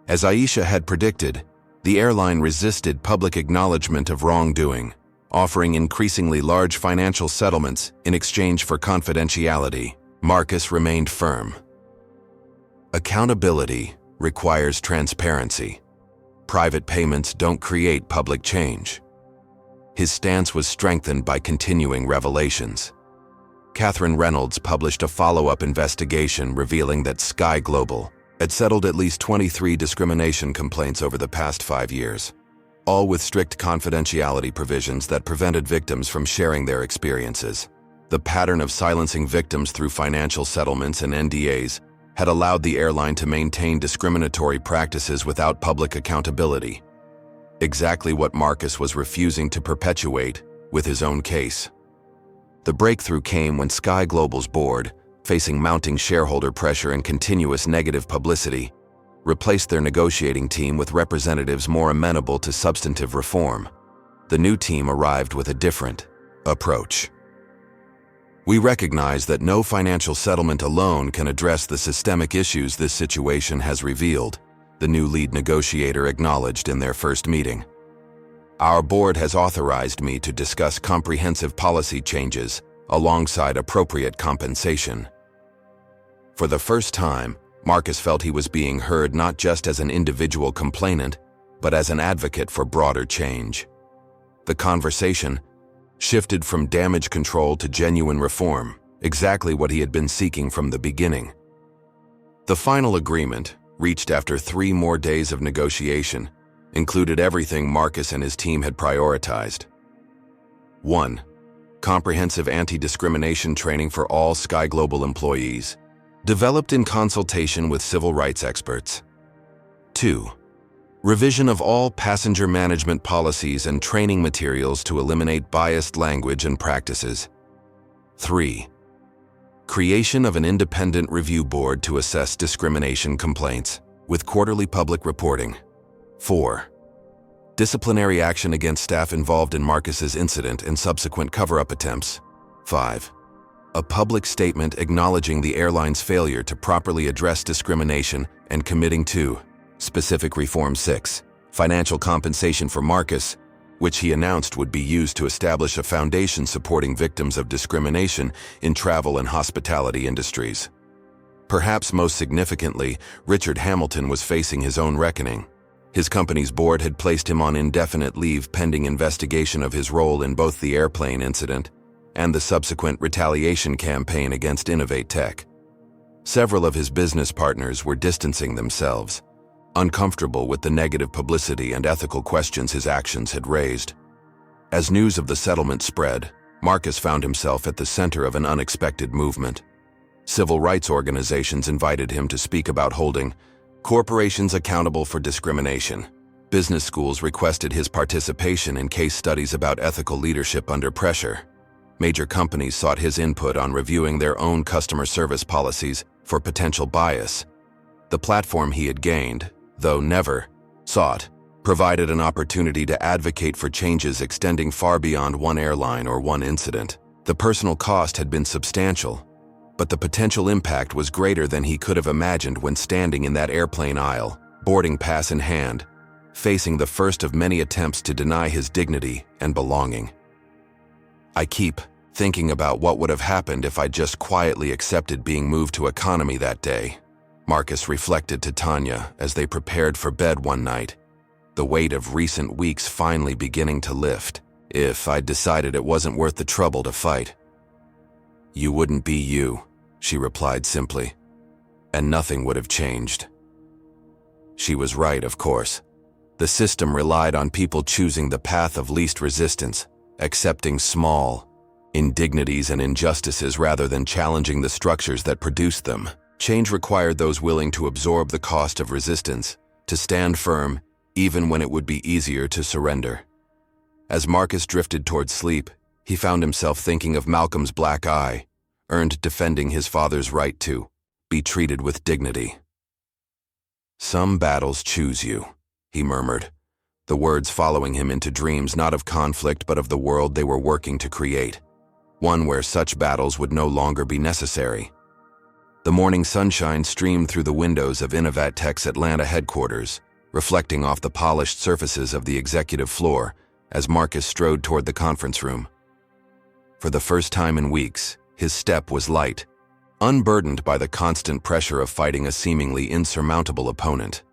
As Aisha had predicted, the airline resisted public acknowledgement of wrongdoing, offering increasingly large financial settlements in exchange for confidentiality. Marcus remained firm. Accountability requires transparency. Private payments don't create public change. His stance was strengthened by continuing revelations. Catherine Reynolds published a follow-up investigation revealing that SkyGlobal had settled at least 23 discrimination complaints over the past 5 years, all with strict confidentiality provisions that prevented victims from sharing their experiences. The pattern of silencing victims through financial settlements and NDAs had allowed the airline to maintain discriminatory practices without public accountability. Exactly what Marcus was refusing to perpetuate with his own case. The breakthrough came when SkyGlobal's board, facing mounting shareholder pressure and continuous negative publicity, replaced their negotiating team with representatives more amenable to substantive reform. The new team arrived with a different approach. "We recognize that no financial settlement alone can address the systemic issues this situation has revealed," the new lead negotiator acknowledged in their first meeting. "Our board has authorized me to discuss comprehensive policy changes alongside appropriate compensation." For the first time, Marcus felt he was being heard not just as an individual complainant, but as an advocate for broader change. The conversation shifted from damage control to genuine reform, exactly what he had been seeking from the beginning. The final agreement, reached after 3 more days of negotiation, included everything Marcus and his team had prioritized. 1. Comprehensive anti-discrimination training for all SkyGlobal employees, developed in consultation with civil rights experts. 2. Revision of all passenger management policies and training materials to eliminate biased language and practices. 3. Creation of an independent review board to assess discrimination complaints, with quarterly public reporting. 4. Disciplinary action against staff involved in Marcus's incident and subsequent cover-up attempts. 5. A public statement acknowledging the airline's failure to properly address discrimination and committing to specific reform. 6. Financial compensation for Marcus, which he announced would be used to establish a foundation supporting victims of discrimination in travel and hospitality industries. Perhaps most significantly, Richard Hamilton was facing his own reckoning. His company's board had placed him on indefinite leave pending investigation of his role in both the airplane incident and the subsequent retaliation campaign against Innovate Tech. Several of his business partners were distancing themselves, uncomfortable with the negative publicity and ethical questions his actions had raised. As news of the settlement spread, Marcus found himself at the center of an unexpected movement. Civil rights organizations invited him to speak about holding corporations accountable for discrimination. Business schools requested his participation in case studies about ethical leadership under pressure. Major companies sought his input on reviewing their own customer service policies for potential bias. The platform he had gained, though never sought, provided an opportunity to advocate for changes extending far beyond one airline or one incident. The personal cost had been substantial, but the potential impact was greater than he could have imagined when standing in that airplane aisle, boarding pass in hand, facing the first of many attempts to deny his dignity and belonging. I keep thinking about what would have happened if I just quietly accepted being moved to economy that day, Marcus reflected to Tanya as they prepared for bed one night, the weight of recent weeks finally beginning to lift. If I'd decided it wasn't worth the trouble to fight. You wouldn't be you, she replied simply, and nothing would have changed. She was right, of course. The system relied on people choosing the path of least resistance, accepting small indignities and injustices rather than challenging the structures that produced them. Change required those willing to absorb the cost of resistance, to stand firm even when it would be easier to surrender. As Marcus drifted toward sleep, he found himself thinking of Malcolm's black eye, earned defending his father's right to be treated with dignity. Some battles choose you, he murmured, the words following him into dreams not of conflict but of the world they were working to create, one where such battles would no longer be necessary. The morning sunshine streamed through the windows of Innovate Tech's Atlanta headquarters, reflecting off the polished surfaces of the executive floor as Marcus strode toward the conference room. For the first time in weeks, his step was light, unburdened by the constant pressure of fighting a seemingly insurmountable opponent.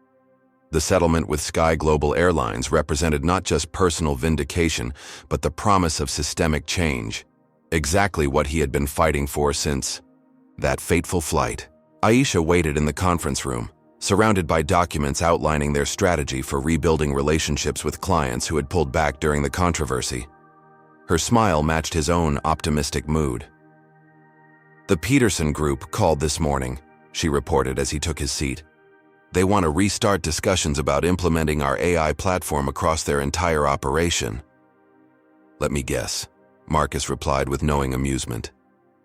The settlement with SkyGlobal Airlines represented not just personal vindication, but the promise of systemic change, exactly what he had been fighting for since that fateful flight. Aisha waited in the conference room, surrounded by documents outlining their strategy for rebuilding relationships with clients who had pulled back during the controversy. Her smile matched his own optimistic mood. The Peterson Group called this morning, she reported as he took his seat. They want to restart discussions about implementing our AI platform across their entire operation. Let me guess, Marcus replied with knowing amusement.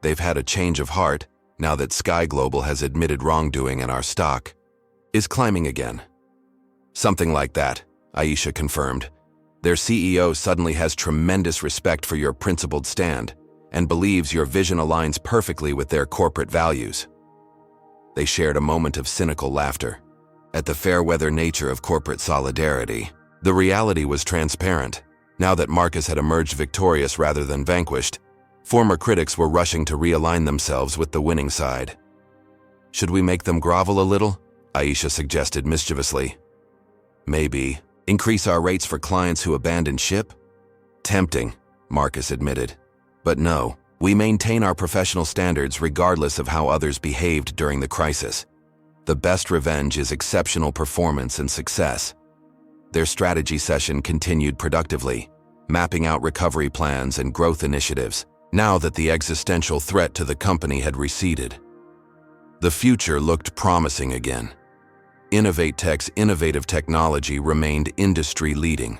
They've had a change of heart now that SkyGlobal has admitted wrongdoing and our stock is climbing again. Something like that, Aisha confirmed. Their CEO suddenly has tremendous respect for your principled stand and believes your vision aligns perfectly with their corporate values. They shared a moment of cynical laughter at the fair-weather nature of corporate solidarity. The reality was transparent. Now that Marcus had emerged victorious rather than vanquished, former critics were rushing to realign themselves with the winning side. Should we make them grovel a little? Aisha suggested mischievously. Maybe. Increase our rates for clients who abandon ship? Tempting, Marcus admitted. But no, we maintain our professional standards regardless of how others behaved during the crisis. The best revenge is exceptional performance and success. Their strategy session continued productively, mapping out recovery plans and growth initiatives, now that the existential threat to the company had receded. The future looked promising again. InnovateTech's innovative technology remained industry-leading,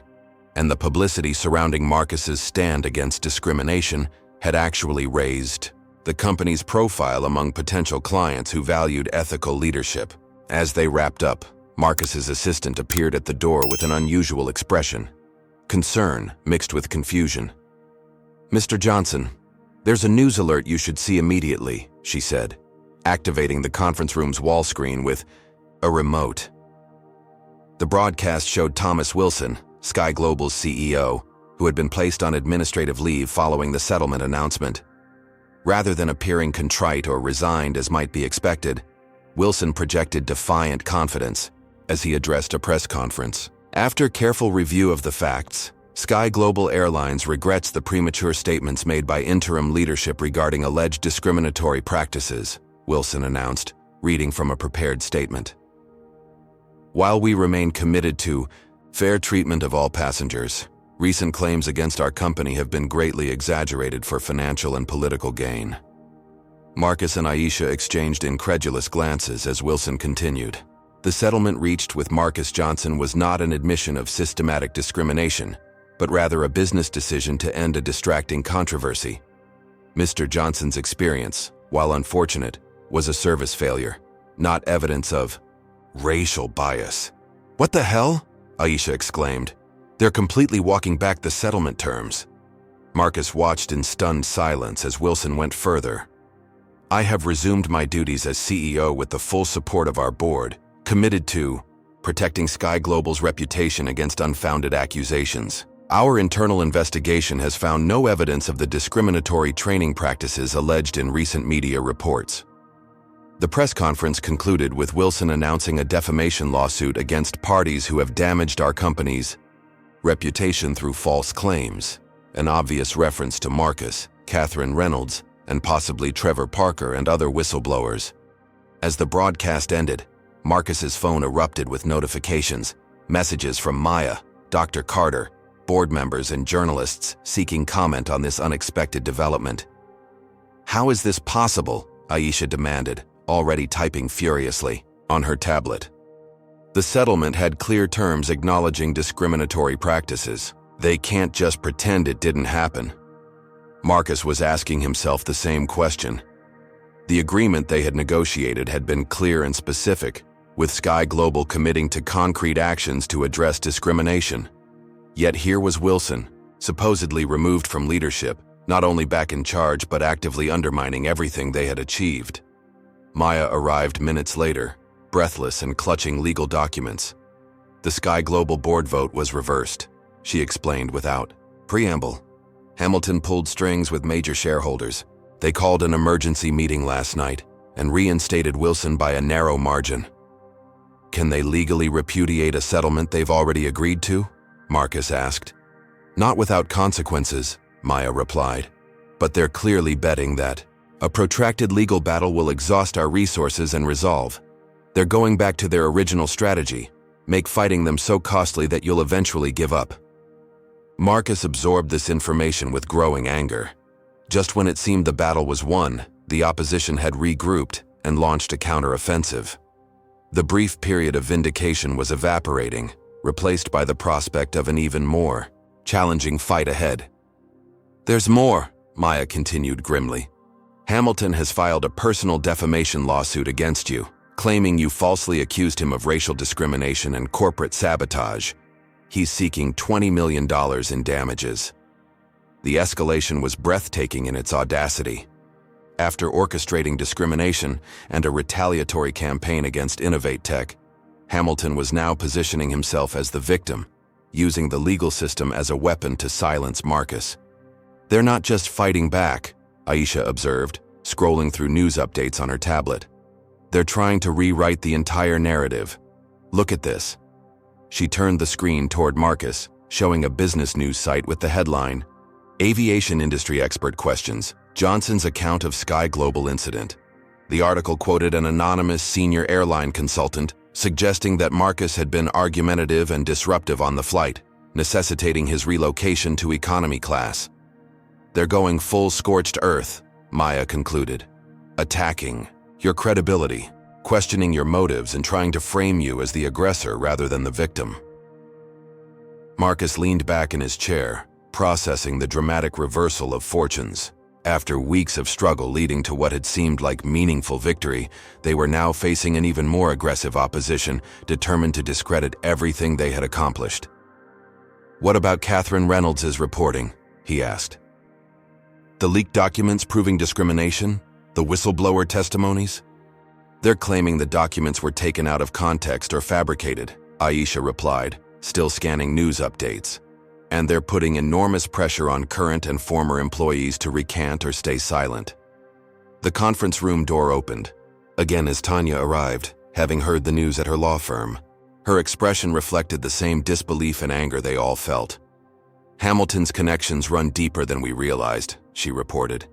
and the publicity surrounding Marcus's stand against discrimination had actually raised the company's profile among potential clients who valued ethical leadership. As they wrapped up, Marcus's assistant appeared at the door with an unusual expression, concern mixed with confusion. "Mr. Johnson, there's a news alert you should see immediately," she said, activating the conference room's wall screen with a remote. The broadcast showed Thomas Wilson, SkyGlobal's CEO, who had been placed on administrative leave following the settlement announcement. Rather than appearing contrite or resigned as might be expected, Wilson projected defiant confidence as he addressed a press conference. After careful review of the facts, SkyGlobal Airlines regrets the premature statements made by interim leadership regarding alleged discriminatory practices, Wilson announced, reading from a prepared statement. "While we remain committed to fair treatment of all passengers, recent claims against our company have been greatly exaggerated for financial and political gain." Marcus and Aisha exchanged incredulous glances as Wilson continued. The settlement reached with Marcus Johnson was not an admission of systematic discrimination, but rather a business decision to end a distracting controversy. Mr. Johnson's experience, while unfortunate, was a service failure, not evidence of racial bias. "What the hell?" Aisha exclaimed. "They're completely walking back the settlement terms." Marcus watched in stunned silence as Wilson went further. "I have resumed my duties as CEO with the full support of our board, committed to protecting SkyGlobal's reputation against unfounded accusations. Our internal investigation has found no evidence of the discriminatory training practices alleged in recent media reports." The press conference concluded with Wilson announcing a defamation lawsuit against parties who have damaged our company's reputation through false claims, an obvious reference to Marcus, Catherine Reynolds, and possibly Trevor Parker and other whistleblowers. As the broadcast ended, Marcus's phone erupted with notifications, messages from Maya, Dr. Carter, board members and journalists seeking comment on this unexpected development. "How is this possible?" Aisha demanded, already typing furiously on her tablet. The settlement had clear terms acknowledging discriminatory practices. They can't just pretend it didn't happen. Marcus was asking himself the same question. The agreement they had negotiated had been clear and specific, with SkyGlobal committing to concrete actions to address discrimination. Yet here was Wilson, supposedly removed from leadership, not only back in charge but actively undermining everything they had achieved. Maya arrived minutes later, breathless and clutching legal documents. The SkyGlobal board vote was reversed, she explained without preamble. Hamilton pulled strings with major shareholders. They called an emergency meeting last night and reinstated Wilson by a narrow margin. "Can they legally repudiate a settlement they've already agreed to?" Marcus asked. "Not without consequences," Maya replied. "But they're clearly betting that a protracted legal battle will exhaust our resources and resolve. They're going back to their original strategy, make fighting them so costly that you'll eventually give up." Marcus absorbed this information with growing anger. Just when it seemed the battle was won, the opposition had regrouped and launched a counter-offensive. The brief period of vindication was evaporating, replaced by the prospect of an even more challenging fight ahead. "There's more," Maya continued grimly. "Hamilton has filed a personal defamation lawsuit against you, claiming you falsely accused him of racial discrimination and corporate sabotage. He's seeking $20 million in damages." The escalation was breathtaking in its audacity. After orchestrating discrimination and a retaliatory campaign against InnovateTech, Hamilton was now positioning himself as the victim, using the legal system as a weapon to silence Marcus. "They're not just fighting back," Aisha observed, scrolling through news updates on her tablet. "They're trying to rewrite the entire narrative. Look at this." She turned the screen toward Marcus, showing a business news site with the headline, "Aviation Industry Expert Questions Johnson's Account of SkyGlobal Incident." The article quoted an anonymous senior airline consultant, suggesting that Marcus had been argumentative and disruptive on the flight, necessitating his relocation to economy class. "They're going full scorched earth," Maya concluded. "Attacking your credibility," questioning your motives and trying to frame you as the aggressor rather than the victim. Marcus leaned back in his chair, processing the dramatic reversal of fortunes. After weeks of struggle leading to what had seemed like meaningful victory, they were now facing an even more aggressive opposition, determined to discredit everything they had accomplished. "What about Catherine Reynolds' reporting?" he asked. "The leaked documents proving discrimination? The whistleblower testimonies?" "They're claiming the documents were taken out of context or fabricated," Aisha replied, still scanning news updates. "And they're putting enormous pressure on current and former employees to recant or stay silent." The conference room door opened, again as Tanya arrived, having heard the news at her law firm. Her expression reflected the same disbelief and anger they all felt. "Hamilton's connections run deeper than we realized," she reported.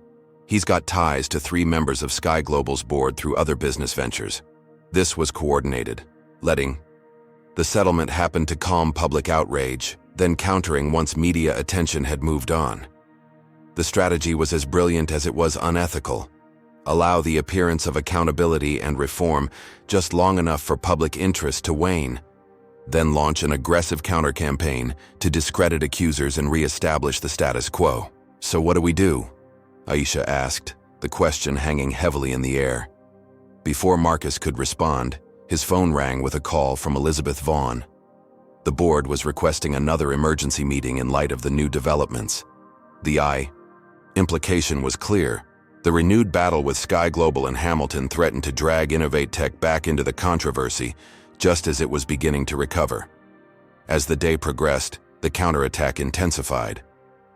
"He's got ties to 3 members of SkyGlobal's board through other business ventures. This was coordinated, letting the settlement happen to calm public outrage, then countering once media attention had moved on. The strategy was as brilliant as it was unethical. Allow the appearance of accountability and reform just long enough for public interest to wane, then launch an aggressive counter-campaign to discredit accusers and re-establish the status quo. So what do we do?" Aisha asked, the question hanging heavily in the air. Before Marcus could respond, his phone rang with a call from Elizabeth Vaughn. The board was requesting another emergency meeting in light of the new developments. The implication was clear. The renewed battle with SkyGlobal and Hamilton threatened to drag Innovate Tech back into the controversy, just as it was beginning to recover. As the day progressed, the counterattack intensified.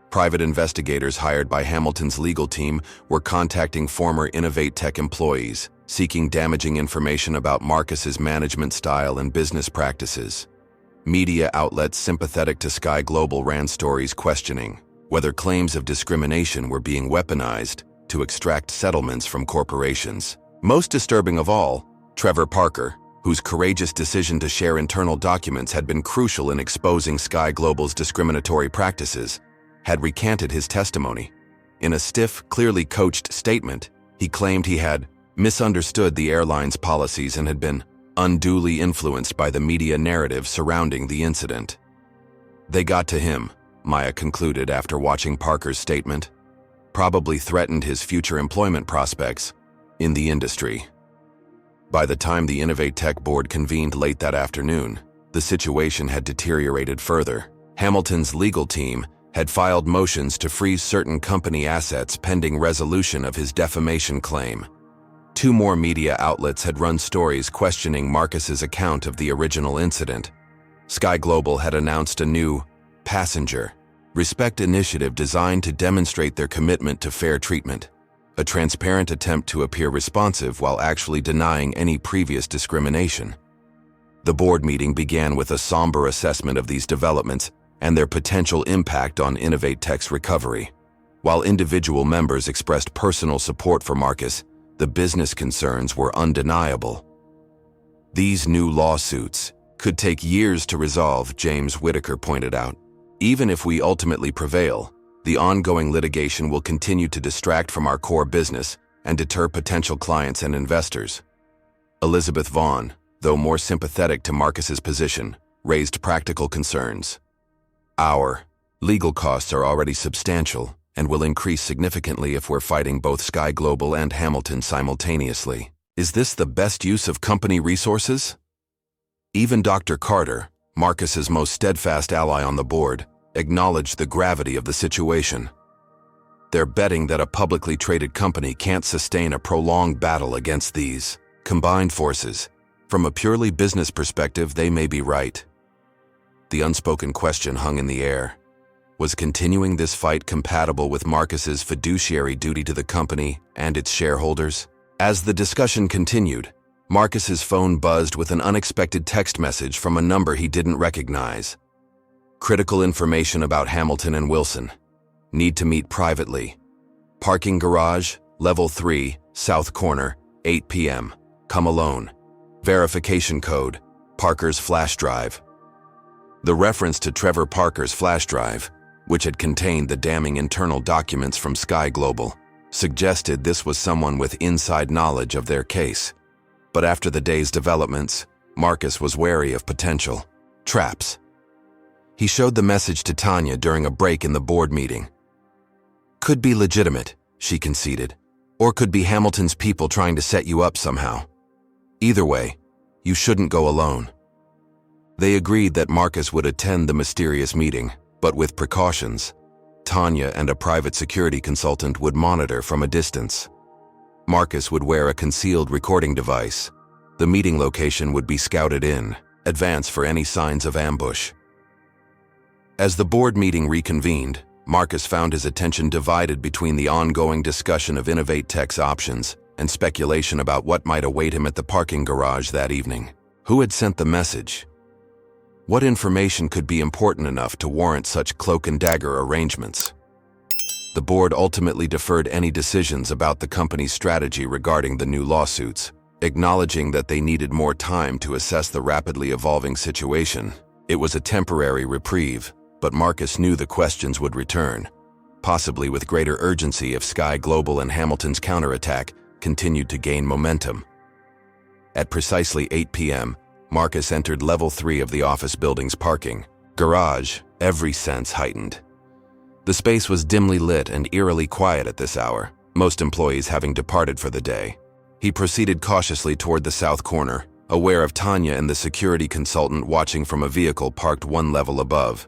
Private investigators hired by Hamilton's legal team were contacting former Innovate Tech employees, seeking damaging information about Marcus's management style and business practices. Media outlets sympathetic to SkyGlobal ran stories questioning whether claims of discrimination were being weaponized to extract settlements from corporations. Most disturbing of all, Trevor Parker, whose courageous decision to share internal documents had been crucial in exposing SkyGlobal's discriminatory practices, had recanted his testimony. In a stiff, clearly coached statement, he claimed he had misunderstood the airline's policies and had been unduly influenced by the media narrative surrounding the incident. "They got to him," Maya concluded after watching Parker's statement. "Probably threatened his future employment prospects in the industry." By the time the Innovate Tech board convened late that afternoon, the situation had deteriorated further. Hamilton's legal team had filed motions to freeze certain company assets pending resolution of his defamation claim. 2 more media outlets had run stories questioning Marcus's account of the original incident. SkyGlobal had announced a new passenger respect initiative designed to demonstrate their commitment to fair treatment, a transparent attempt to appear responsive while actually denying any previous discrimination. The board meeting began with a somber assessment of these developments and their potential impact on Innovate Tech's recovery. While individual members expressed personal support for Marcus, the business concerns were undeniable. "These new lawsuits could take years to resolve," James Whitaker pointed out. "Even if we ultimately prevail, the ongoing litigation will continue to distract from our core business and deter potential clients and investors." Elizabeth Vaughn, though more sympathetic to Marcus's position, raised practical concerns. "Our legal costs are already substantial and will increase significantly if we're fighting both SkyGlobal and Hamilton simultaneously. Is this the best use of company resources?" Even Dr. Carter, Marcus's most steadfast ally on the board, acknowledged the gravity of the situation. "They're betting that a publicly traded company can't sustain a prolonged battle against these combined forces. From a purely business perspective, they may be right." The unspoken question hung in the air. Was continuing this fight compatible with Marcus's fiduciary duty to the company and its shareholders? As the discussion continued, Marcus's phone buzzed with an unexpected text message from a number he didn't recognize. "Critical information about Hamilton and Wilson. Need to meet privately. Parking garage, level 3, south corner, 8 p.m. Come alone. Verification code, Parker's flash drive." The reference to Trevor Parker's flash drive, which had contained the damning internal documents from SkyGlobal, suggested this was someone with inside knowledge of their case. But after the day's developments, Marcus was wary of potential traps. He showed the message to Tanya during a break in the board meeting. Could be legitimate, she conceded, or could be Hamilton's people trying to set you up somehow. Either way, you shouldn't go alone. They agreed that Marcus would attend the mysterious meeting, but with precautions. Tanya and a private security consultant would monitor from a distance. Marcus would wear a concealed recording device. The meeting location would be scouted in advance for any signs of ambush. As the board meeting reconvened, Marcus found his attention divided between the ongoing discussion of Innovate Tech's options and speculation about what might await him at the parking garage that evening. Who had sent the message? What information could be important enough to warrant such cloak-and-dagger arrangements? The board ultimately deferred any decisions about the company's strategy regarding the new lawsuits, acknowledging that they needed more time to assess the rapidly evolving situation. It was a temporary reprieve, but Marcus knew the questions would return, possibly with greater urgency if SkyGlobal and Hamilton's counterattack continued to gain momentum. At precisely 8 p.m., Marcus entered level 3 of the office building's parking garage, every sense heightened. The space was dimly lit and eerily quiet at this hour, most employees having departed for the day. He proceeded cautiously toward the south corner, aware of Tanya and the security consultant watching from a vehicle parked one level above.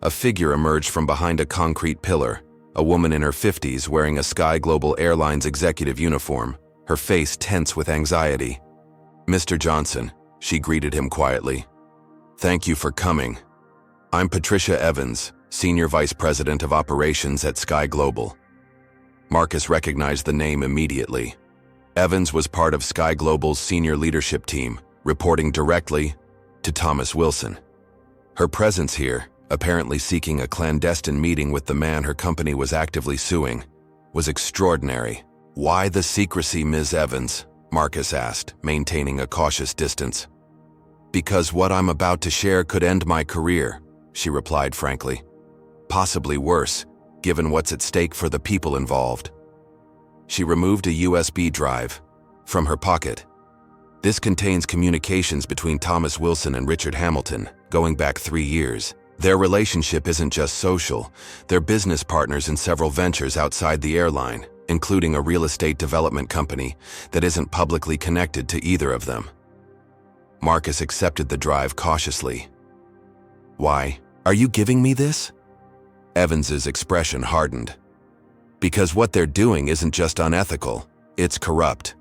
A figure emerged from behind a concrete pillar, a woman in her 50s wearing a SkyGlobal Airlines executive uniform, her face tense with anxiety. "Mr. Johnson," she greeted him quietly. "Thank you for coming. I'm Patricia Evans, Senior Vice President of Operations at SkyGlobal." Marcus recognized the name immediately. Evans was part of SkyGlobal's senior leadership team, reporting directly to Thomas Wilson. Her presence here, apparently seeking a clandestine meeting with the man her company was actively suing, was extraordinary. "Why the secrecy, Ms. Evans?" Marcus asked, maintaining a cautious distance. "Because what I'm about to share could end my career," she replied frankly. "Possibly worse, given what's at stake for the people involved." She removed a USB drive from her pocket. This contains communications between Thomas Wilson and Richard Hamilton, going back 3 years. Their relationship isn't just social, they're business partners in several ventures outside the airline, including a real estate development company that isn't publicly connected to either of them. Marcus accepted the drive cautiously. "Why? Are you giving me this?" Evans's expression hardened. "Because what they're doing isn't just unethical, it's corrupt.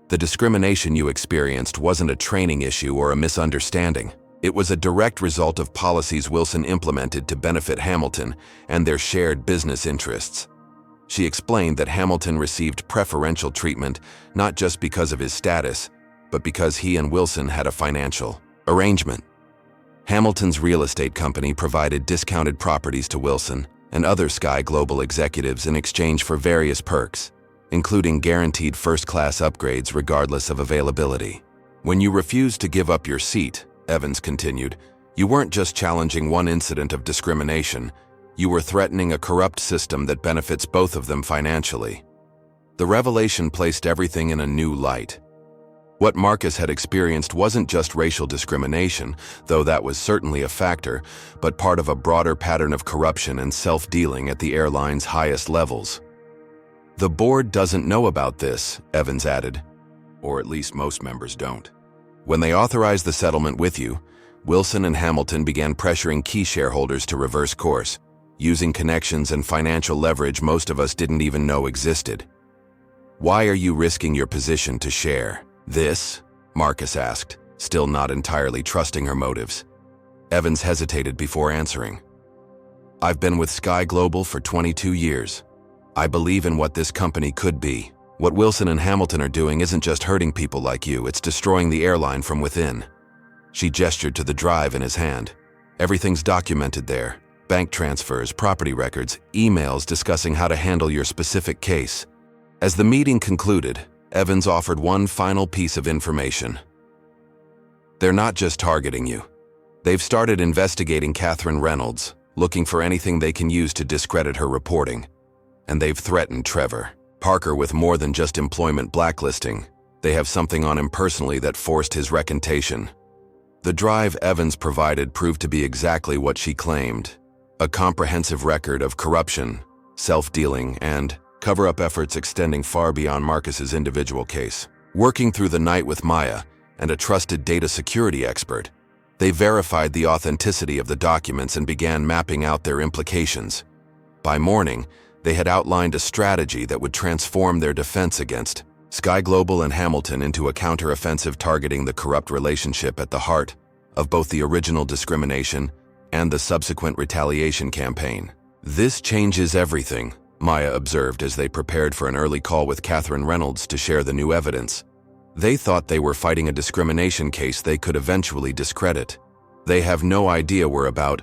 The discrimination you experienced wasn't a training issue or a misunderstanding. It was a direct result of policies Wilson implemented to benefit Hamilton and their shared business interests." She explained that Hamilton received preferential treatment not just because of his status, but because he and Wilson had a financial arrangement. Hamilton's real estate company provided discounted properties to Wilson and other SkyGlobal executives in exchange for various perks, including guaranteed first-class upgrades regardless of availability. "When you refused to give up your seat," Evans continued, "you weren't just challenging one incident of discrimination, you were threatening a corrupt system that benefits both of them financially." The revelation placed everything in a new light. What Marcus had experienced wasn't just racial discrimination, though that was certainly a factor, but part of a broader pattern of corruption and self-dealing at the airline's highest levels. "The board doesn't know about this," Evans added, "or at least most members don't. When they authorized the settlement with you, Wilson and Hamilton began pressuring key shareholders to reverse course, using connections and financial leverage most of us didn't even know existed. Why are you risking your position to share this?" Marcus asked, still not entirely trusting her motives. Evans hesitated before answering. "I've been with SkyGlobal for 22 years. I believe in what this company could be. What Wilson and Hamilton are doing isn't just hurting people like you, it's destroying the airline from within." She gestured to the drive in his hand. "Everything's documented there. Bank transfers, property records, emails discussing how to handle your specific case." As the meeting concluded, Evans offered one final piece of information. "They're not just targeting you. They've started investigating Catherine Reynolds, looking for anything they can use to discredit her reporting. And they've threatened Trevor Parker with more than just employment blacklisting. They have something on him personally that forced his recantation. The drive Evans provided proved to be exactly what she claimed: a comprehensive record of corruption, self-dealing, and cover-up efforts extending far beyond Marcus's individual case. Working through the night with Maya and a trusted data security expert, they verified the authenticity of the documents and began mapping out their implications. By morning, they had outlined a strategy that would transform their defense against SkyGlobal and Hamilton into a counter-offensive targeting the corrupt relationship at the heart of both the original discrimination and the subsequent retaliation campaign. "This changes everything," Maya observed as they prepared for an early call with Catherine Reynolds to share the new evidence. They thought they were fighting a discrimination case they could eventually discredit. They have no idea we're about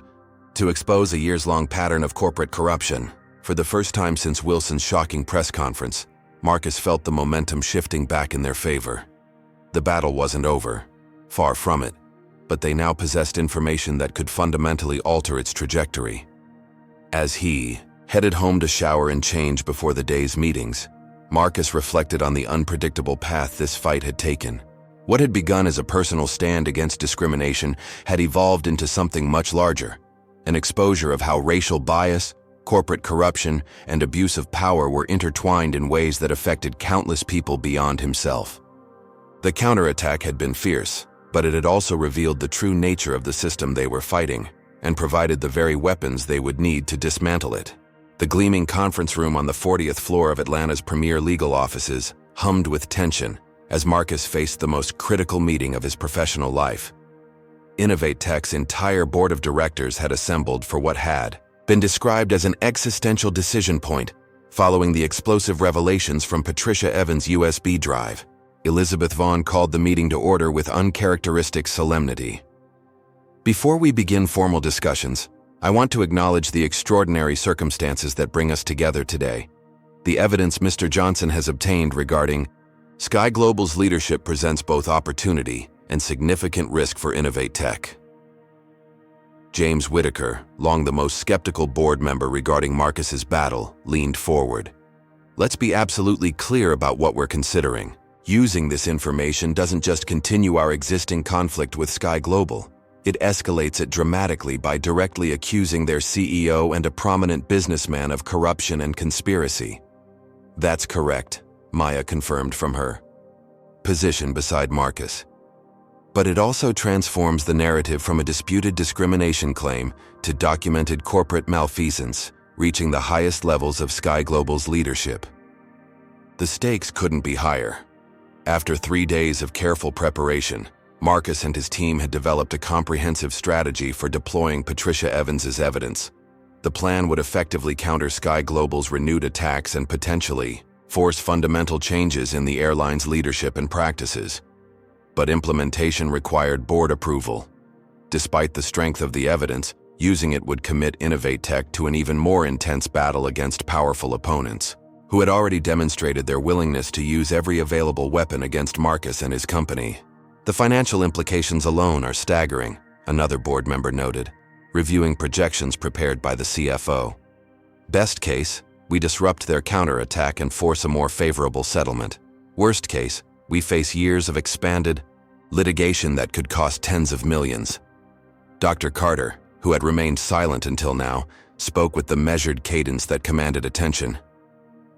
to expose a years-long pattern of corporate corruption. For the first time since Wilson's shocking press conference, Marcus felt the momentum shifting back in their favor. The battle wasn't over. Far from it. But they now possessed information that could fundamentally alter its trajectory. As he headed home to shower and change before the day's meetings, Marcus reflected on the unpredictable path this fight had taken. What had begun as a personal stand against discrimination had evolved into something much larger, an exposure of how racial bias, corporate corruption, and abuse of power were intertwined in ways that affected countless people beyond himself. The counterattack had been fierce, but it had also revealed the true nature of the system they were fighting and provided the very weapons they would need to dismantle it. The gleaming conference room on the 40th floor of Atlanta's premier legal offices hummed with tension as Marcus faced the most critical meeting of his professional life. Innovate Tech's entire board of directors had assembled for what had been described as an existential decision point following the explosive revelations from Patricia Evans' USB drive. Elizabeth Vaughn called the meeting to order with uncharacteristic solemnity. "Before we begin formal discussions, I want to acknowledge the extraordinary circumstances that bring us together today. The evidence Mr. Johnson has obtained regarding SkyGlobal's leadership presents both opportunity and significant risk for Innovate Tech." James Whitaker, long the most skeptical board member regarding Marcus's battle, leaned forward. "Let's be absolutely clear about what we're considering. Using this information doesn't just continue our existing conflict with SkyGlobal. It escalates it dramatically by directly accusing their CEO and a prominent businessman of corruption and conspiracy." "That's correct," Maya confirmed from her position beside Marcus. "But it also transforms the narrative from a disputed discrimination claim to documented corporate malfeasance, reaching the highest levels of SkyGlobal's leadership." The stakes couldn't be higher. After 3 days of careful preparation, Marcus and his team had developed a comprehensive strategy for deploying Patricia Evans' evidence. The plan would effectively counter SkyGlobal's renewed attacks and potentially force fundamental changes in the airline's leadership and practices. But implementation required board approval. Despite the strength of the evidence, using it would commit Innovate Tech to an even more intense battle against powerful opponents, who had already demonstrated their willingness to use every available weapon against Marcus and his company. "The financial implications alone are staggering," another board member noted, reviewing projections prepared by the CFO. "Best case, we disrupt their counterattack and force a more favorable settlement. Worst case, we face years of expanded litigation that could cost tens of millions." Dr. Carter, who had remained silent until now, spoke with the measured cadence that commanded attention.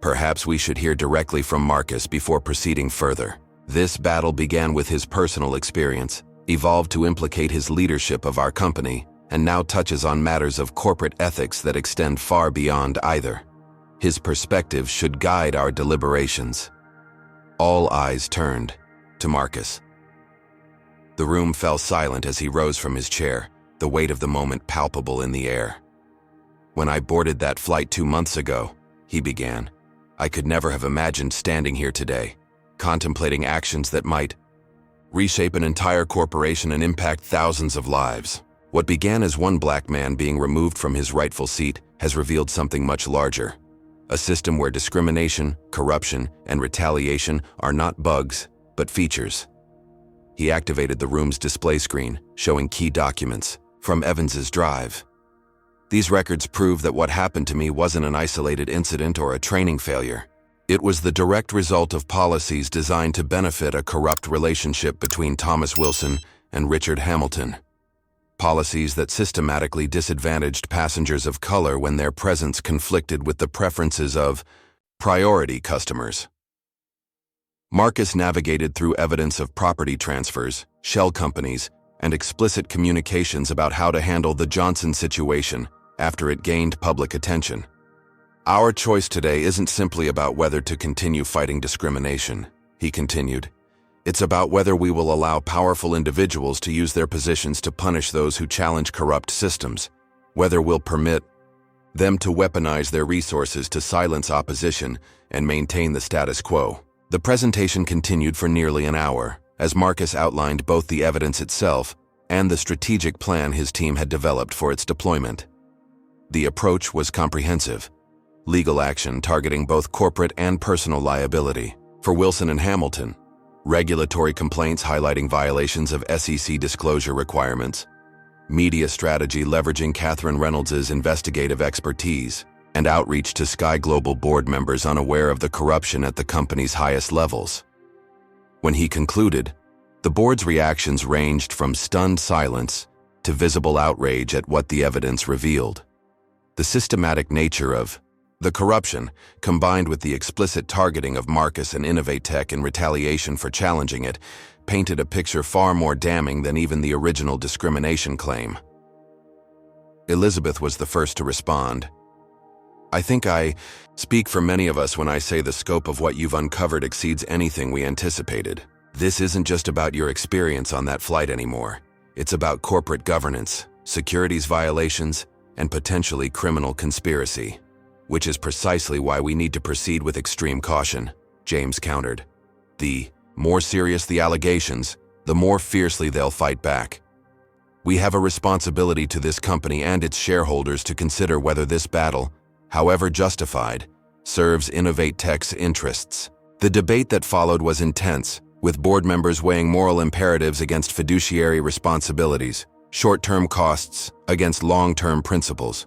"Perhaps we should hear directly from Marcus before proceeding further. This battle began with his personal experience, evolved to implicate his leadership of our company, and now touches on matters of corporate ethics that extend far beyond either. His perspective should guide our deliberations." All eyes turned to Marcus. The room fell silent as he rose from his chair, the weight of the moment palpable in the air. "When I boarded that flight 2 months ago," he began, "I could never have imagined standing here today, contemplating actions that might reshape an entire corporation and impact thousands of lives. What began as one black man being removed from his rightful seat has revealed something much larger. A system where discrimination, corruption, and retaliation are not bugs, but features." He activated the room's display screen, showing key documents from Evans's drive. "These records prove that what happened to me wasn't an isolated incident or a training failure. It was the direct result of policies designed to benefit a corrupt relationship between Thomas Wilson and Richard Hamilton. Policies that systematically disadvantaged passengers of color when their presence conflicted with the preferences of priority customers. Marcus navigated through evidence of property transfers, shell companies, and explicit communications about how to handle the Johnson situation after it gained public attention. Our choice today isn't simply about whether to continue fighting discrimination, he continued. It's about whether we will allow powerful individuals to use their positions to punish those who challenge corrupt systems, whether we'll permit them to weaponize their resources to silence opposition and maintain the status quo. The presentation continued for nearly an hour, as Marcus outlined both the evidence itself and the strategic plan his team had developed for its deployment. The approach was comprehensive. Legal action targeting both corporate and personal liability for Wilson and Hamilton, regulatory complaints highlighting violations of SEC disclosure requirements, media strategy leveraging Catherine Reynolds's investigative expertise, and outreach to SkyGlobal board members unaware of the corruption at the company's highest levels. When he concluded, the board's reactions ranged from stunned silence to visible outrage at what the evidence revealed. The systematic nature of the corruption, combined with the explicit targeting of Marcus and Innovatech in retaliation for challenging it, painted a picture far more damning than even the original discrimination claim. Elizabeth was the first to respond. I think I speak for many of us when I say the scope of what you've uncovered exceeds anything we anticipated. This isn't just about your experience on that flight anymore. It's about corporate governance, securities violations, and potentially criminal conspiracy. Which is precisely why we need to proceed with extreme caution, James countered. The more serious the allegations, the more fiercely they'll fight back. We have a responsibility to this company and its shareholders to consider whether this battle, however justified, serves Innovatech's interests. The debate that followed was intense, with board members weighing moral imperatives against fiduciary responsibilities, short-term costs against long-term principles.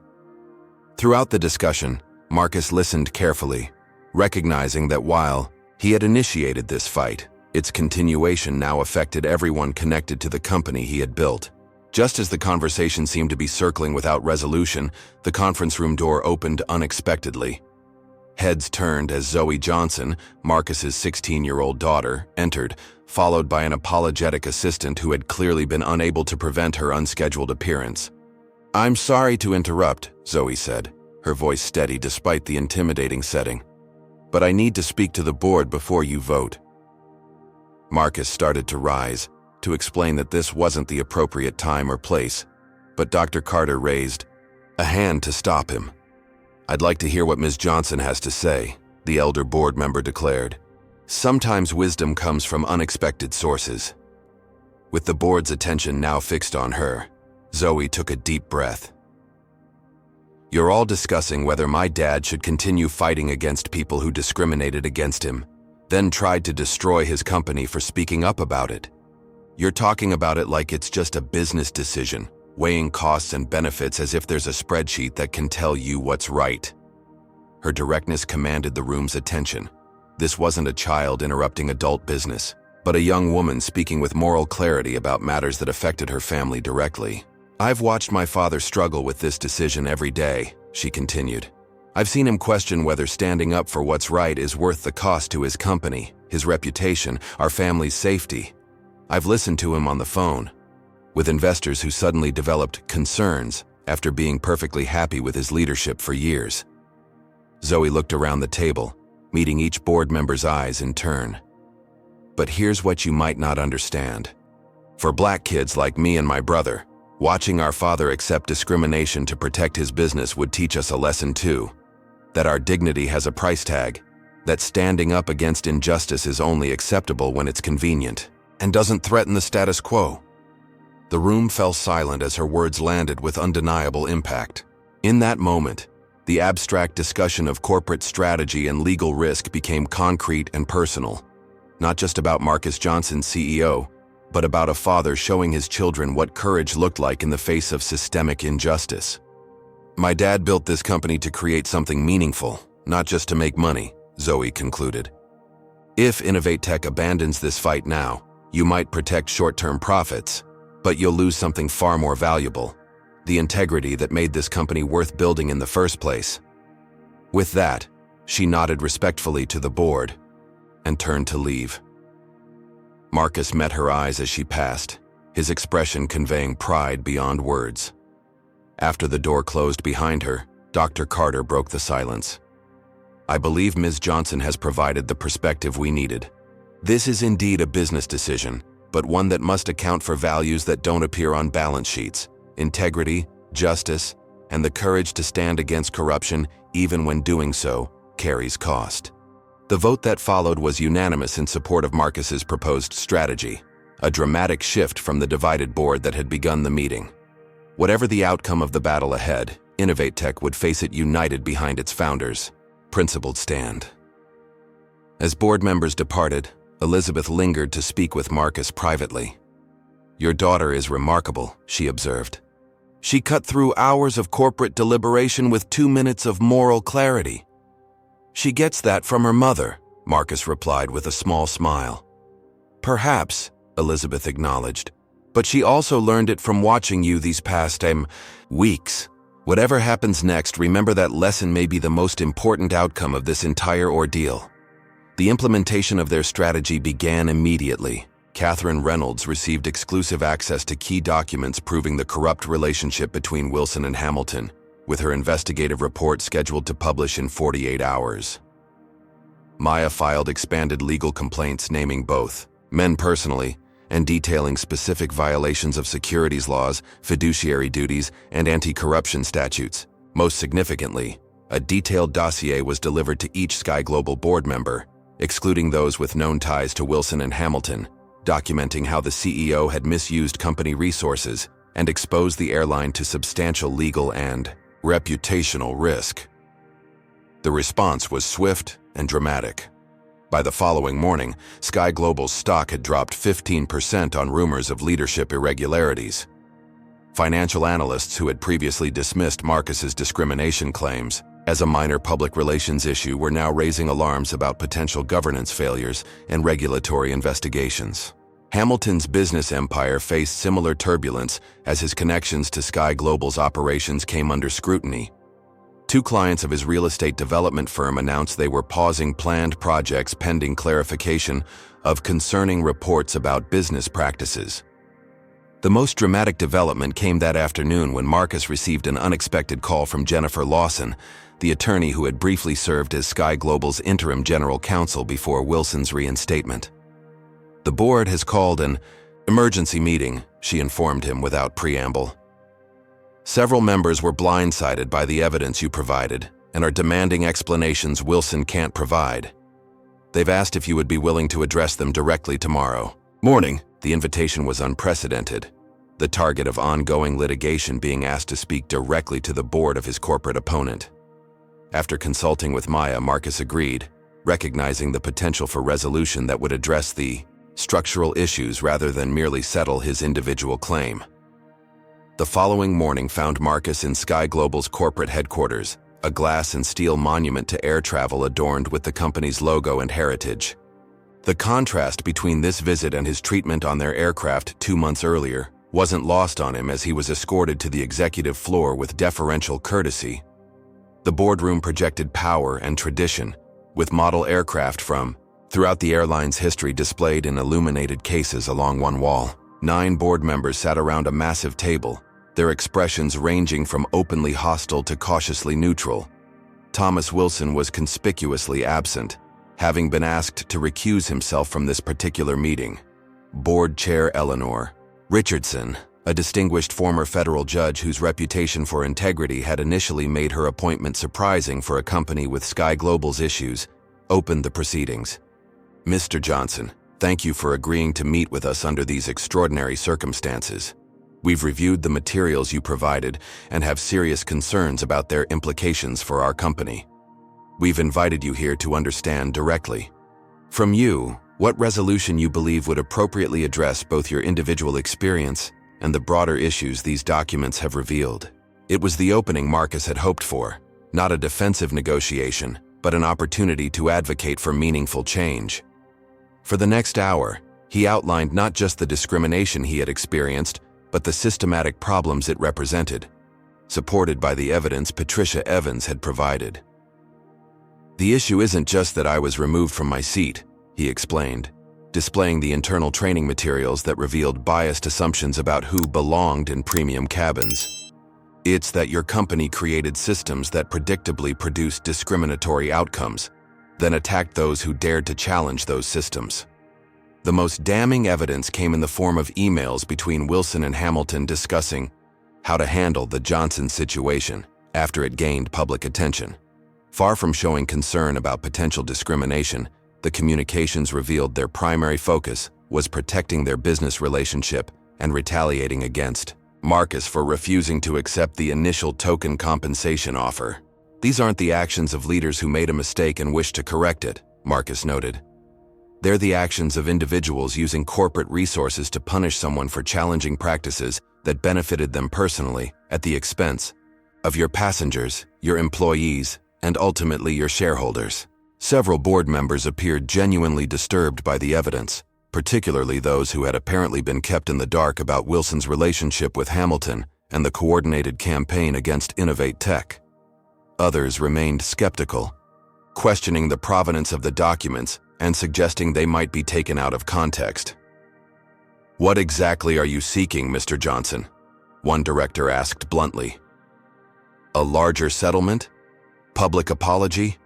Throughout the discussion, Marcus listened carefully, recognizing that while he had initiated this fight, its continuation now affected everyone connected to the company he had built. Just as the conversation seemed to be circling without resolution, the conference room door opened unexpectedly. Heads turned as Zoe Johnson, Marcus's 16-year-old daughter, entered, followed by an apologetic assistant who had clearly been unable to prevent her unscheduled appearance. "I'm sorry to interrupt," Zoe said, her voice steady despite the intimidating setting. "But I need to speak to the board before you vote." Marcus started to rise, to explain that this wasn't the appropriate time or place, but Dr. Carter raised a hand to stop him. "I'd like to hear what Ms. Johnson has to say," the elder board member declared. "Sometimes wisdom comes from unexpected sources." With the board's attention now fixed on her, Zoe took a deep breath. "You're all discussing whether my dad should continue fighting against people who discriminated against him, then tried to destroy his company for speaking up about it. You're talking about it like it's just a business decision, weighing costs and benefits as if there's a spreadsheet that can tell you what's right." Her directness commanded the room's attention. This wasn't a child interrupting adult business, but a young woman speaking with moral clarity about matters that affected her family directly. "I've watched my father struggle with this decision every day," she continued. "I've seen him question whether standing up for what's right is worth the cost to his company, his reputation, our family's safety. I've listened to him on the phone, with investors who suddenly developed concerns after being perfectly happy with his leadership for years." Zoe looked around the table, meeting each board member's eyes in turn. "But here's what you might not understand. For black kids like me and my brother, watching our father accept discrimination to protect his business would teach us a lesson too. That our dignity has a price tag, that standing up against injustice is only acceptable when it's convenient, and doesn't threaten the status quo." The room fell silent as her words landed with undeniable impact. In that moment, the abstract discussion of corporate strategy and legal risk became concrete and personal, not just about Marcus Johnson, CEO, but about a father showing his children what courage looked like in the face of systemic injustice. "My dad built this company to create something meaningful, not just to make money," Zoe concluded. If Innovate Tech abandons this fight now, you might protect short-term profits, but you'll lose something far more valuable, the integrity that made this company worth building in the first place. With that, she nodded respectfully to the board and turned to leave. Marcus met her eyes as she passed, his expression conveying pride beyond words. After the door closed behind her, Dr. Carter broke the silence. I believe Ms. Johnson has provided the perspective we needed. This is indeed a business decision, but one that must account for values that don't appear on balance sheets: integrity, justice, and the courage to stand against corruption even when doing so carries cost. The vote that followed was unanimous in support of Marcus's proposed strategy, a dramatic shift from the divided board that had begun the meeting. Whatever the outcome of the battle ahead, Innovate Tech would face it united behind its founders' principled stand. As board members departed, Elizabeth lingered to speak with Marcus privately. Your daughter is remarkable, she observed. She cut through hours of corporate deliberation with 2 minutes of moral clarity. She gets that from her mother, Marcus replied with a small smile. Perhaps, Elizabeth acknowledged, but she also learned it from watching you these past weeks. Whatever happens next, remember that lesson may be the most important outcome of this entire ordeal. The implementation of their strategy began immediately. Catherine Reynolds received exclusive access to key documents proving the corrupt relationship between Wilson and Hamilton, with her investigative report scheduled to publish in 48 hours. Maya filed expanded legal complaints naming both men personally and detailing specific violations of securities laws, fiduciary duties, and anti-corruption statutes. Most significantly, a detailed dossier was delivered to each SkyGlobal board member, excluding those with known ties to Wilson and Hamilton, documenting how the CEO had misused company resources and exposed the airline to substantial legal and reputational risk. The response was swift and dramatic. By the following morning, SkyGlobal's stock had dropped 15% on rumors of leadership irregularities. Financial analysts who had previously dismissed Marcus's discrimination claims as a minor public relations issue were now raising alarms about potential governance failures and regulatory investigations. Hamilton's business empire faced similar turbulence as his connections to SkyGlobal's operations came under scrutiny. 2 clients of his real estate development firm announced they were pausing planned projects pending clarification of concerning reports about business practices. The most dramatic development came that afternoon when Marcus received an unexpected call from Jennifer Lawson, the attorney who had briefly served as SkyGlobal's interim general counsel before Wilson's reinstatement. The board has called an emergency meeting, she informed him without preamble. Several members were blindsided by the evidence you provided and are demanding explanations Wilson can't provide. They've asked if you would be willing to address them directly tomorrow morning. The invitation was unprecedented, the target of ongoing litigation being asked to speak directly to the board of his corporate opponent. After consulting with Maya, Marcus agreed, recognizing the potential for resolution that would address the structural issues rather than merely settle his individual claim. The following morning found Marcus in SkyGlobal's corporate headquarters, a glass and steel monument to air travel adorned with the company's logo and heritage. The contrast between this visit and his treatment on their aircraft 2 months earlier wasn't lost on him as he was escorted to the executive floor with deferential courtesy. The boardroom projected power and tradition, with model aircraft from throughout the airline's history displayed in illuminated cases along one wall. 9 board members sat around a massive table, their expressions ranging from openly hostile to cautiously neutral. Thomas Wilson was conspicuously absent, having been asked to recuse himself from this particular meeting. Board Chair Eleanor Richardson, a distinguished former federal judge whose reputation for integrity had initially made her appointment surprising for a company with SkyGlobal's issues, opened the proceedings. Mr. Johnson, thank you for agreeing to meet with us under these extraordinary circumstances. We've reviewed the materials you provided and have serious concerns about their implications for our company. We've invited you here to understand directly from you what resolution you believe would appropriately address both your individual experience and the broader issues these documents have revealed. It was the opening Marcus had hoped for, not a defensive negotiation, but an opportunity to advocate for meaningful change. For the next hour, he outlined not just the discrimination he had experienced, but the systematic problems it represented, supported by the evidence Patricia Evans had provided. "The issue isn't just that I was removed from my seat," he explained, displaying the internal training materials that revealed biased assumptions about who belonged in premium cabins. "It's that your company created systems that predictably produced discriminatory outcomes, then attacked those who dared to challenge those systems." The most damning evidence came in the form of emails between Wilson and Hamilton discussing how to handle the Johnson situation after it gained public attention. Far from showing concern about potential discrimination, the communications revealed their primary focus was protecting their business relationship and retaliating against Marcus for refusing to accept the initial token compensation offer. "These aren't the actions of leaders who made a mistake and wish to correct it," Marcus noted. "They're the actions of individuals using corporate resources to punish someone for challenging practices that benefited them personally at the expense of your passengers, your employees, and ultimately your shareholders." Several board members appeared genuinely disturbed by the evidence, particularly those who had apparently been kept in the dark about Wilson's relationship with Hamilton and the coordinated campaign against Innovate Tech. Others remained skeptical, questioning the provenance of the documents and suggesting they might be taken out of context. "What exactly are you seeking, Mr. Johnson?" one director asked bluntly. "A larger settlement? Public apology?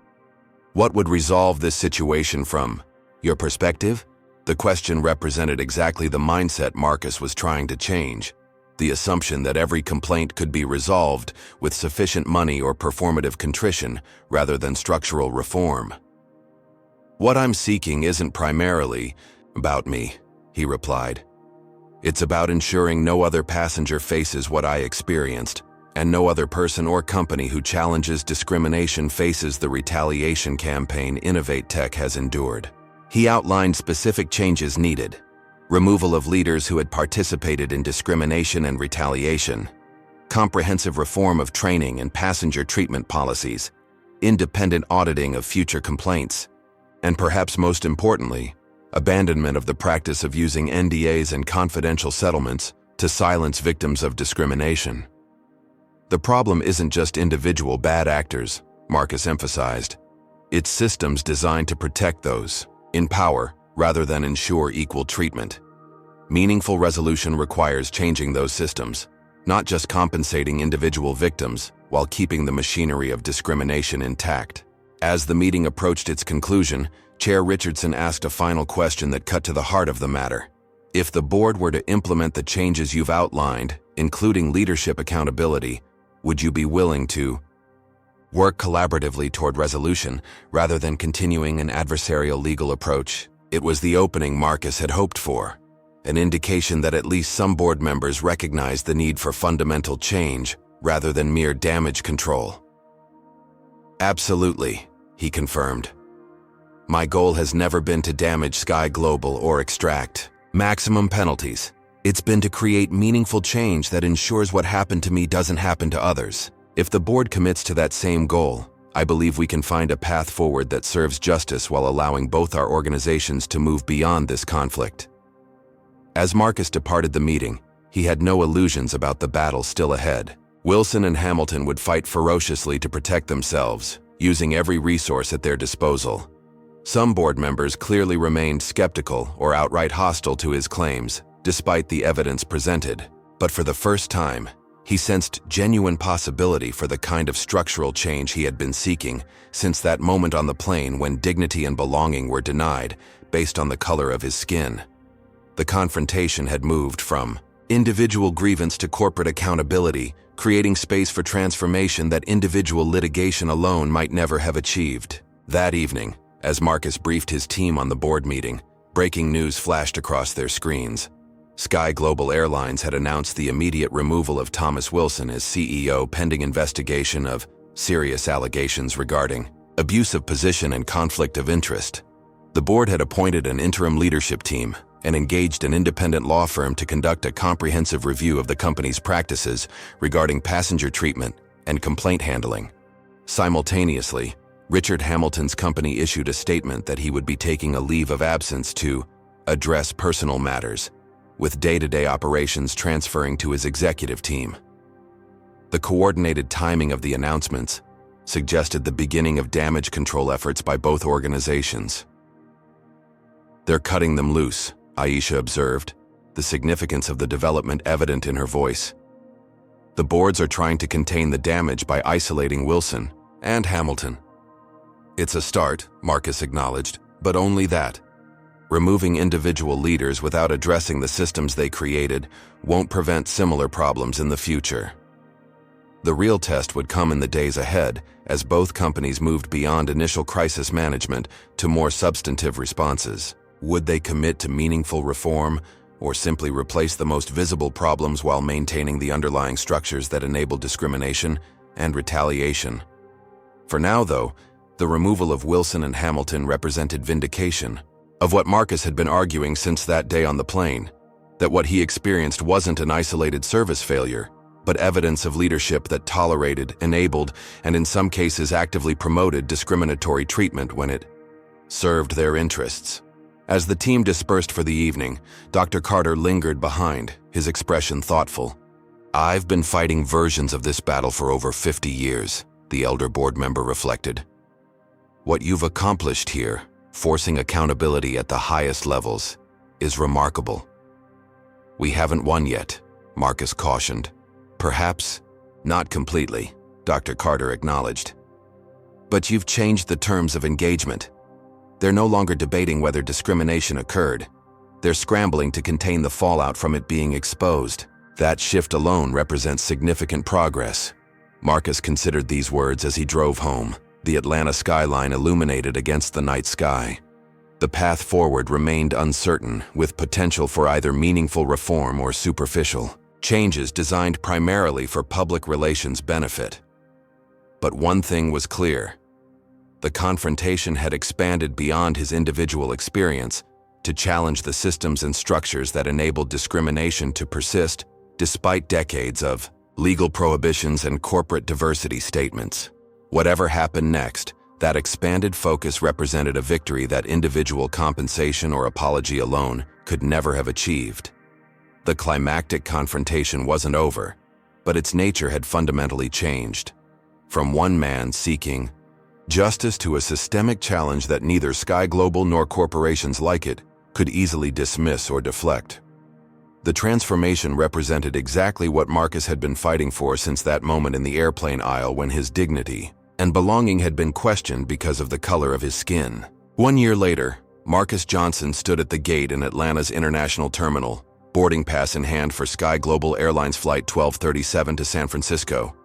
What would resolve this situation from your perspective?" The question represented exactly the mindset Marcus was trying to change, the assumption that every complaint could be resolved with sufficient money or performative contrition rather than structural reform. "What I'm seeking isn't primarily about me," he replied. "It's about ensuring no other passenger faces what I experienced, and no other person or company who challenges discrimination faces the retaliation campaign Innovate Tech has endured." He outlined specific changes needed: removal of leaders who had participated in discrimination and retaliation, comprehensive reform of training and passenger treatment policies, independent auditing of future complaints, and perhaps most importantly, abandonment of the practice of using NDAs and confidential settlements to silence victims of discrimination. "The problem isn't just individual bad actors," Marcus emphasized. "It's systems designed to protect those in power rather than ensure equal treatment. Meaningful resolution requires changing those systems, not just compensating individual victims while keeping the machinery of discrimination intact." As the meeting approached its conclusion, Chair Richardson asked a final question that cut to the heart of the matter. "If the board were to implement the changes you've outlined, including leadership accountability, would you be willing to work collaboratively toward resolution rather than continuing an adversarial legal approach?" It was the opening Marcus had hoped for, an indication that at least some board members recognized the need for fundamental change rather than mere damage control. "Absolutely," he confirmed. "My goal has never been to damage SkyGlobal or extract maximum penalties. It's been to create meaningful change that ensures what happened to me doesn't happen to others. If the board commits to that same goal, I believe we can find a path forward that serves justice while allowing both our organizations to move beyond this conflict." As Marcus departed the meeting, he had no illusions about the battle still ahead. Wilson and Hamilton would fight ferociously to protect themselves, using every resource at their disposal. Some board members clearly remained skeptical or outright hostile to his claims, despite the evidence presented. But for the first time, he sensed genuine possibility for the kind of structural change he had been seeking since that moment on the plane when dignity and belonging were denied based on the color of his skin. The confrontation had moved from individual grievance to corporate accountability, creating space for transformation that individual litigation alone might never have achieved. That evening, as Marcus briefed his team on the board meeting, breaking news flashed across their screens. SkyGlobal Airlines had announced the immediate removal of Thomas Wilson as CEO pending investigation of serious allegations regarding abuse of position and conflict of interest. The board had appointed an interim leadership team and engaged an independent law firm to conduct a comprehensive review of the company's practices regarding passenger treatment and complaint handling. Simultaneously, Richard Hamilton's company issued a statement that he would be taking a leave of absence to address personal matters, with day-to-day operations transferring to his executive team. The coordinated timing of the announcements suggested the beginning of damage control efforts by both organizations. "They're cutting them loose," Aisha observed, the significance of the development evident in her voice. "The boards are trying to contain the damage by isolating Wilson and Hamilton." "It's a start," Marcus acknowledged, "but only that. Removing individual leaders without addressing the systems they created won't prevent similar problems in the future." The real test would come in the days ahead as both companies moved beyond initial crisis management to more substantive responses. Would they commit to meaningful reform or simply replace the most visible problems while maintaining the underlying structures that enable discrimination and retaliation? For now, though, the removal of Wilson and Hamilton represented vindication of what Marcus had been arguing since that day on the plane, that what he experienced wasn't an isolated service failure, but evidence of leadership that tolerated, enabled, and in some cases actively promoted discriminatory treatment when it served their interests. As the team dispersed for the evening, Dr. Carter lingered behind, his expression thoughtful. "I've been fighting versions of this battle for over 50 years, the elder board member reflected. "What you've accomplished here, forcing accountability at the highest levels, is remarkable." "We haven't won yet," Marcus cautioned. "Perhaps not completely," Dr. Carter acknowledged. "But you've changed the terms of engagement. They're no longer debating whether discrimination occurred. They're scrambling to contain the fallout from it being exposed. That shift alone represents significant progress." Marcus considered these words as he drove home, the Atlanta skyline illuminated against the night sky. The path forward remained uncertain, with potential for either meaningful reform or superficial changes designed primarily for public relations benefit. But one thing was clear. The confrontation had expanded beyond his individual experience to challenge the systems and structures that enabled discrimination to persist despite decades of legal prohibitions and corporate diversity statements. Whatever happened next, that expanded focus represented a victory that individual compensation or apology alone could never have achieved. The climactic confrontation wasn't over, but its nature had fundamentally changed. From one man seeking justice to a systemic challenge that neither SkyGlobal nor corporations like it could easily dismiss or deflect. The transformation represented exactly what Marcus had been fighting for since that moment in the airplane aisle when his dignity and belonging had been questioned because of the color of his skin. 1 year later, Marcus Johnson stood at the gate in Atlanta's International Terminal, boarding pass in hand for SkyGlobal Airlines Flight 1237 to San Francisco.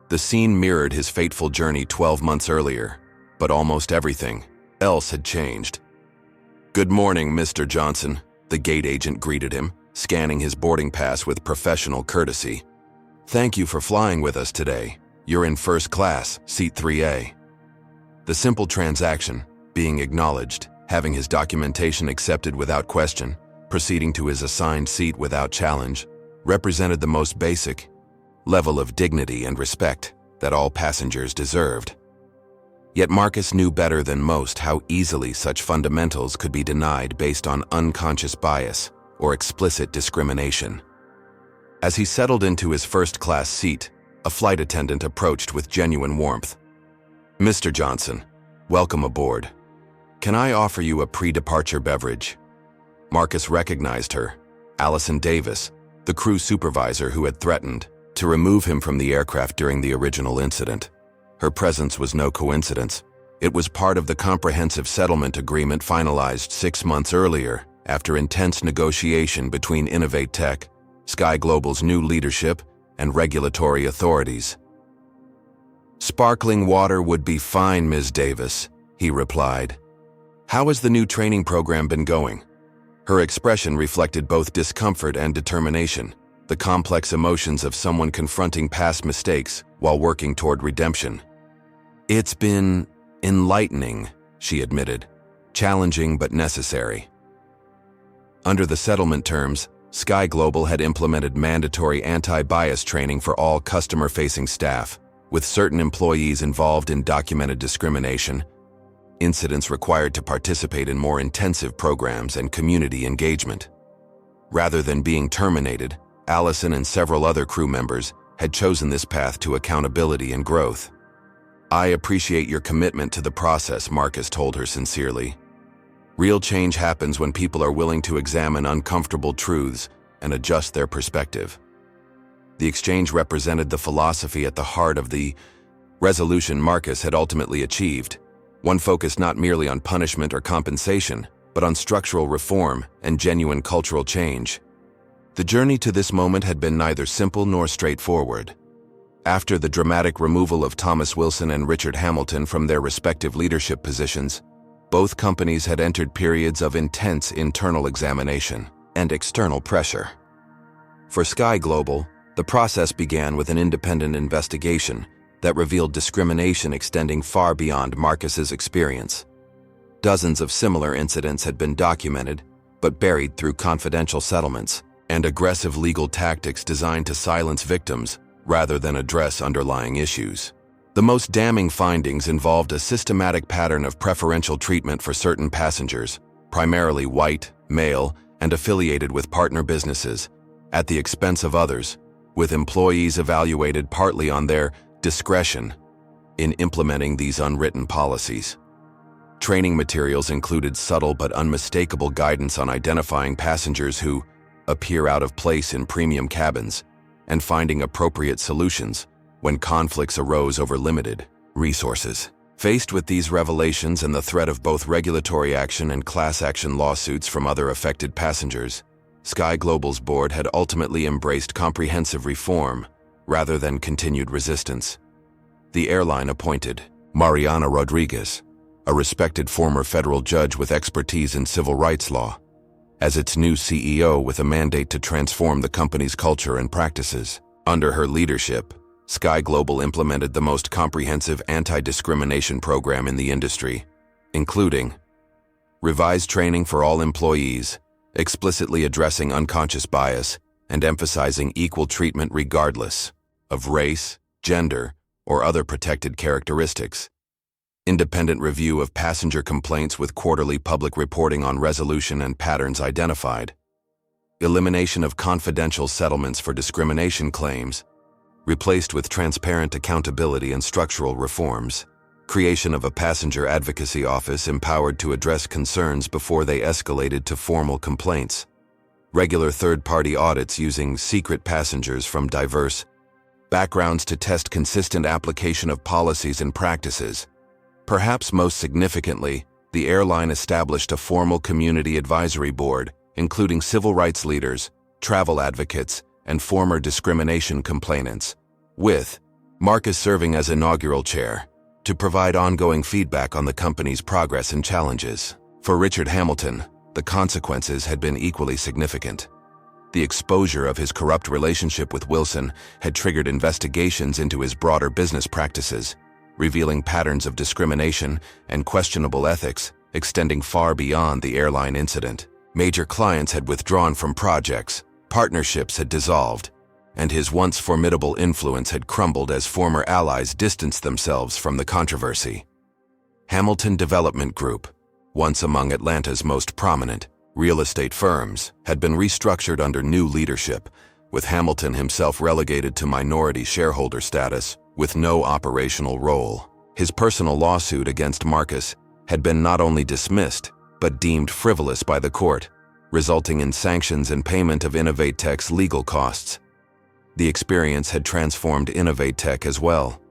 The scene mirrored his fateful journey 12 months earlier, but almost everything else had changed. "Good morning, Mr. Johnson," the gate agent greeted him, scanning his boarding pass with professional courtesy. "Thank you for flying with us today. You're in first class, seat 3A. The simple transaction, being acknowledged, having his documentation accepted without question, proceeding to his assigned seat without challenge, represented the most basic level of dignity and respect that all passengers deserved. Yet Marcus knew better than most how easily such fundamentals could be denied based on unconscious bias or explicit discrimination. As he settled into his first-class seat, a flight attendant approached with genuine warmth. "Mr. Johnson, welcome aboard. Can I offer you a pre-departure beverage?" Marcus recognized her, Allison Davis, the crew supervisor who had threatened to remove him from the aircraft during the original incident. Her presence was no coincidence. It was part of the comprehensive settlement agreement finalized 6 months earlier after intense negotiation between Innovate Tech, SkyGlobal's new leadership, and regulatory authorities. "Sparkling water would be fine, Ms. Davis," he replied. "How has the new training program been going?" Her expression reflected both discomfort and determination, the complex emotions of someone confronting past mistakes while working toward redemption. "It's been enlightening," she admitted, "challenging but necessary." Under the settlement terms, SkyGlobal had implemented mandatory anti-bias training for all customer-facing staff, with certain employees involved in documented discrimination, incidents required to participate in more intensive programs and community engagement. Rather than being terminated, Allison and several other crew members had chosen this path to accountability and growth. "I appreciate your commitment to the process," Marcus told her sincerely. "Real change happens when people are willing to examine uncomfortable truths and adjust their perspective." The exchange represented the philosophy at the heart of the resolution Marcus had ultimately achieved, one focused not merely on punishment or compensation, but on structural reform and genuine cultural change. The journey to this moment had been neither simple nor straightforward. After the dramatic removal of Thomas Wilson and Richard Hamilton from their respective leadership positions, both companies had entered periods of intense internal examination and external pressure. For SkyGlobal, the process began with an independent investigation that revealed discrimination extending far beyond Marcus's experience. Dozens of similar incidents had been documented, but buried through confidential settlements and aggressive legal tactics designed to silence victims rather than address underlying issues. The most damning findings involved a systematic pattern of preferential treatment for certain passengers, primarily white, male, and affiliated with partner businesses, at the expense of others, with employees evaluated partly on their discretion in implementing these unwritten policies. Training materials included subtle but unmistakable guidance on identifying passengers who appear out of place in premium cabins and finding appropriate solutions when conflicts arose over limited resources. Faced with these revelations and the threat of both regulatory action and class action lawsuits from other affected passengers, SkyGlobal's board had ultimately embraced comprehensive reform rather than continued resistance. The airline appointed Mariana Rodriguez, a respected former federal judge with expertise in civil rights law, as its new CEO with a mandate to transform the company's culture and practices. Under her leadership, SkyGlobal implemented the most comprehensive anti-discrimination program in the industry, including revised training for all employees, explicitly addressing unconscious bias and emphasizing equal treatment regardless of race, gender, or other protected characteristics, independent review of passenger complaints with quarterly public reporting on resolution and patterns identified, elimination of confidential settlements for discrimination claims, replaced with transparent accountability and structural reforms, creation of a passenger advocacy office empowered to address concerns before they escalated to formal complaints, regular third-party audits using secret passengers from diverse backgrounds to test consistent application of policies and practices. Perhaps most significantly, the airline established a formal community advisory board, including civil rights leaders, travel advocates, and former discrimination complainants, with Marcus serving as inaugural chair, to provide ongoing feedback on the company's progress and challenges. For Richard Hamilton, the consequences had been equally significant. The exposure of his corrupt relationship with Wilson had triggered investigations into his broader business practices, revealing patterns of discrimination and questionable ethics extending far beyond the airline incident. Major clients had withdrawn from projects, partnerships had dissolved, and his once formidable influence had crumbled as former allies distanced themselves from the controversy. Hamilton Development Group, once among Atlanta's most prominent real estate firms, had been restructured under new leadership, with Hamilton himself relegated to minority shareholder status with no operational role. His personal lawsuit against Marcus had been not only dismissed, but deemed frivolous by the court, resulting in sanctions and payment of InnovateTech's legal costs. The experience had transformed InnovateTech as well.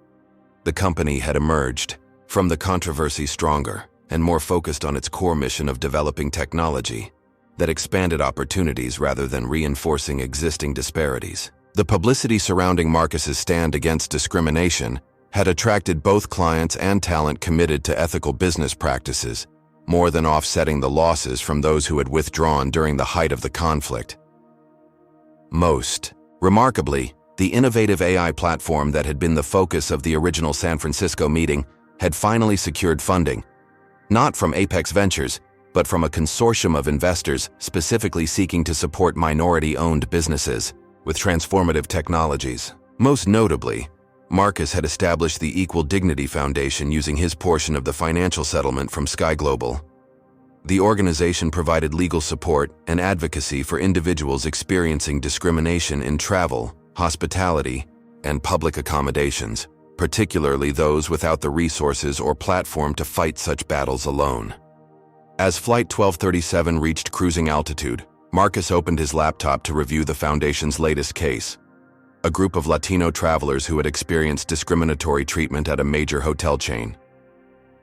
The company had emerged from the controversy stronger and more focused on its core mission of developing technology that expanded opportunities rather than reinforcing existing disparities. The publicity surrounding Marcus's stand against discrimination had attracted both clients and talent committed to ethical business practices, more than offsetting the losses from those who had withdrawn during the height of the conflict. Most remarkably, the innovative AI platform that had been the focus of the original San Francisco meeting had finally secured funding, not from Apex Ventures, but from a consortium of investors specifically seeking to support minority-owned businesses with transformative technologies. Most notably, Marcus had established the Equal Dignity Foundation using his portion of the financial settlement from SkyGlobal. The organization provided legal support and advocacy for individuals experiencing discrimination in travel, hospitality, and public accommodations, particularly those without the resources or platform to fight such battles alone. As Flight 1237 reached cruising altitude, Marcus opened his laptop to review the Foundation's latest case. A group of Latino travelers who had experienced discriminatory treatment at a major hotel chain.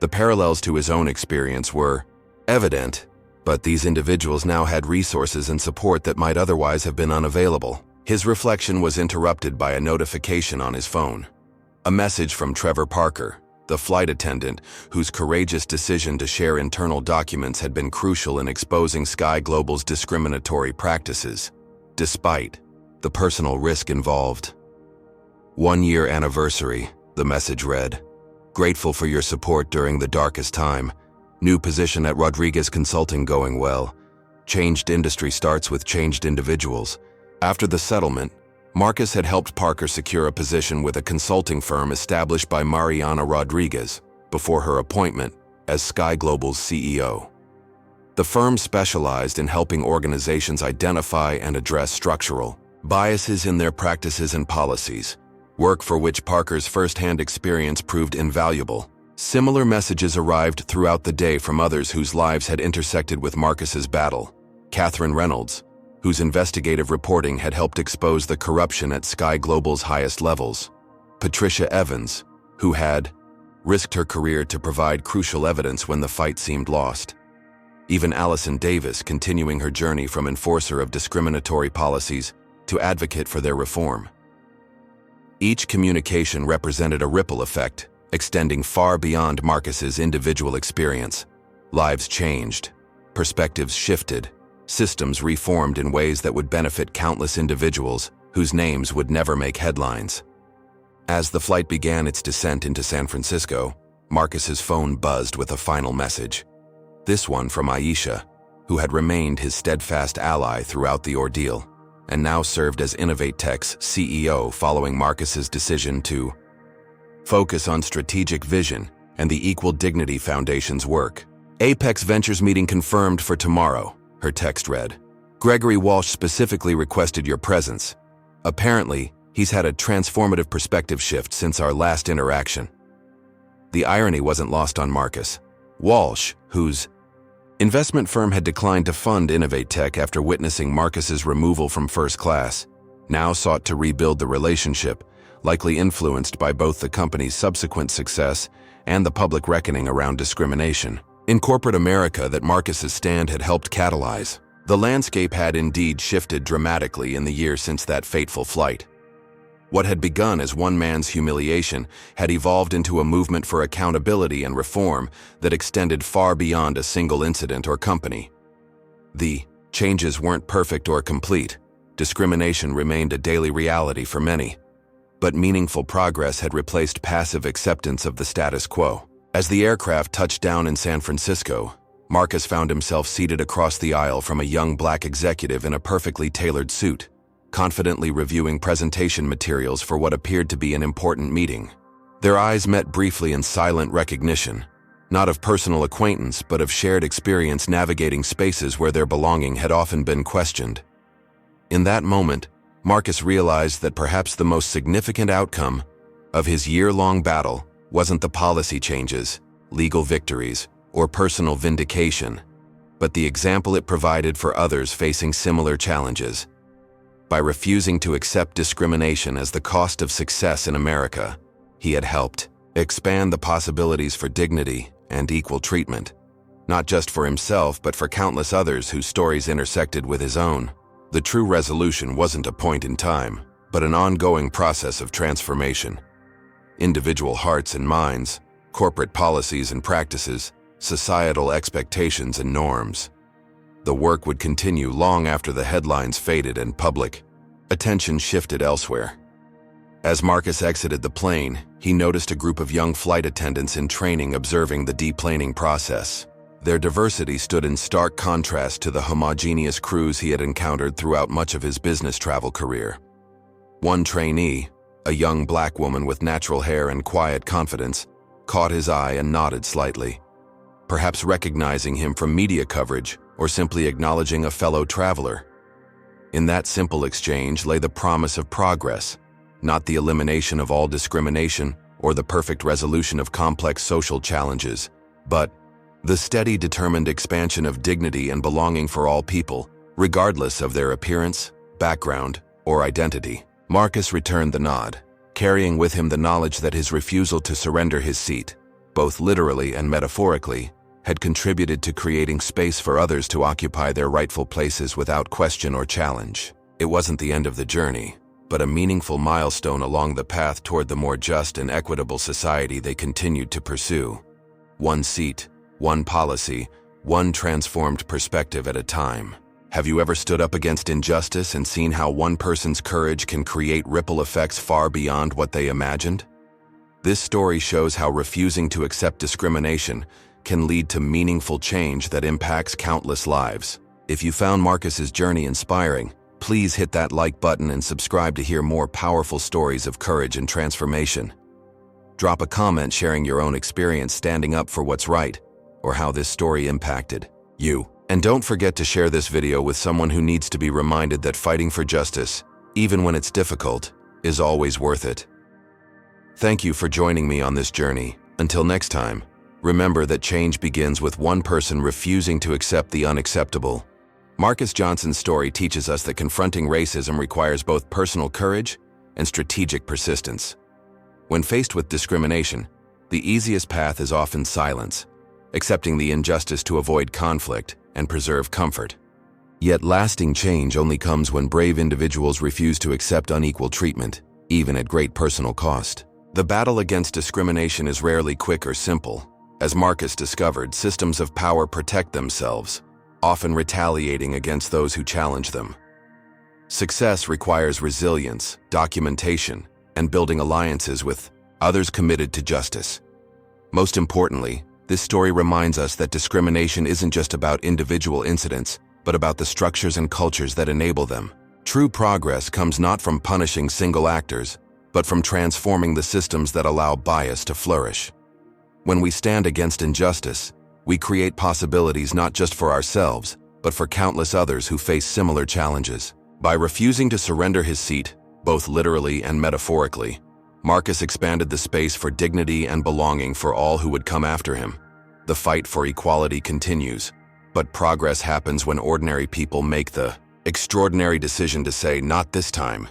The parallels to his own experience were evident, but these individuals now had resources and support that might otherwise have been unavailable. His reflection was interrupted by a notification on his phone. A message from Trevor Parker, the flight attendant whose courageous decision to share internal documents had been crucial in exposing SkyGlobal's discriminatory practices, despite the personal risk involved. 1-year anniversary, the message read. Grateful for your support during the darkest time. New position at Rodriguez Consulting going well. Changed industry starts with changed individuals. After the settlement, Marcus had helped Parker secure a position with a consulting firm established by Mariana Rodriguez before her appointment as SkyGlobal's CEO. The firm specialized in helping organizations identify and address structural biases in their practices and policies, work for which Parker's first-hand experience proved invaluable. Similar messages arrived throughout the day from others whose lives had intersected with Marcus's battle. Catherine Reynolds, whose investigative reporting had helped expose the corruption at SkyGlobal's highest levels. Patricia Evans, who had risked her career to provide crucial evidence when the fight seemed lost. Even Allison Davis, continuing her journey from enforcer of discriminatory policies to advocate for their reform. Each communication represented a ripple effect, extending far beyond Marcus's individual experience. Lives changed, perspectives shifted, systems reformed in ways that would benefit countless individuals whose names would never make headlines. As the flight began its descent into San Francisco, Marcus's phone buzzed with a final message. This one from Aisha, who had remained his steadfast ally throughout the ordeal, and now served as InnovateTech's CEO following Marcus's decision to focus on strategic vision and the Equal Dignity Foundation's work. Apex Ventures meeting confirmed for tomorrow, her text read. Gregory Walsh specifically requested your presence. Apparently, he's had a transformative perspective shift since our last interaction. The irony wasn't lost on Marcus. Walsh, whose investment firm had declined to fund InnovateTech after witnessing Marcus's removal from first class, now sought to rebuild the relationship, likely influenced by both the company's subsequent success and the public reckoning around discrimination in corporate America that Marcus's stand had helped catalyze. The landscape had indeed shifted dramatically in the years since that fateful flight. What had begun as one man's humiliation had evolved into a movement for accountability and reform that extended far beyond a single incident or company. The changes weren't perfect or complete. Discrimination remained a daily reality for many. But meaningful progress had replaced passive acceptance of the status quo. As the aircraft touched down in San Francisco, Marcus found himself seated across the aisle from a young black executive in a perfectly tailored suit, confidently reviewing presentation materials for what appeared to be an important meeting. Their eyes met briefly in silent recognition, not of personal acquaintance but of shared experience navigating spaces where their belonging had often been questioned. In that moment, Marcus realized that perhaps the most significant outcome of his year-long battle wasn't the policy changes, legal victories, or personal vindication, but the example it provided for others facing similar challenges. By refusing to accept discrimination as the cost of success in America, he had helped expand the possibilities for dignity and equal treatment, not just for himself but for countless others whose stories intersected with his own. The true resolution wasn't a point in time, but an ongoing process of transformation. Individual hearts and minds, corporate policies and practices, societal expectations and norms. The work would continue long after the headlines faded and public attention shifted elsewhere. As Marcus exited the plane, he noticed a group of young flight attendants in training observing the deplaning process. Their diversity stood in stark contrast to the homogeneous crews he had encountered throughout much of his business travel career. One trainee, a young black woman with natural hair and quiet confidence, caught his eye and nodded slightly, perhaps recognizing him from media coverage or simply acknowledging a fellow traveler. In that simple exchange lay the promise of progress, not the elimination of all discrimination or the perfect resolution of complex social challenges, but the steady, determined expansion of dignity and belonging for all people, regardless of their appearance, background, or identity. Marcus returned the nod, carrying with him the knowledge that his refusal to surrender his seat, both literally and metaphorically, had contributed to creating space for others to occupy their rightful places without question or challenge. It wasn't the end of the journey, but a meaningful milestone along the path toward the more just and equitable society they continued to pursue. One seat, one policy, one transformed perspective at a time. Have you ever stood up against injustice and seen how one person's courage can create ripple effects far beyond what they imagined? This story shows how refusing to accept discrimination can lead to meaningful change that impacts countless lives. If you found Marcus's journey inspiring, please hit that like button and subscribe to hear more powerful stories of courage and transformation. Drop a comment sharing your own experience standing up for what's right, or how this story impacted you. And don't forget to share this video with someone who needs to be reminded that fighting for justice, even when it's difficult, is always worth it. Thank you for joining me on this journey. Until next time, remember that change begins with one person refusing to accept the unacceptable. Marcus Johnson's story teaches us that confronting racism requires both personal courage and strategic persistence. When faced with discrimination, the easiest path is often silence, accepting the injustice to avoid conflict and preserve comfort. Yet lasting change only comes when brave individuals refuse to accept unequal treatment, even at great personal cost. The battle against discrimination is rarely quick or simple. As Marcus discovered, systems of power protect themselves, often retaliating against those who challenge them. Success requires resilience, documentation, and building alliances with others committed to justice. Most importantly, this story reminds us that discrimination isn't just about individual incidents, but about the structures and cultures that enable them. True progress comes not from punishing single actors, but from transforming the systems that allow bias to flourish. When we stand against injustice, we create possibilities not just for ourselves, but for countless others who face similar challenges. By refusing to surrender his seat, both literally and metaphorically, Marcus expanded the space for dignity and belonging for all who would come after him. The fight for equality continues, but progress happens when ordinary people make the extraordinary decision to say, "Not this time."